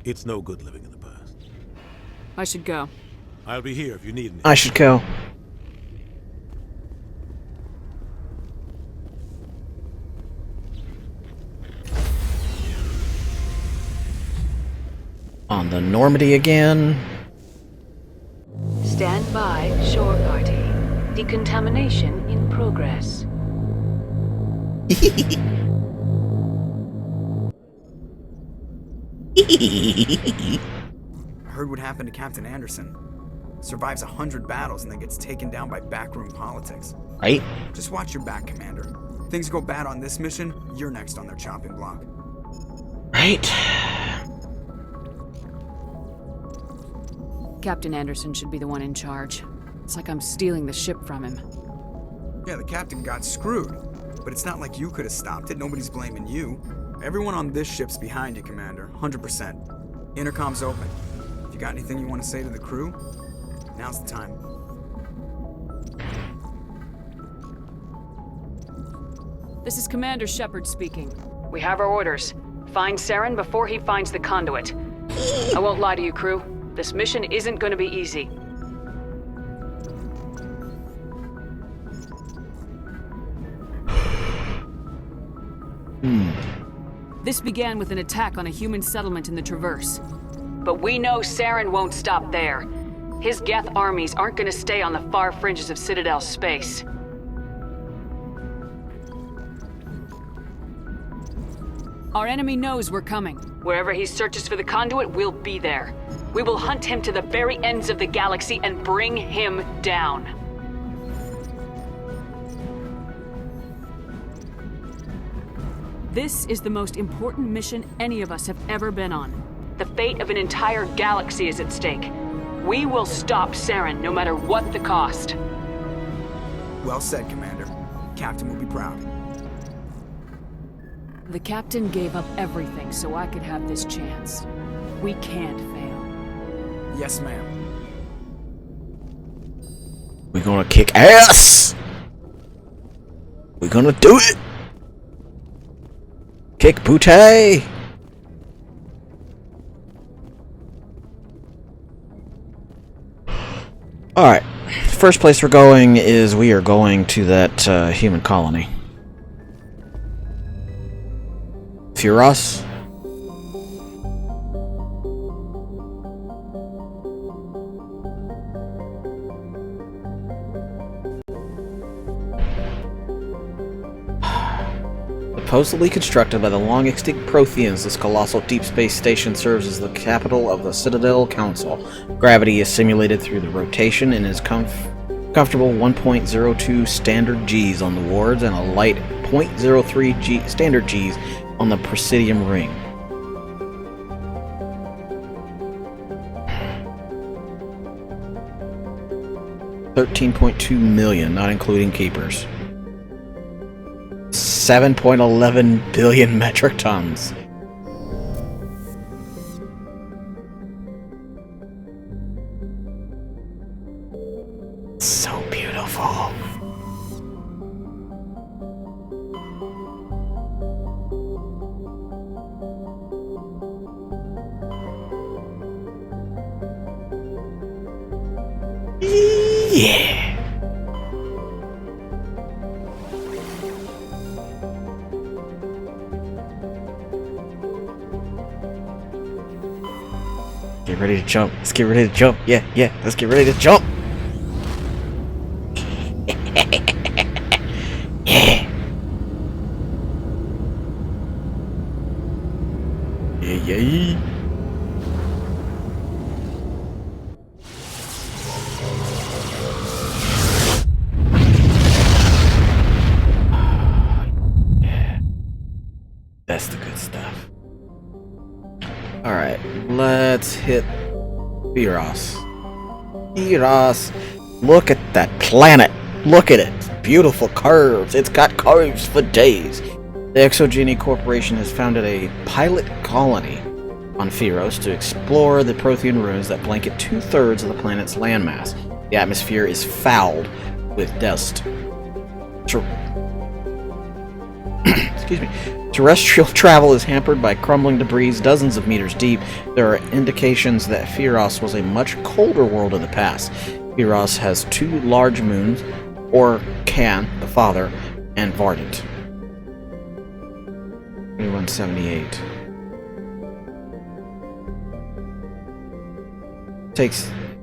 It's no good living in the past. I should go. I'll be here if you need anything. I should go. On the Normandy again. Stand by, shore party. Decontamination in progress. Heard what happened to Captain Anderson. Survives 100 battles and then gets taken down by backroom politics. Right? Just watch your back, Commander. Things go bad on this mission, you're next on their chopping block. Right. Captain Anderson should be the one in charge. It's like I'm stealing the ship from him. Yeah, the captain got screwed. But it's not like you could have stopped it. Nobody's blaming you. Everyone on this ship's behind you, Commander. 100%. Intercom's open. If you got anything you want to say to the crew, now's the time. This is Commander Shepard speaking. We have our orders. Find Saren before he finds the conduit. I won't lie to you, crew. This mission isn't going to be easy. This began with an attack on a human settlement in the Traverse. But we know Saren won't stop there. His Geth armies aren't going to stay on the far fringes of Citadel space. Our enemy knows we're coming. Wherever he searches for the conduit, we'll be there. We will hunt him to the very ends of the galaxy and bring him down. This is the most important mission any of us have ever been on. The fate of an entire galaxy is at stake. We will stop Saren no matter what the cost. Well said, Commander. Captain will be proud. The captain gave up everything so I could have this chance. We can't fail. Yes, ma'am. We're gonna kick ass! We're gonna do it! Kick booty! Alright. First place we're going is we are going to that human colony. Furos? Supposedly constructed by the long-extinct Protheans, this colossal deep space station serves as the capital of the Citadel Council. Gravity is simulated through the rotation and is comfortable 1.02 standard Gs on the wards and a light 0.03 G standard Gs on the Presidium ring. $13.2 million, not including keepers. 7.11 billion metric tons. So beautiful. Yeah. Get ready to jump. Let's get ready to jump. Yeah, yeah. Let's get ready to jump. Yeah. Yeah, yeah. That's the good stuff. Alright, let's hit Firos. Firos! Look at that planet! Look at it! It's beautiful curves! It's got curves for days! The Exogeny Corporation has founded a pilot colony on Firos to explore the Prothean ruins that blanket 2/3 of the planet's landmass. The atmosphere is fouled with dust. Excuse me. Terrestrial travel is hampered by crumbling debris dozens of meters deep. There are indications that Firos was a much colder world in the past. Firos has 2 large moons, Orkan, the father, and Vardant. 2178.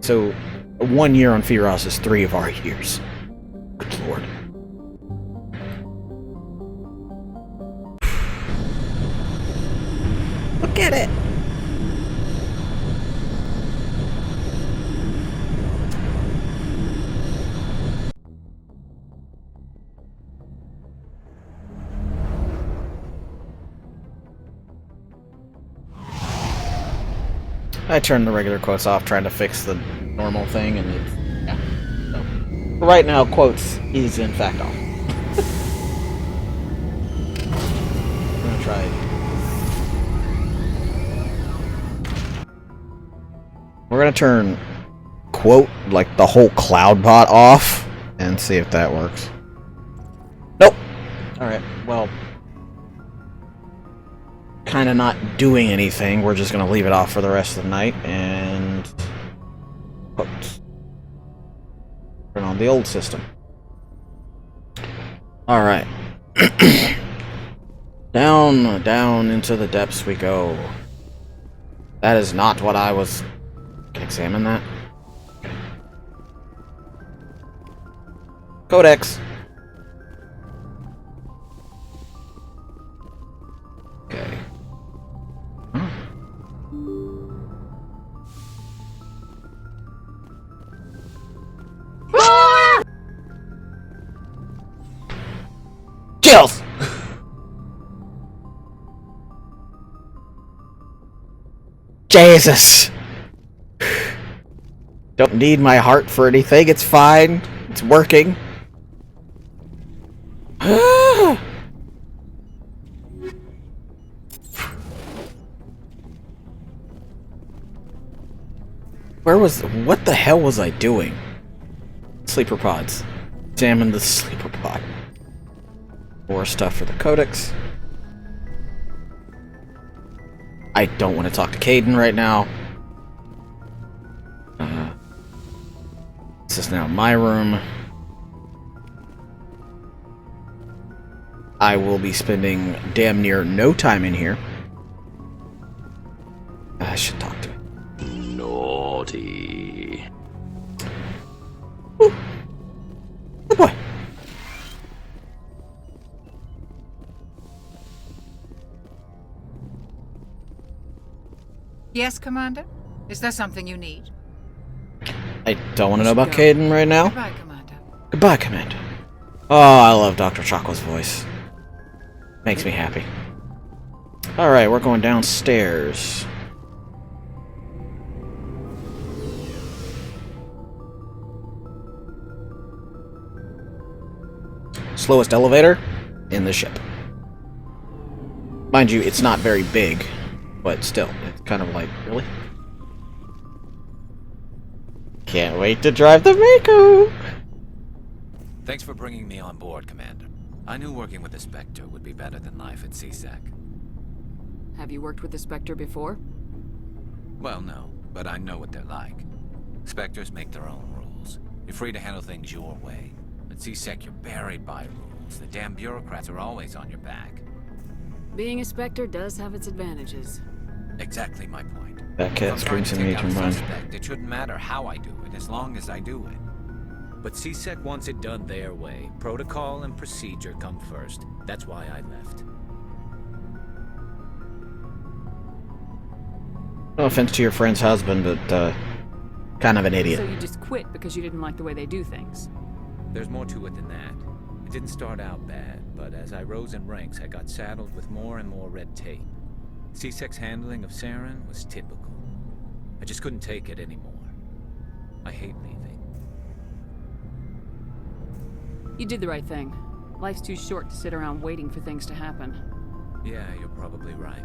So 1 year on Firos is 3 of our years. Good lord. Look at it! I turned the regular quotes off trying to fix the normal thing, and it's... yeah. So, right now, quotes is in fact off. I'm gonna try it. We're gonna turn quote, like the whole cloud bot off, and see if that works. Nope! Alright, well... kinda not doing anything. We're just gonna leave it off for the rest of the night, and... oops. Turn on the old system. Alright. Down into the depths we go. That is not what I was... Can examine that? Codex! Okay. Chills! Jesus! Don't need my heart for anything, it's fine. It's working. What the hell was I doing? Sleeper pods. Examine the sleeper pod. More stuff for the codex. I don't want to talk to Caden right now. This is now my room. I will be spending damn near no time in here. I should talk to him. Naughty. Ooh. Good boy. Yes, Commander? Is there something you need? I don't want to know about Caden right now. Goodbye, Commander. Goodbye, Commander. Oh, I love Dr. Chocola's voice. Makes me happy. Alright, we're going downstairs. Slowest elevator in the ship. Mind you, it's not very big, but still, it's kind of like, really? Can't wait to drive the Mako! Thanks for bringing me on board, Commander. I knew working with the Spectre would be better than life at CSEC. Have you worked with the Spectre before? Well, no, but I know what they're like. Spectres make their own rules. You're free to handle things your way. At CSEC, you're buried by rules. The damn bureaucrats are always on your back. Being a Spectre does have its advantages. Exactly my point. That cat screams at me to run. It shouldn't matter how I do it, as long as I do it. But CSEC wants it done their way. Protocol and procedure come first. That's why I left. No offense to your friend's husband, but, kind of an idiot. So you just quit because you didn't like the way they do things? There's more to it than that. It didn't start out bad, but as I rose in ranks, I got saddled with more and more red tape. CSEC's handling of Saren was typical. I just couldn't take it anymore. I hate leaving. You did the right thing. Life's too short to sit around waiting for things to happen. Yeah, you're probably right.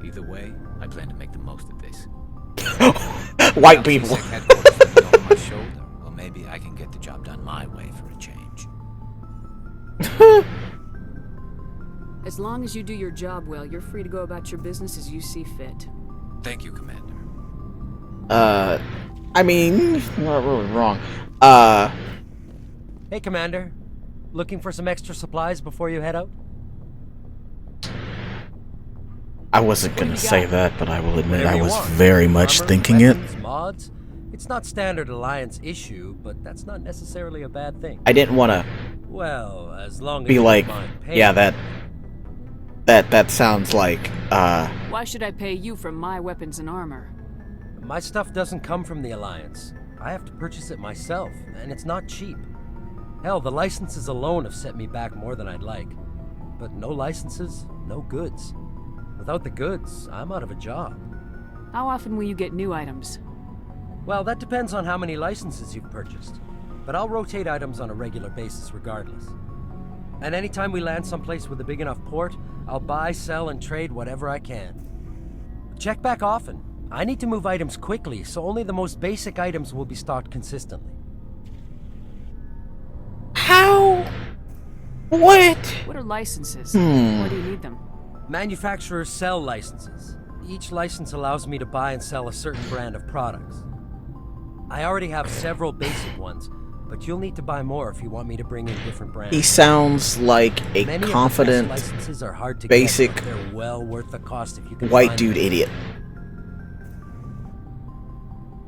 Either way, I plan to make the most of this. White people. On my shoulder. Well, maybe I can get the job done my way for a change. As long as you do your job well, you're free to go about your business as you see fit. Thank you, Commander. I mean, not really wrong. Hey, Commander. Looking for some extra supplies before you head out? I wasn't gonna say that, but I will admit Whatever I you was want. very much Armor, thinking it. weapons, mods. It's not standard Alliance issue, but that's not necessarily a bad thing. I didn't want to Well, as long as be you like, don't mind paying. yeah, that sounds like, Why should I pay you for my weapons and armor? My stuff doesn't come from the Alliance. I have to purchase it myself, and it's not cheap. Hell, the licenses alone have set me back more than I'd like. But no licenses, no goods. Without the goods, I'm out of a job. How often will you get new items? Well, that depends on how many licenses you've purchased. But I'll rotate items on a regular basis regardless. And anytime we land someplace with a big enough port, I'll buy, sell, and trade whatever I can. Check back often. I need to move items quickly, so only the most basic items will be stocked consistently. How? What? What are licenses? Hmm. Why do you need them? Manufacturers sell licenses. Each license allows me to buy and sell a certain brand of products. I already have several basic ones, but you'll need to buy more if you want me to bring in different brands. He sounds like a Many confident, of the best licenses are hard to basic, get, but they're well worth the cost if you can white find dude them. idiot.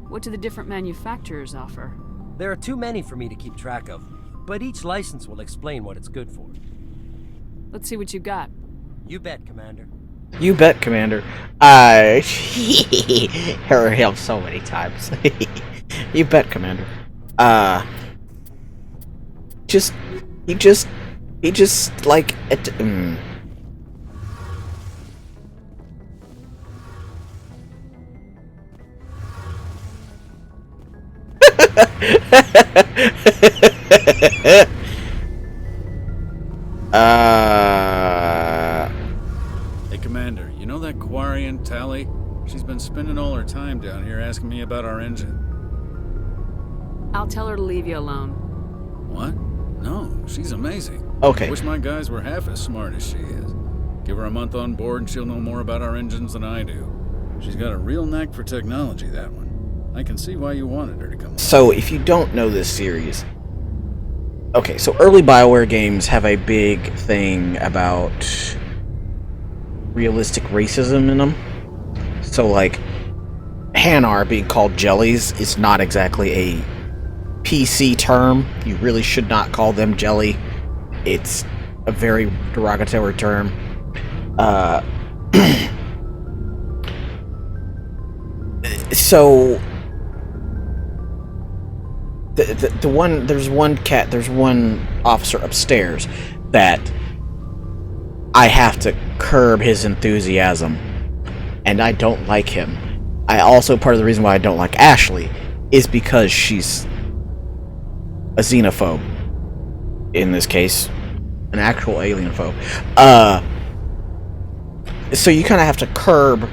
What do the different manufacturers offer? There are too many for me to keep track of, but each license will explain what it's good for. Let's see what you got. You bet, Commander. You bet, Commander. I heard him so many times. You bet, Commander. He just like Hey, Commander, you know that Quarian, Tally? She's been spending all her time down here asking me about our engine. I'll tell her to leave you alone. What? No, she's amazing. Okay. I wish my guys were half as smart as she is. Give her a month on board and she'll know more about our engines than I do. She's got a real knack for technology, that one. I can see why you wanted her to come. So, if you don't know this series... Okay, so early BioWare games have a big thing about realistic racism in them. So, like, Hanar being called jellies is not exactly a PC term. You really should not call them jelly. It's a very derogatory term. So... there's one officer upstairs that I have to curb his enthusiasm, and I don't like him. I also, part of the reason why I don't like Ashley is because she's a xenophobe. In this case, an actual alienophobe. So you kind of have to curb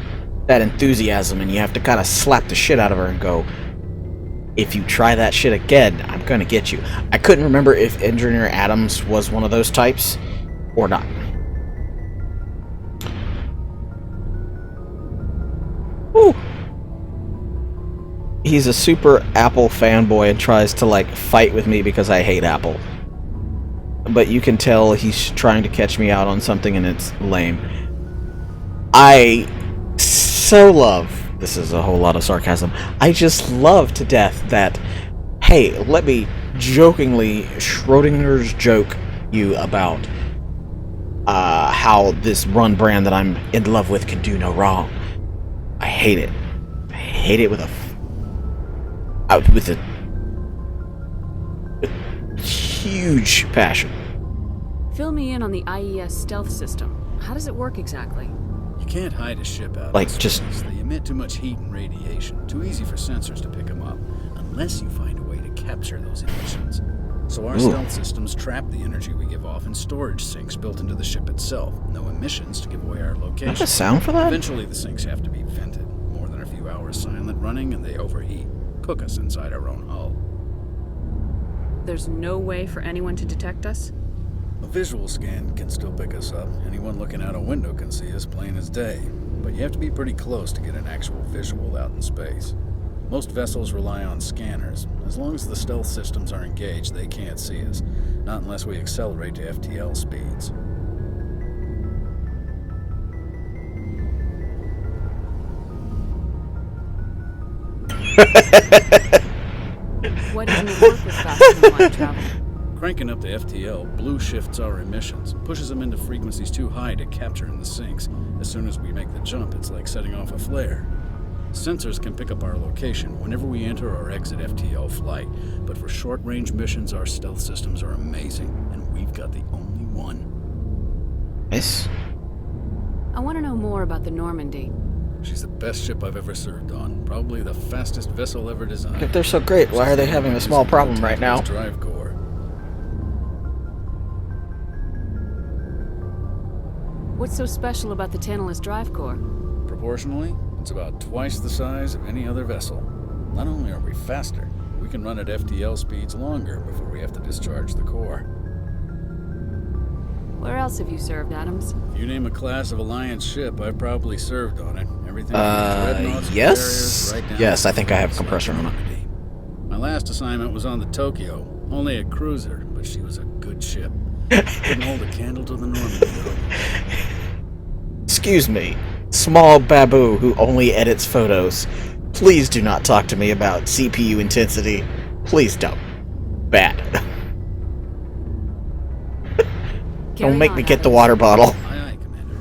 that enthusiasm, and you have to kind of slap the shit out of her and go, if you try that shit again, I'm gonna get you. I couldn't remember if Engineer Adams was one of those types or not. Woo! He's a super Apple fanboy and tries to, like, fight with me because I hate Apple. But you can tell he's trying to catch me out on something, and it's lame. I so love, this is a whole lot of sarcasm, I just love to death that, hey, let me jokingly Schrodinger's joke you about how this run brand that I'm in love with can do no wrong. I hate it. I hate it with a huge passion. Fill me in on the IES stealth system. How does it work exactly? You can't hide a ship out like, in space. just They emit too much heat and radiation. Too easy for sensors to pick them up, unless you find a way to capture those emissions. So our stealth systems trap the energy we give off in storage sinks built into the ship itself. No emissions to give away our location. What's the sound for that? Eventually the sinks have to be vented. More than a few hours silent running and they overheat. Cook us inside our own hull. There's no way for anyone to detect us? A visual scan can still pick us up. Anyone looking out a window can see us plain as day. But you have to be pretty close to get an actual visual out in space. Most vessels rely on scanners. As long as the stealth systems are engaged, they can't see us. Not unless we accelerate to FTL speeds. Why doesn't it work as fast as we want to travel? Cranking up to FTL blue shifts our emissions, pushes them into frequencies too high to capture in the sinks. As soon as we make the jump, it's like setting off a flare. Sensors can pick up our location whenever we enter or exit FTL flight, but for short-range missions, our stealth systems are amazing, and we've got the only one. Yes? I want to know more about the Normandy. She's the best ship I've ever served on. Probably the fastest vessel ever designed. If they're so great, why are they having a small problem right now? Drive core. What's so special about the Tantalus drive core? Proportionally, it's about twice the size of any other vessel. Not only are we faster, we can run at FTL speeds longer before we have to discharge the core. Where else have you served, Adams? If you name a class of Alliance ship, I've probably served on it. Everything from dreadnoughts to yes? carriers, right down Yes, to I think I have ships compressor like on it. Normandy. My last assignment was on the Tokyo. Only a cruiser, but she was a good ship. Couldn't hold a candle to the Normandy, though. Excuse me, small babu who only edits photos. Please do not talk to me about CPU intensity. Please don't. Bad. Don't make me get the water bottle. Aye, aye, Commander.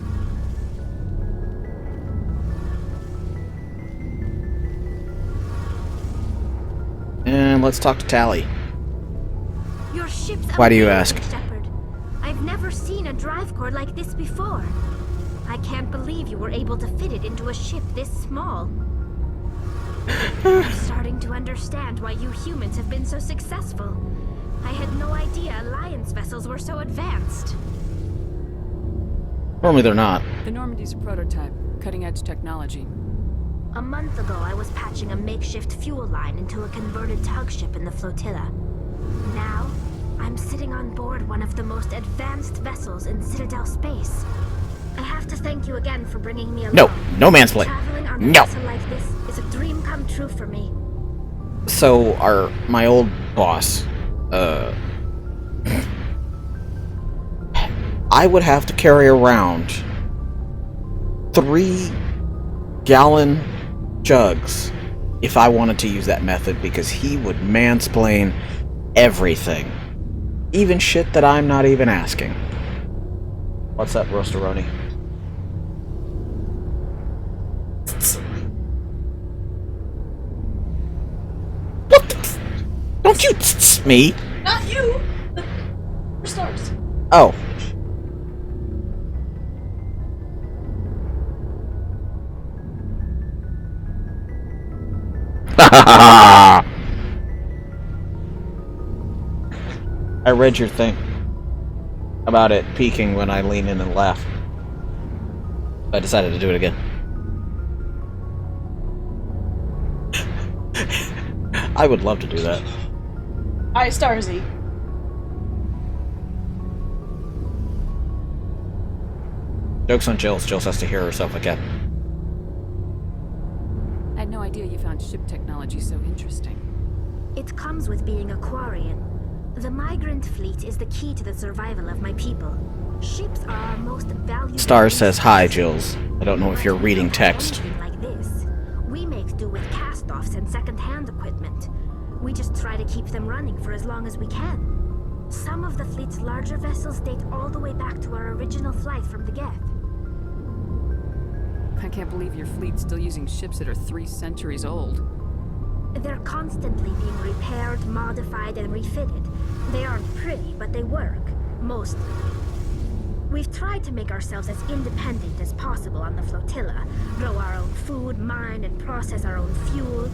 And let's talk to Tally. Your ship's Why do you amazing, ask? Shepard. I've never seen a drive core like this before. I can't believe you were able to fit it into a ship this small. I'm starting to understand why you humans have been so successful. I had no idea Alliance vessels were so advanced. Normally they're not. The Normandy's a prototype, cutting-edge technology. A month ago, I was patching a makeshift fuel line into a converted tug ship in the flotilla. Now, I'm sitting on board one of the most advanced vessels in Citadel space. I have to thank you again for bringing me along. No mansplaining. Traveling on a No. vessel like this is a dream come true for me. So my old boss, I would have to carry around 3-gallon jugs if I wanted to use that method, because he would mansplain everything. Even shit that I'm not even asking. What's up, Roasteroni? What the? Don't you me? Not you! For stars. Oh. I read your thing about it peaking when I lean in and laugh. I decided to do it again. I would love to do that. Hi, Starzy. Joke's on Jill. Jill has to hear herself again. I had no idea you found ship technology so interesting. It comes with being a Quarian. The migrant fleet is the key to the survival of my people. Ships are our most valuable... Star says hi, Jills. I don't know if you're reading text. Like this. We make do with cast-offs and second-hand equipment. We just try to keep them running for as long as we can. Some of the fleet's larger vessels date all the way back to our original flight from the Geth. I can't believe your fleet's still using ships that are 3 centuries old. They're constantly being repaired, modified, and refitted. They aren't pretty, but they work. Mostly. We've tried to make ourselves as independent as possible on the flotilla. Grow our own food, mine, and process our own fuel.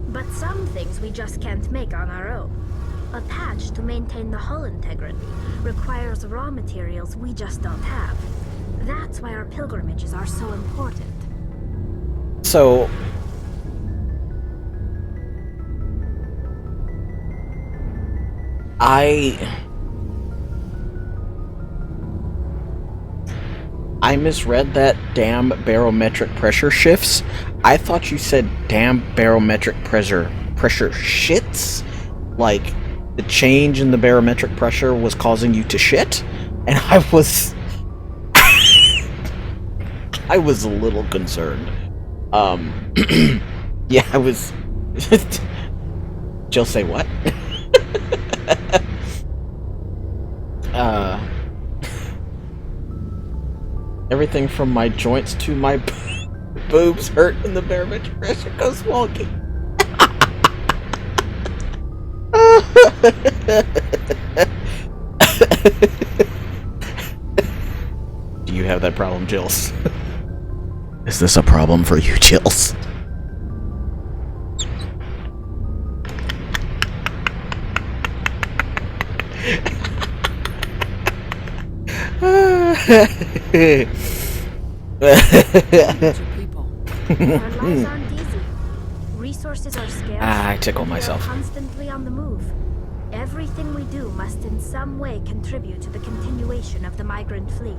But some things we just can't make on our own. A patch to maintain the hull integrity requires raw materials we just don't have. That's why our pilgrimages are so important. So... I misread that damn barometric pressure shifts. I thought you said damn barometric pressure shits? Like, the change in the barometric pressure was causing you to shit? And I was... I was a little concerned. Yeah, I was... Jill say what? Everything from my joints to my boobs hurt and the barometric pressure goes wonky. Do you have that problem, Jills? Is this a problem for you, Jills? Our lives aren't easy. Resources are scarce. I tickle myself. We are constantly on the move. Everything we do must in some way contribute to the continuation of the migrant fleet.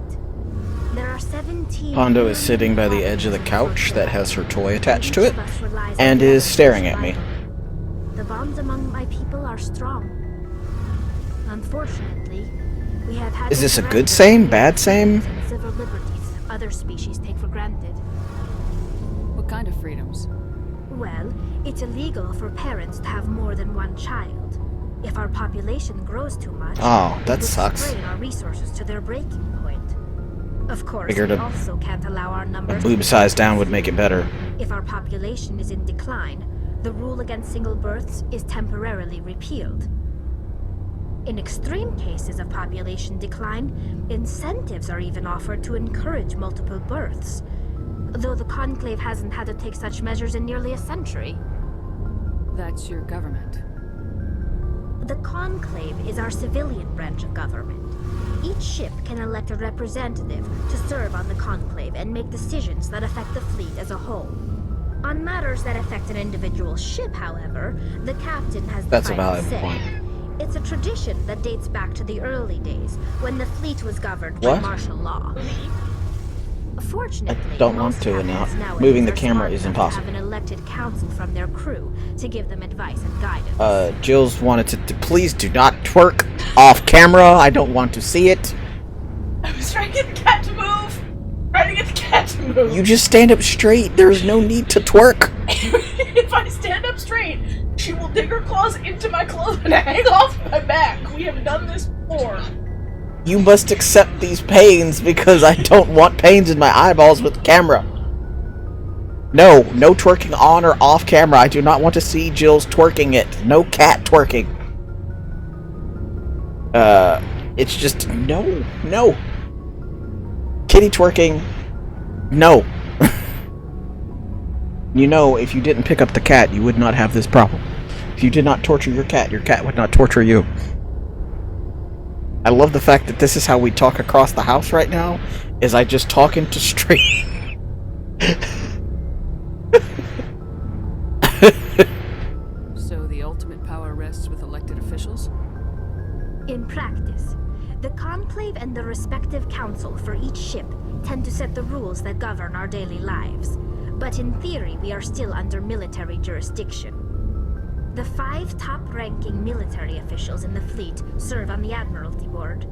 There are 17... Pondo is sitting by the edge of the couch that has her toy attached to it, and is staring at me. The bonds among my people are strong. Unfortunately, we have had... Is this a good same? Bad same? Civil liberties other species take for granted. What kind of freedoms? Well, it's illegal for parents to have more than one child. If our population grows too much, that sucks. Strain our resources to their breaking point. Of course, Figured we a also can't allow our numbers. boob size down would make it better. If our population is in decline, the rule against single births is temporarily repealed. In extreme cases of population decline, incentives are even offered to encourage multiple births, though the Conclave hasn't had to take such measures in nearly a century. That's your government. The Conclave is our civilian branch of government. Each ship can elect a representative to serve on the Conclave and make decisions that affect the fleet as a whole. On matters that affect an individual ship, however, the captain has the final say. Point. It's a tradition that dates back to the early days, when the fleet was governed by martial law. Fortunately, I don't want to now. Moving the camera is impossible. Have an elected council from their crew to give them advice and guidance. Jill's wanted to please do not twerk off camera. I don't want to see it. I was trying to get the cat to move. Trying to get the cat to move. You just stand up straight. There's no need to twerk. If I stand up straight, she will dig her claws into my clothes and hang off my back. We have done this before. You must accept these pains because I don't want pains in my eyeballs with the camera. No twerking on or off camera. I do not want to see Jill's twerking it. No cat twerking. It's just, no. Kitty twerking, no. You know, if you didn't pick up the cat, you would not have this problem. If you did not torture your cat would not torture you. I love the fact that this is how we talk across the house right now, is I just talk into stream. So the ultimate power rests with elected officials? In practice, the Conclave and the respective council for each ship tend to set the rules that govern our daily lives. But in theory, we are still under military jurisdiction. The 5 top-ranking military officials in the fleet serve on the Admiralty Board.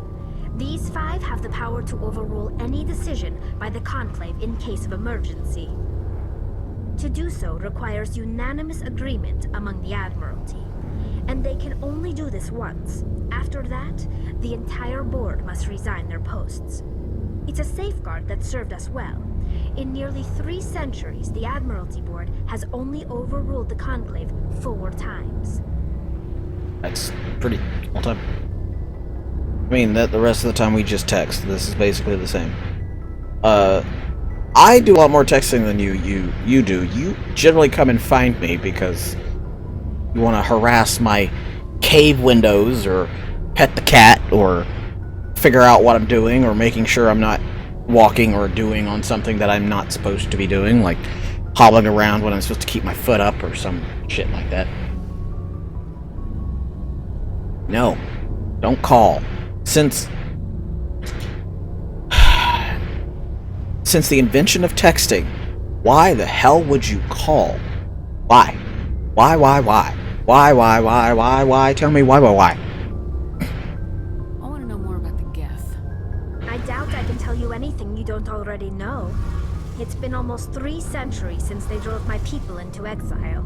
These 5 have the power to overrule any decision by the Conclave in case of emergency. To do so requires unanimous agreement among the Admiralty, and they can only do this once. After that, the entire board must resign their posts. It's a safeguard that served us well. In nearly 3 centuries, the Admiralty Board has only overruled the Conclave 4 times. That's pretty all time. I mean, that the rest of the time we just text. This is basically the same. I do a lot more texting than you do. You generally come and find me because you want to harass my cave windows or pet the cat or figure out what I'm doing or making sure I'm not walking or doing on something that I'm not supposed to be doing, like hobbling around when I'm supposed to keep my foot up or some shit like that. No, don't call. Since the invention of texting, why the hell would you call? Why? Why? Tell me why? I want to know more about the Geth. I doubt I can tell you anything you don't already know. It's been almost 3 centuries since they drove my people into exile.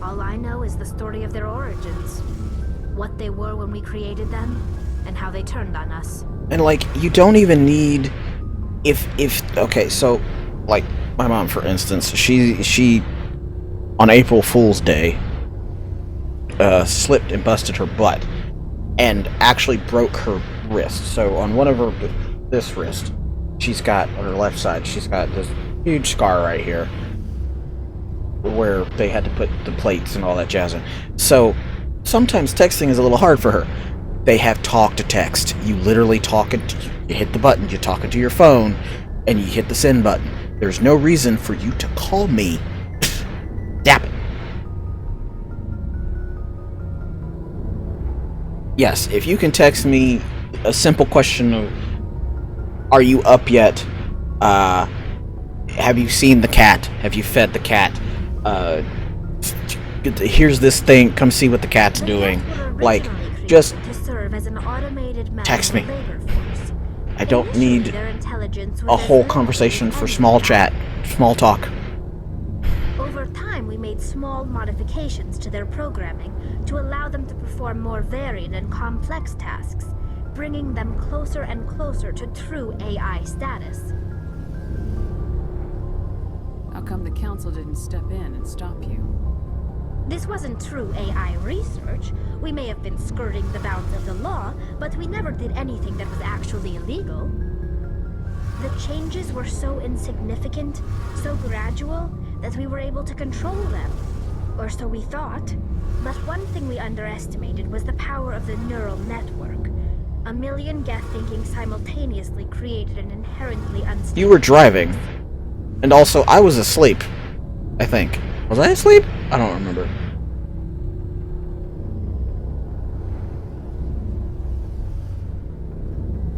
All I know is the story of their origins. What they were when we created them, and how they turned on us. And like, you don't even need... Okay, so, like, my mom, for instance, she on April Fool's Day, slipped and busted her butt, and actually broke her wrist. So on one of her, this wrist, she's got, on her left side, she's got this huge scar right here, where they had to put the plates and all that jazz in. So, sometimes texting is a little hard for her. They have talk to text. You literally you hit the button, you talk into your phone, and you hit the send button. There's no reason for you to call me. Dap it. Yes, if you can text me a simple question of, are you up yet? Have you seen the cat? Have you fed the cat? Here's this thing, come see what the cat's doing. Like, just text me. I don't need a whole conversation for small chat, small talk. Over time, we made small modifications to their programming to allow them to perform more varied and complex tasks, bringing them closer and closer to true AI status. How come the council didn't step in and stop you? This wasn't true AI research. We may have been skirting the bounds of the law, but we never did anything that was actually illegal. The changes were so insignificant, so gradual, that we were able to control them. Or so we thought. But one thing we underestimated was the power of the neural network. 1 million Geth thinking simultaneously created an inherently unstable... You were driving. And also, I was asleep. I think. Was I asleep? I don't remember.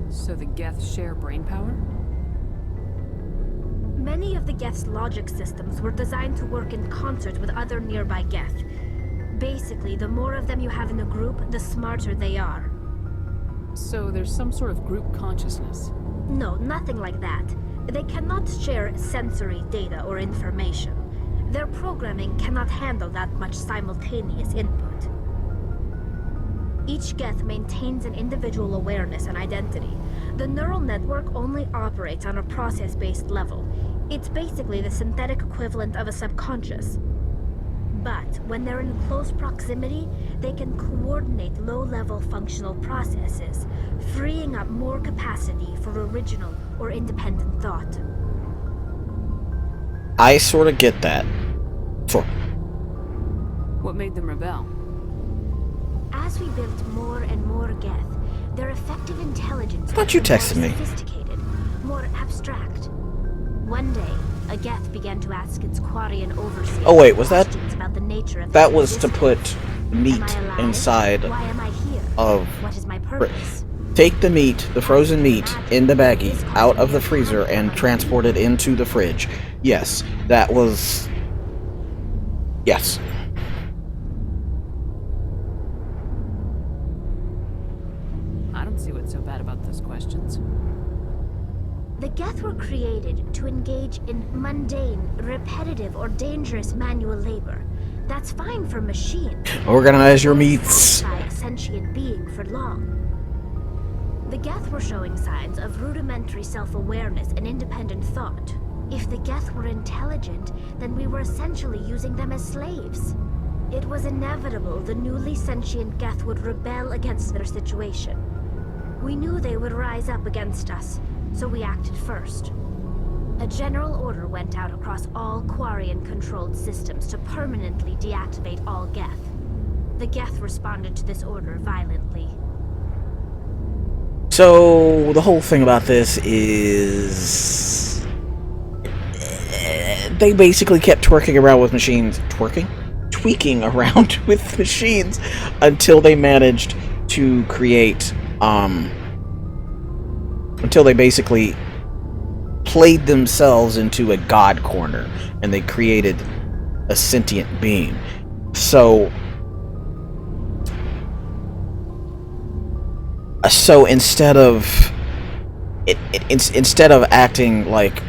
So the Geth share brain power? Many of the Geth's logic systems were designed to work in concert with other nearby Geth. Basically, the more of them you have in a group, the smarter they are. So there's some sort of group consciousness? No, nothing like that. They cannot share sensory data or information. Their programming cannot handle that much simultaneous input. Each Geth maintains an individual awareness and identity. The neural network only operates on a process-based level. It's basically the synthetic equivalent of a subconscious. But when they're in close proximity, they can coordinate low-level functional processes, freeing up more capacity for original or independent thought. I sort of get that. Sure. What made them rebel? As we built more and more Geth, Their effective intelligence Thought you was texted more me. sophisticated, more abstract. One day, a Geth began to ask its Quarian overseer Oh wait, was that? questions about the nature of That its was to existence. put meat Am I alive? inside Why am I here? of. What is my purpose? Take the meat, the frozen meat, in the baggie, out of the freezer, and transport it into the fridge. Yes, that was. Yes. I don't see what's so bad about those questions. The Geth were created to engage in mundane, repetitive, or dangerous manual labor. That's fine for machines. Organize your meats. Satisfy a sentient being for long. The Geth were showing signs of rudimentary self-awareness and independent thought. If the Geth were intelligent, then we were essentially using them as slaves. It was inevitable the newly sentient Geth would rebel against their situation. We knew they would rise up against us, so we acted first. A general order went out across all Quarian-controlled systems to permanently deactivate all Geth. The Geth responded to this order violently. So, the whole thing about this is... they basically kept twerking around with machines. Twerking? Tweaking around with machines until they managed to create, until they basically played themselves into a god corner, and they created a sentient being. So instead of instead of acting like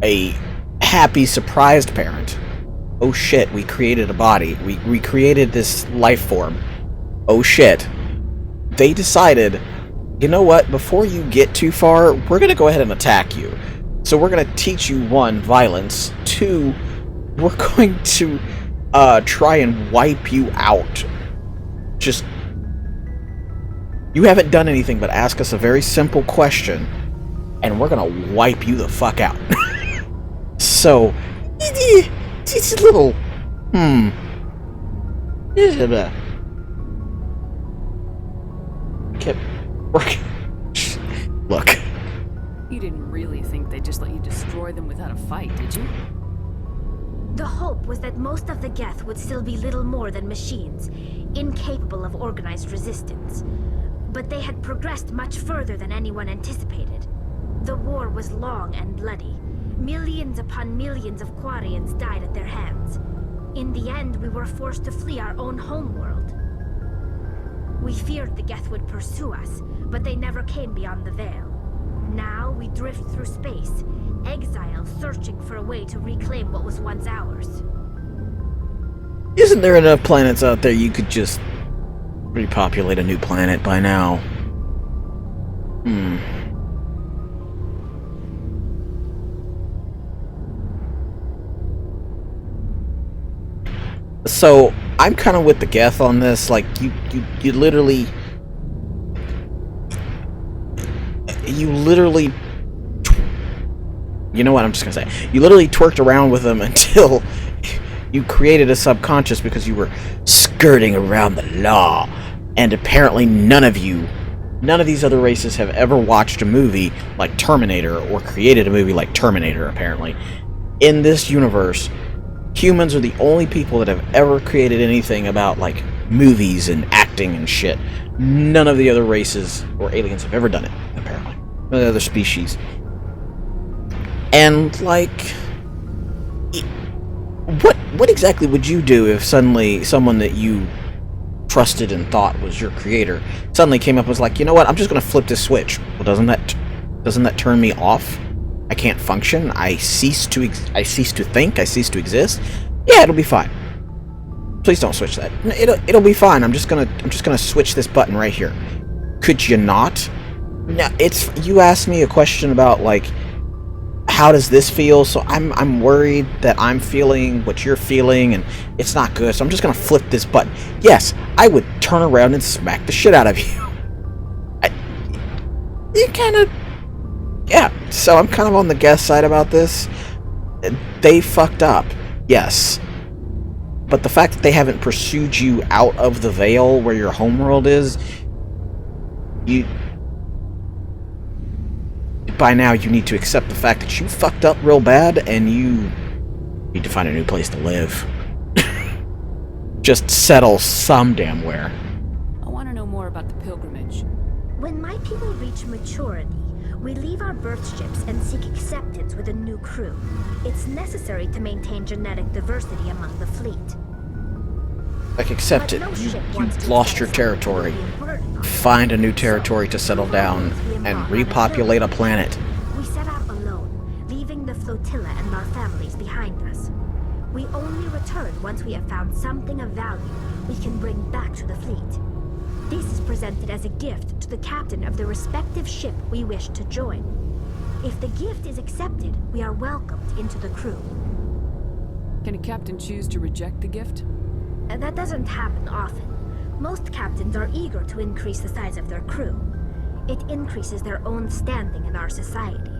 a happy, surprised parent, oh shit, we created a body, we created this life form, oh shit, they decided, you know what, before you get too far, we're gonna go ahead and attack you. So we're gonna teach you, 1, violence, 2, we're going to try and wipe you out. Just, you haven't done anything but ask us a very simple question, and we're gonna wipe you the fuck out. So, it's a little, kept working. Look. You didn't really think they'd just let you destroy them without a fight, did you? The hope was that most of the Geth would still be little more than machines, incapable of organized resistance. But they had progressed much further than anyone anticipated. The war was long and bloody. Millions upon millions of Quarians died at their hands. In the end, we were forced to flee our own homeworld. We feared the Geth would pursue us, but they never came beyond the Veil. Now we drift through space, exile searching for a way to reclaim what was once ours. Isn't there enough planets out there you could just repopulate a new planet by now? So, I'm kind of with the Geth on this. Like, you literally... You know what, I'm just gonna say. You literally twerked around with them until you created a subconscious because you were skirting around the law. And apparently none of these other races have ever watched a movie like Terminator or created a movie like Terminator, apparently. In this universe, humans are the only people that have ever created anything about, like, movies and acting and shit. None of the other races or aliens have ever done it, apparently. None of the other species. And, like, what exactly would you do if suddenly someone that you trusted and thought was your creator suddenly came up and was like, you know what, I'm just gonna flip this switch? Well, doesn't that turn me off? I can't function. I cease to think. I cease to exist. Yeah, it'll be fine. Please don't switch that. It'll be fine. I'm just gonna switch this button right here. Could you not? Now, you asked me a question about, like, how does this feel? So I'm worried that I'm feeling what you're feeling, and it's not good. So I'm just gonna flip this button. Yes, I would turn around and smack the shit out of you. You kind of. Yeah, so I'm kind of on the Geth side about this. They fucked up, yes. But the fact that they haven't pursued you out of the Veil where your homeworld is, you by now you need to accept the fact that you fucked up real bad and you need to find a new place to live. Just settle some damn where. I want to know more about the pilgrimage. When my people reach maturity, we leave our birth ships and seek acceptance with a new crew. It's necessary to maintain genetic diversity among the fleet. Like, accept it. You lost your territory. Find a new territory to settle down and repopulate a planet. We set out alone, leaving the flotilla and our families behind us. We only return once we have found something of value we can bring back to the fleet. This is presented as a gift to the captain of the respective ship we wish to join. If the gift is accepted, we are welcomed into the crew. Can a captain choose to reject the gift? That doesn't happen often. Most captains are eager to increase the size of their crew. It increases their own standing in our society.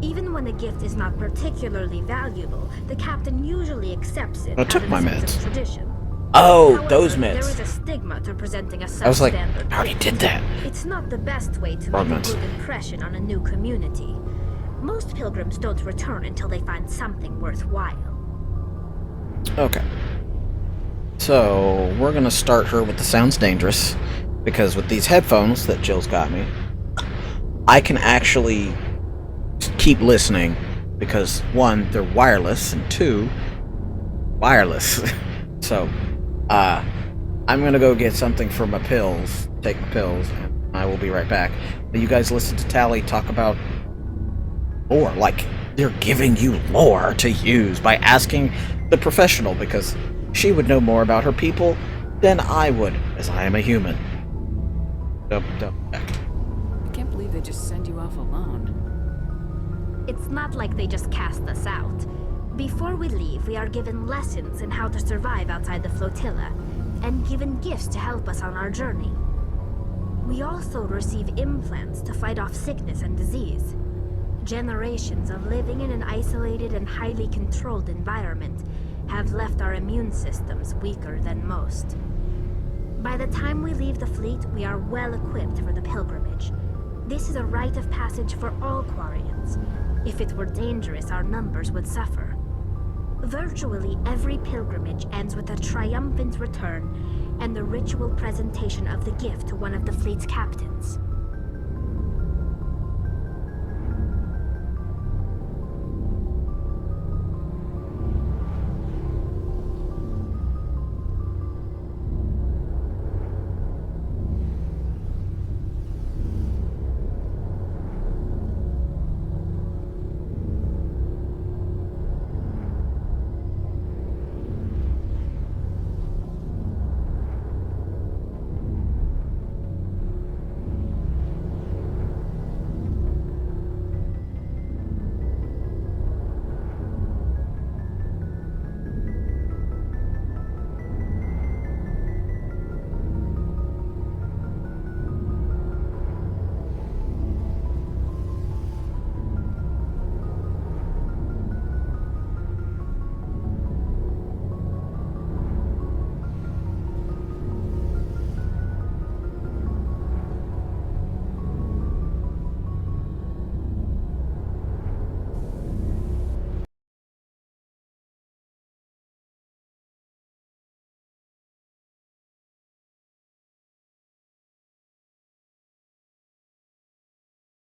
Even when a gift is not particularly valuable, the captain usually accepts it. I took my out of a sense meds. of tradition. Oh, However, those there meds. is a stigma to presenting a I was like, substandard I already gift. did that. It's not the best way to Wrong make a meds. good impression on a new community. Most pilgrims don't return until they find something worthwhile. Okay. So, we're gonna start her with the sounds dangerous, because with these headphones that Jill's got me, I can actually keep listening, because one, they're wireless, and two, wireless. So, I'm gonna go get something for my pills, take my pills, and I will be right back. But you guys listen to Tally talk about lore, like, they're giving you lore to use by asking the professional, because she would know more about her people than I would, as I am a human. I can't believe they just send you off alone. It's not like they just cast us out. Before we leave, we are given lessons in how to survive outside the flotilla, and given gifts to help us on our journey. We also receive implants to fight off sickness and disease. Generations of living in an isolated and highly controlled environment have left our immune systems weaker than most. By the time we leave the fleet, we are well equipped for the pilgrimage. This is a rite of passage for all Quarians. If it were dangerous, our numbers would suffer. Virtually every pilgrimage ends with a triumphant return and the ritual presentation of the gift to one of the fleet's captains.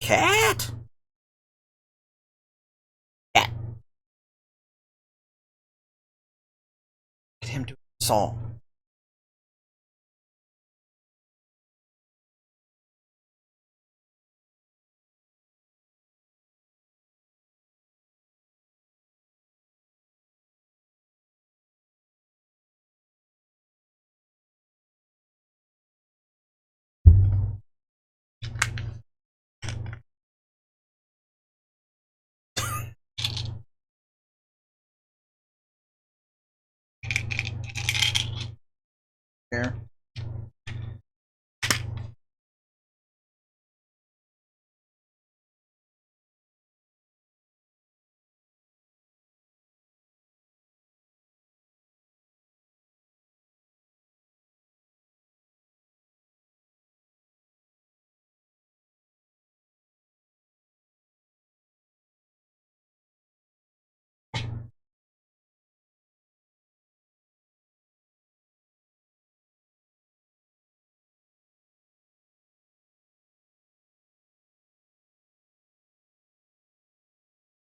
Cat? Cat. Get him to assault. Here.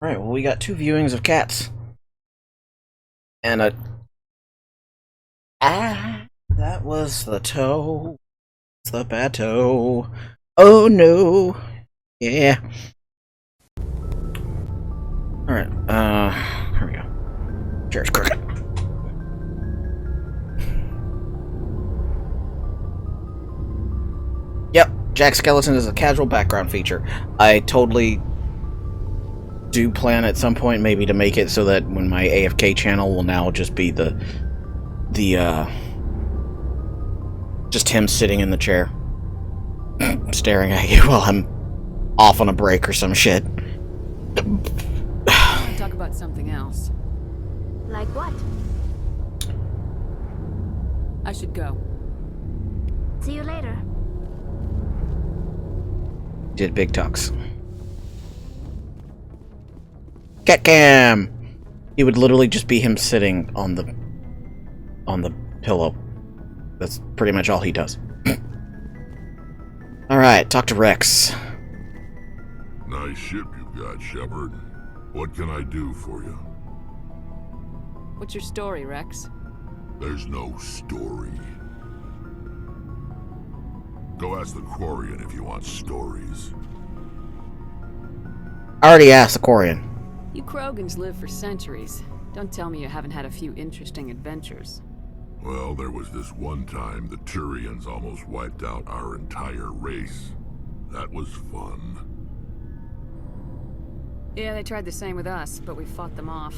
Alright, well, we got 2 viewings of cats. And a... that was the toe. It's the bad toe. Oh no! Yeah. Alright, here we go. Chair's crooked. Yep, Jack Skeleton is a casual background feature. I totally do plan at some point maybe to make it so that when my AFK channel will now just be just him sitting in the chair staring at you while I'm off on a break or some shit. I want to talk about something else. Like what? I should go. See you later. Did big talks. Cat cam! He would literally just be him sitting on the pillow. That's pretty much all he does. Alright, talk to Rex. Nice ship you've got, Shepard. What can I do for you? What's your story, Rex? There's no story. Go ask the Quarian if you want stories. I already asked the Quarian. You Krogans live for centuries. Don't tell me you haven't had a few interesting adventures. Well, there was this one time the Turians almost wiped out our entire race. That was fun. Yeah, they tried the same with us, but we fought them off.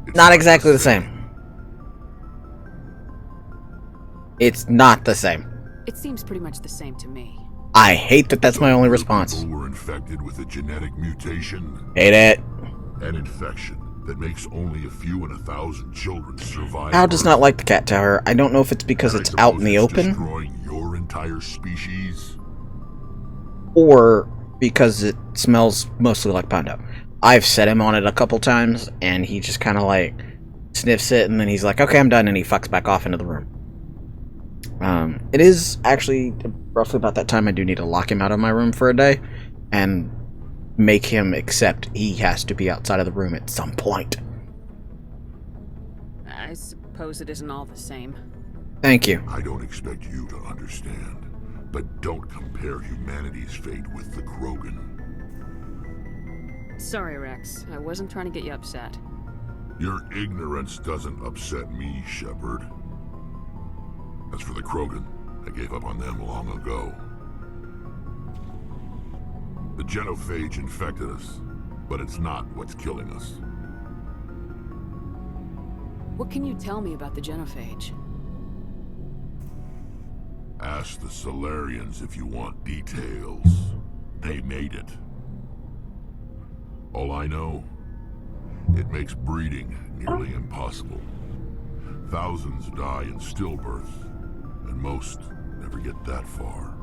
It's not exactly the same. It's not the same. It seems pretty much the same to me. I hate that that's my only response. People were infected with a genetic mutation. Hate it. An infection that makes only a few in 1,000 children survive. Al does not like the cat tower. I don't know if it's because it's out in the open, destroying your entire species, or because it smells mostly like Pondo. I've set him on it a couple times, and he just kind of like sniffs it, and then he's like, "Okay, I'm done," and he fucks back off into the room. It is actually roughly about that time I do need to lock him out of my room for a day, and make him accept he has to be outside of the room at some point. I suppose it isn't all the same. Thank you. I don't expect you to understand, but don't compare humanity's fate with the Krogan. Sorry, Rex. I wasn't trying to get you upset. Your ignorance doesn't upset me, Shepard. As for the Krogan, I gave up on them long ago. The genophage infected us, but it's not what's killing us. What can you tell me about the genophage? Ask the Solarians if you want details. They made it. All I know, it makes breeding nearly impossible. Thousands die in stillbirth, and most never get that far.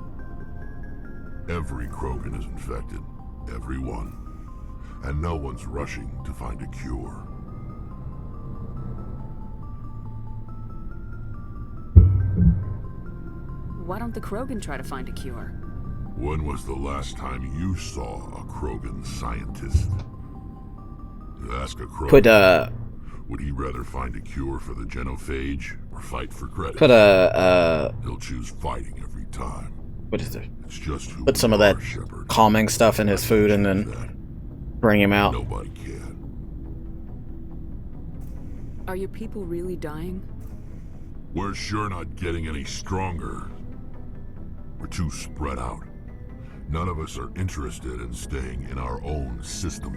Every Krogan is infected, every one, and no one's rushing to find a cure. Why don't the Krogan try to find a cure? When was the last time you saw a Krogan scientist? You ask a Krogan, would he rather find a cure for the genophage or fight for credit? He'll choose fighting every time. What is it? It's just who Put some of that Shepard. calming stuff in his food and then bring him out. Nobody can. Are your people really dying? We're sure not getting any stronger. We're too spread out. None of us are interested in staying in our own system.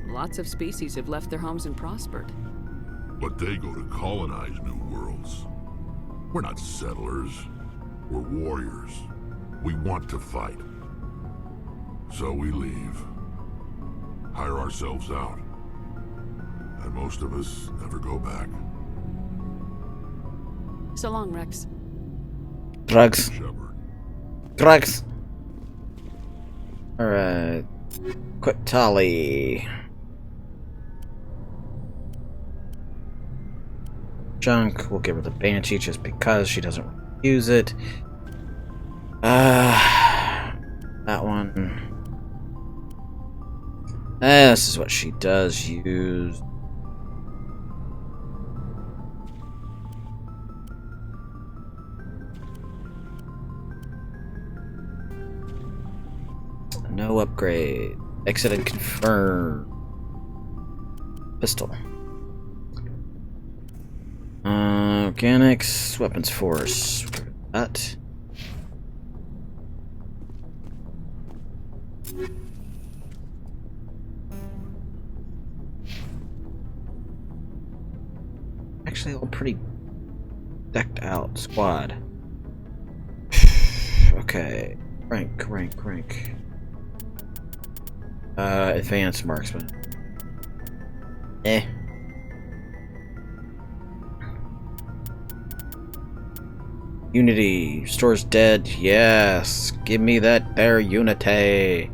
Lots of species have left their homes and prospered. But they go to colonize new worlds. We're not settlers. We're warriors. We want to fight. So we leave. Hire ourselves out. And most of us never go back. So long, Rex. Drugs. Shepard. Drugs. Alright. Quit tally. Junk. We'll give her the Banshee just because she doesn't use it. That one. This is what she does use. No upgrade. Exit and confirm. Pistol. Organics. Weapons force. That. Actually, all pretty decked out squad. Okay. Rank. Advanced marksman. Unity. Store's dead. Yes. Give me that there Unity.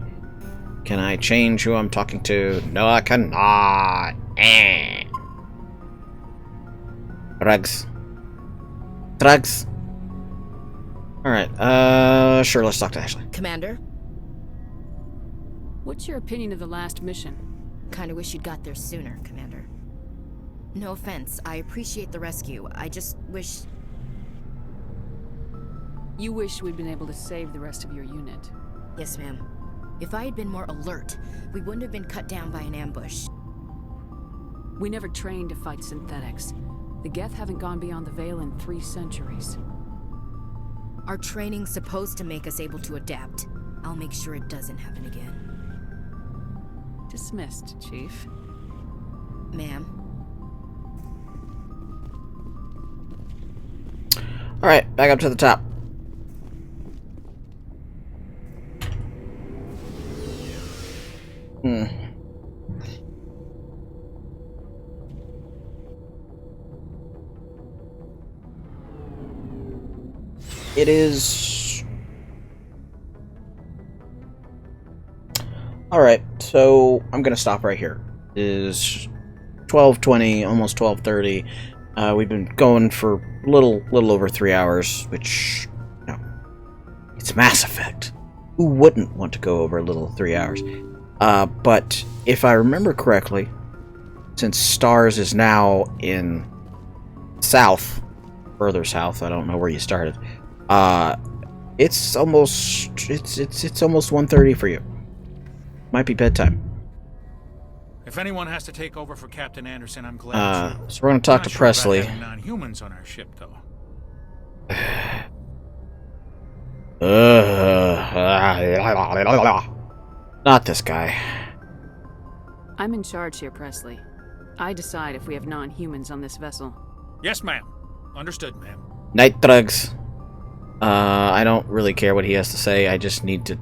Can I change who I'm talking to? No, I cannot. Drugs. Alright, sure, let's talk to Ashley. Commander? What's your opinion of the last mission? Kinda wish you'd got there sooner, Commander. No offense, I appreciate the rescue. I just wish... You wish we'd been able to save the rest of your unit. Yes, ma'am. If I had been more alert, we wouldn't have been cut down by an ambush. We never trained to fight synthetics. The Geth haven't gone beyond the Veil in 3 centuries. Our training's supposed to make us able to adapt. I'll make sure it doesn't happen again. Dismissed, Chief. Ma'am. Alright, back up to the top. It is... Alright, so I'm gonna stop right here. It is 12:20, almost 12:30. We've been going for a little over 3 hours, which, you know, it's Mass Effect. Who wouldn't want to go over a little 3 hours? But if I remember correctly, since Stars is now in south, further south, I don't know where you started. It's almost 1:30 for you. Might be bedtime. If anyone has to take over for Captain Anderson, I'm glad. So we're gonna talk to Presley. Non-humans on our ship, though. Not this guy. I'm in charge here, Presley. I decide if we have non-humans on this vessel. Yes, ma'am. Understood, ma'am. Night drugs. I don't really care what he has to say. I just need to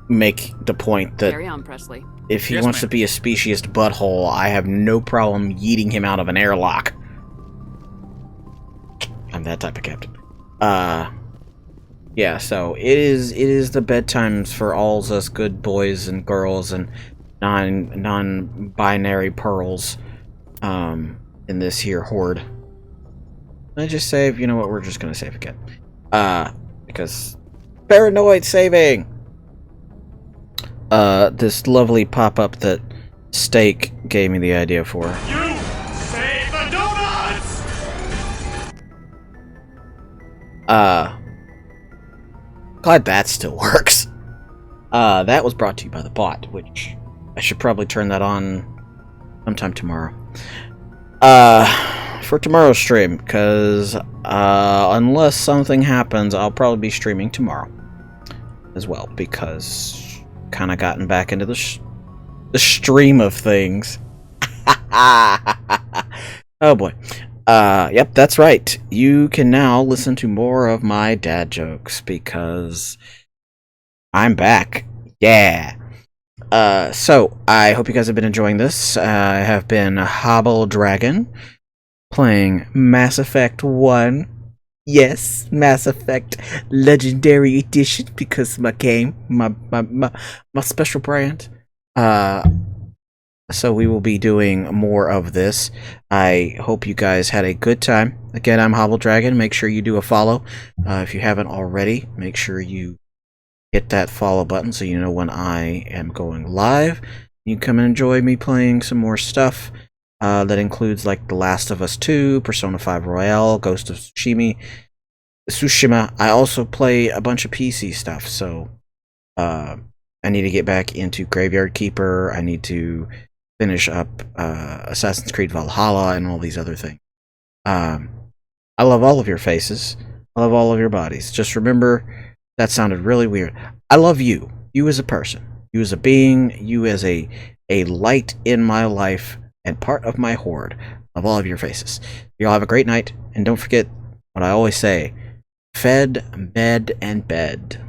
make the point that Carry on, Presley. If he wants to be a speciest butthole, I have no problem yeeting him out of an airlock. I'm that type of captain. Yeah, so it is the bedtimes for all us good boys and girls and non-binary pearls in this here horde. I just save, you know what, we're just gonna save again. Because paranoid saving! This lovely pop-up that Steak gave me the idea for. You save the donuts! Glad that still works. That was brought to you by the bot, which I should probably turn that on sometime tomorrow. For tomorrow's stream, because unless something happens, I'll probably be streaming tomorrow as well, because kind of gotten back into the stream of things. Oh boy. Yep, that's right. You can now listen to more of my dad jokes because I'm back. Yeah. So I hope you guys have been enjoying this. I have been Hobble Dragon playing Mass Effect 1. Yes, Mass Effect Legendary Edition, because my game, my special brand. So we will be doing more of this. I hope you guys had a good time. Again, I'm Hobble Dragon. Make sure you do a follow. If you haven't already, make sure you hit that follow button so you know when I am going live. You come and enjoy me playing some more stuff. That includes like The Last of Us 2, Persona 5 Royale, Ghost of Tsushima. I also play a bunch of PC stuff, so I need to get back into Graveyard Keeper. I need to finish up Assassin's Creed Valhalla and all these other things. I love all of your faces. I love all of your bodies. Just remember, that sounded really weird. I love you. You as a person. You as a being. You as a light in my life and part of my horde of all of your faces. You all have a great night, and don't forget what I always say, fed, med, and bed.